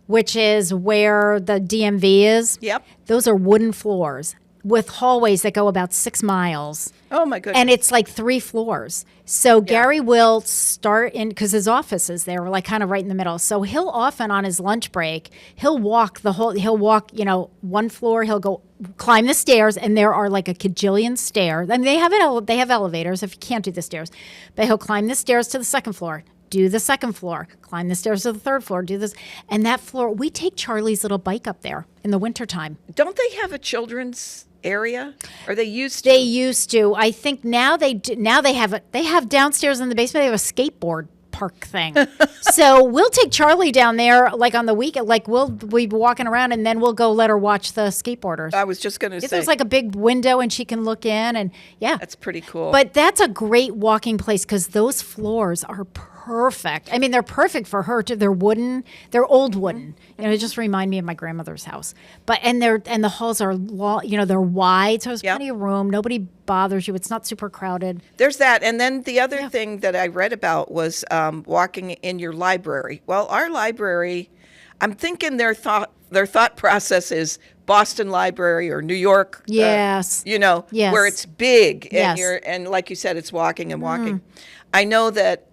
Speaker 3: which is where the DMV is.
Speaker 11: Yep.
Speaker 3: Those are wooden floors with hallways that go about 6 miles.
Speaker 11: Oh, my goodness.
Speaker 3: And it's like 3 floors. So Gary will start in, because his office is there, like kind of right in the middle. So he'll often on his lunch break, he'll walk, one floor, he'll go climb the stairs, and there are like a cajillion stairs. I mean, they have elevators if you can't do the stairs. But he'll climb the stairs to the second floor, do the second floor, climb the stairs to the third floor, do this. And that floor, we take Charlie's little bike up there in the wintertime.
Speaker 11: Don't they have a children's area? Or they used to?
Speaker 3: They used to. I think now they do. Now they have downstairs in the basement. They have a skateboard park thing. So we'll take Charlie down there, like on the weekend. Like we'll be walking around, and then we'll go let her watch the skateboarders.
Speaker 11: I was just going to say.
Speaker 3: There's like a big window, and she can look in, and
Speaker 11: that's pretty cool.
Speaker 3: But that's a great walking place because those floors are perfect. I mean, they're perfect for her too. They're wooden. They're old wooden. It just remind me of my grandmother's house. But and the halls are they're wide, so there's plenty of room. Nobody bothers you. It's not super crowded.
Speaker 11: There's that. And then the other thing that I read about was walking in your library. Well, our library, I'm thinking their thought process is Boston Library or New York.
Speaker 3: Yes.
Speaker 11: Where it's big and
Speaker 3: Yes.
Speaker 11: and like you said, it's walking and walking. I know that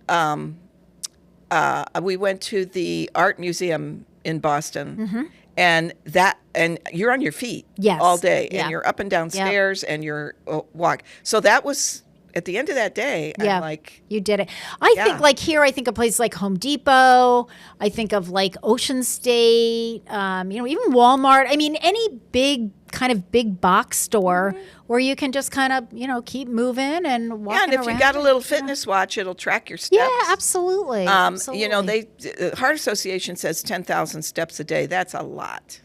Speaker 11: we went to the art museum in Boston, and you're on your feet all day, and you're up and down stairs, and you're walk. So that was at the end of that day. I'm like,
Speaker 3: you did it. I think like here, I think of places like Home Depot. I think of like Ocean State. Even Walmart. I mean, any big box store where you can just kind of keep moving and walking
Speaker 11: and if you got a little fitness watch, it'll track your steps.
Speaker 3: Yeah, absolutely.
Speaker 11: The Heart Association says 10,000 steps a day. That's a lot.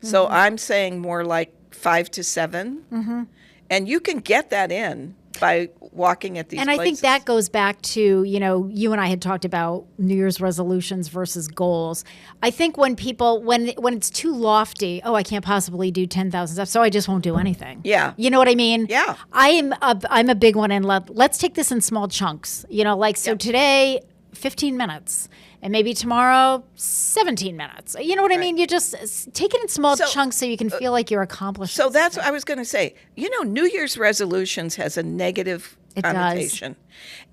Speaker 11: So I'm saying more like 5 to 7, and you can get that in by walking at these places.
Speaker 3: And I think that goes back to, you and I had talked about New Year's resolutions versus goals. I think when people, when it's too lofty, I can't possibly do 10,000 steps, so I just won't do anything.
Speaker 11: Yeah.
Speaker 3: You know what I mean?
Speaker 11: Yeah.
Speaker 3: I'm a big one, and let's take this in small chunks. Today, 15 minutes. And maybe tomorrow, 17 minutes. You know what I mean? You just take it in small chunks so you can feel like you're accomplishing.
Speaker 11: So that's what I was going to say. New Year's resolutions has a negative connotation.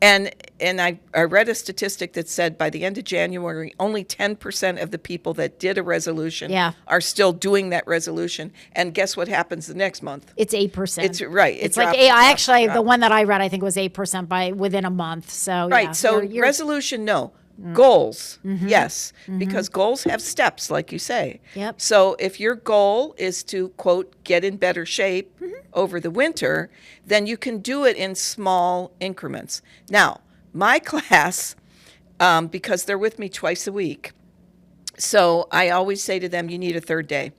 Speaker 11: And I read a statistic that said by the end of January, only 10% of the people that did a resolution are still doing that resolution. And guess what happens the next month?
Speaker 3: It's 8%.
Speaker 11: It's right.
Speaker 3: It's like the one that I read, I think was 8% within a month. So
Speaker 11: right. So resolution, no. Goals, yes, because goals have steps, like you say.
Speaker 3: Yep.
Speaker 11: So if your goal is to, quote, get in better shape over the winter, then you can do it in small increments. Now, my class, because they're with me twice a week, so I always say to them, you need a third day.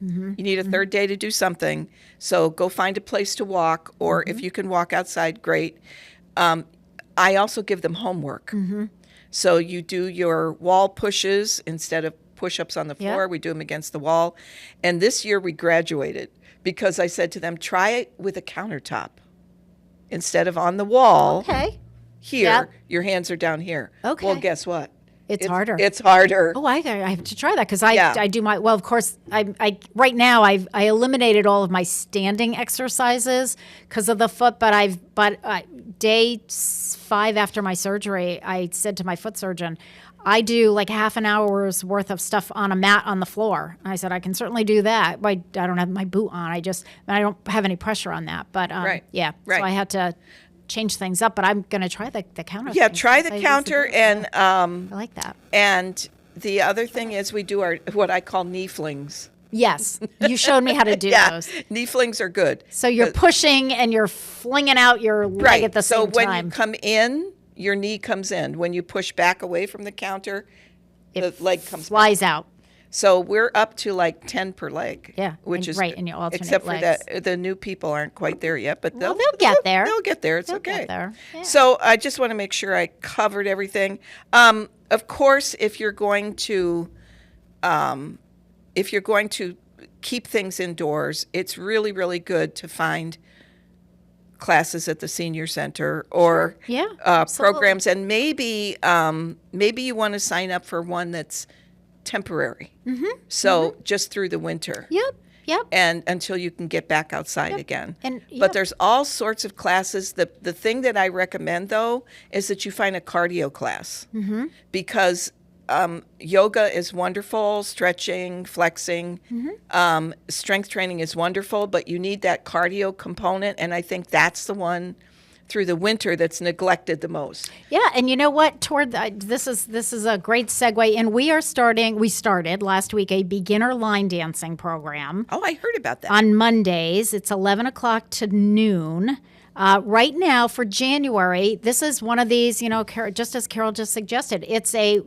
Speaker 11: You need a third day to do something. So go find a place to walk, or if you can walk outside, great. I also give them homework. So you do your wall pushes instead of push-ups on the floor. We do them against the wall. And this year we graduated because I said to them, try it with a countertop. Instead of on the wall, here, your hands are down here.
Speaker 3: Okay.
Speaker 11: Well, guess what?
Speaker 3: It's harder.
Speaker 11: It's harder.
Speaker 3: Oh, I have to try that because I do my, well, of course, I right now I eliminated all of my standing exercises because of the foot, but day 5 after my surgery, I said to my foot surgeon, I do like half an hour's worth of stuff on a mat on the floor. And I said, I can certainly do that. But I don't have my boot on. I don't have any pressure on that. But yeah, so I had to change things up, but I'm going to try the counter.
Speaker 11: Yeah, try the counter, and
Speaker 3: I like that.
Speaker 11: And the other thing is we do what I call knee flings.
Speaker 3: Yes, you showed me how to do those.
Speaker 11: Knee flings are good.
Speaker 3: So you're pushing and you're flinging out your leg at the same time.
Speaker 11: So when you come in, your knee comes in. When you push back away from the counter, the leg flies
Speaker 3: out.
Speaker 11: So we're up to like 10 per leg.
Speaker 3: Yeah,
Speaker 11: which is
Speaker 3: right, and you alternate
Speaker 11: except
Speaker 3: legs.
Speaker 11: for that, the new people aren't quite there yet, but they'll
Speaker 3: get there.
Speaker 11: They'll get there. It's
Speaker 3: They'll
Speaker 11: okay.
Speaker 3: get there. Yeah.
Speaker 11: So I just want to make sure I covered everything. Of course, if you're going to keep things indoors, it's really, really good to find classes at the senior center or programs, and maybe you want to sign up for one that's temporary. So just through the winter.
Speaker 3: Yep.
Speaker 11: And until you can get back outside again.
Speaker 3: But
Speaker 11: But there's all sorts of classes. The thing that I recommend, though, is that you find a cardio class. Because yoga is wonderful, stretching, flexing, strength training is wonderful, but you need that cardio component, and I think that's the one through the winter that's neglected the most.
Speaker 3: Yeah, and you know what? This is a great segue, and we started last week a beginner line dancing program.
Speaker 11: Oh, I heard about that.
Speaker 3: On Mondays, it's 11 o'clock to noon. Right now for January, this is one of these, just as Carol just suggested,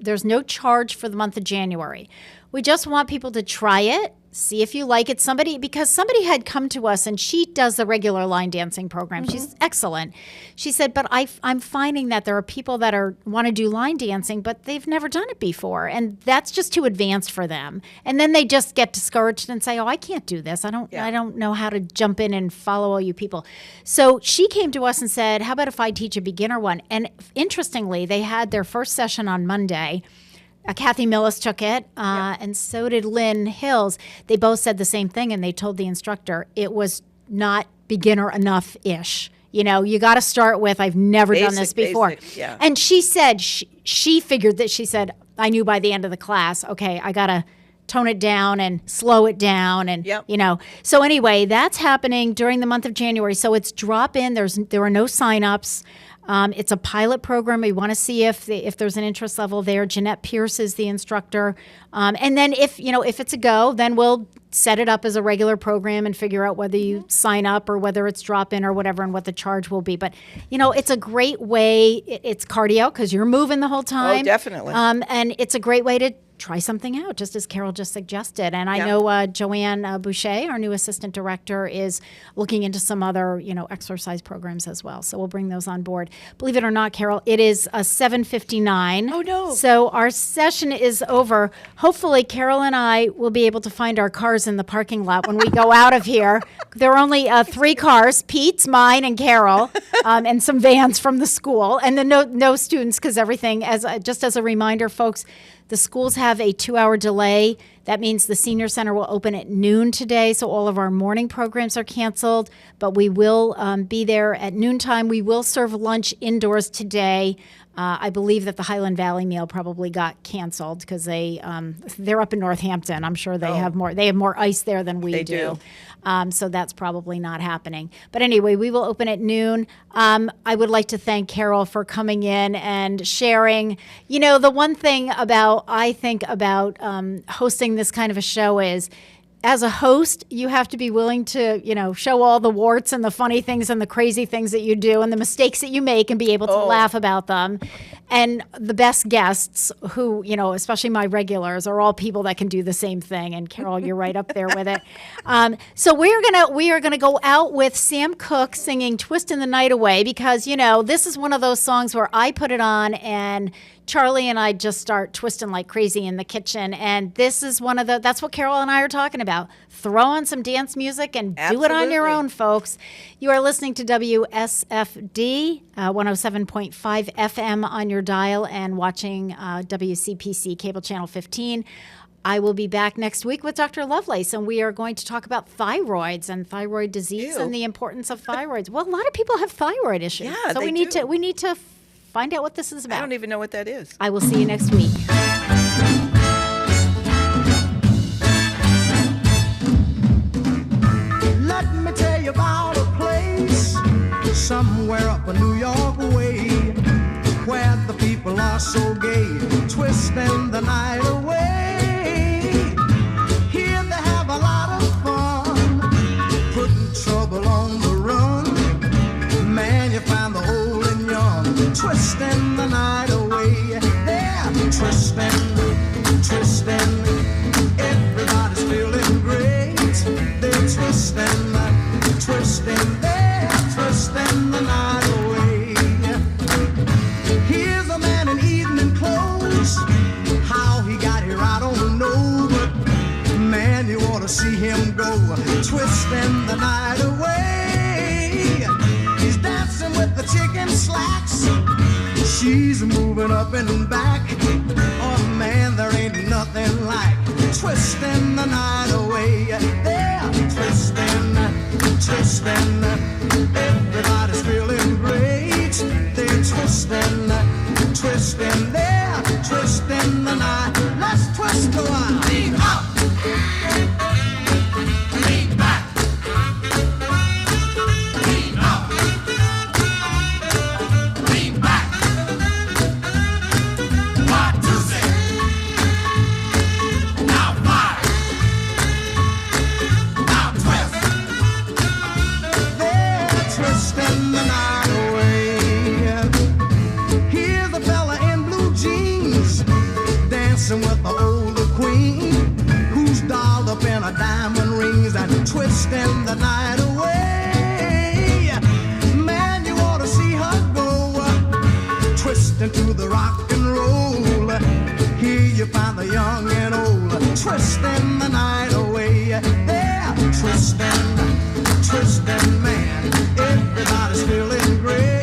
Speaker 3: there's no charge for the month of January. We just want people to try it, see if you like it. Because somebody had come to us and she does the regular line dancing program. She's excellent. She said, but I'm finding that there are people that want to do line dancing, but they've never done it before. And that's just too advanced for them. And then they just get discouraged and say, oh, I can't do this. I don't know how to jump in and follow all you people. So she came to us and said, how about if I teach a beginner one? And interestingly, they had their first session on Monday. Kathy Millis took it, and so did Lynn Hills. They both said the same thing, and they told the instructor it was not beginner enough-ish. You got to start with, I've never done this before. And she said, she figured that, she said, I knew by the end of the class, okay, I got to tone it down and slow it down. And, So anyway, that's happening during the month of January. So it's drop-in. There are no sign-ups. It's a pilot program. We want to see if there's an interest level there. Jeanette Pierce is the instructor. And then if it's a go, then we'll set it up as a regular program and figure out whether you sign up or whether it's drop-in or whatever and what the charge will be. But, it's a great way. It's cardio because you're moving the whole time.
Speaker 11: Oh, definitely.
Speaker 3: And it's a great way to try something out, just as Carol just suggested. And I know Joanne Boucher, our new assistant director, is looking into some other, exercise programs as well. So we'll bring those on board. Believe it or not, Carol, it is 7:59.
Speaker 11: Oh, no.
Speaker 3: So our session is over. Hopefully, Carol and I will be able to find our cars in the parking lot when we go out of here. There are only 3 cars, Pete's, mine, and Carol, and some vans from the school. And then no students, because everything, just as a reminder, folks, the schools have a 2-hour delay. That means the senior center will open at noon today, so all of our morning programs are canceled, but we will be there at noontime. We will serve lunch indoors today. I believe that the Highland Valley meal probably got canceled because they're up in Northampton. I'm sure they have more ice there than we do. So that's probably not happening. But anyway, we will open at noon. I would like to thank Carol for coming in and sharing. The one thing I think about hosting this kind of a show is, as a host, you have to be willing to, show all the warts and the funny things and the crazy things that you do and the mistakes that you make and be able to laugh about them. And the best guests who, especially my regulars, are all people that can do the same thing. And Carol, you're right up there with it. So we are gonna go out with Sam Cooke singing "Twisting the Night Away" because, this is one of those songs where I put it on and Charlie and I just start twisting like crazy in the kitchen. And this is that's what Carol and I are talking about. Throw on some dance music and do it on your own, folks. You are listening to WSFD 107.5 FM on your dial and watching WCPC Cable Channel 15. I will be back next week with Dr. Lovelace, and we are going to talk about thyroids and thyroid disease and the importance of thyroids. Well, a lot of people have thyroid issues.
Speaker 11: Yeah,
Speaker 3: so we need to find out what this is about.
Speaker 11: I don't even know what that is.
Speaker 3: I will see you next week.
Speaker 15: Let me tell you about a place somewhere up a New York way where the people are so gay, twisting the night away. Here they have a lot of fun, putting trouble on the run. Man, you find the old and young, twisting the night away. They're twisting, twisting. Everybody's feeling great. They're twisting, twisting. They're twisting the night away. Here's a man in evening clothes. How he got here, I don't know. But man, you ought to see him go, twisting the night away. He's dancing with the chicken slacks. She's moving up and back. Oh man, there ain't nothing like twisting the night away. They're twisting, twisting. Everybody's feeling great. They're twisting, twisting. They're twisting the night. Let's twist a while. Lean up. Lean back. Lean up. Lean back. 1, 2, 6. Now 5. Now twist. They're twisting the night away. Here's a fella in blue jeans dancing with the older queen who's dolled up in her diamond rings and twisting the night away. Man, you ought to see her go, twisting to the rock and roll. Here you find the young and old, twisting the night away. They're twisting, twisting, man. Everybody's feeling great.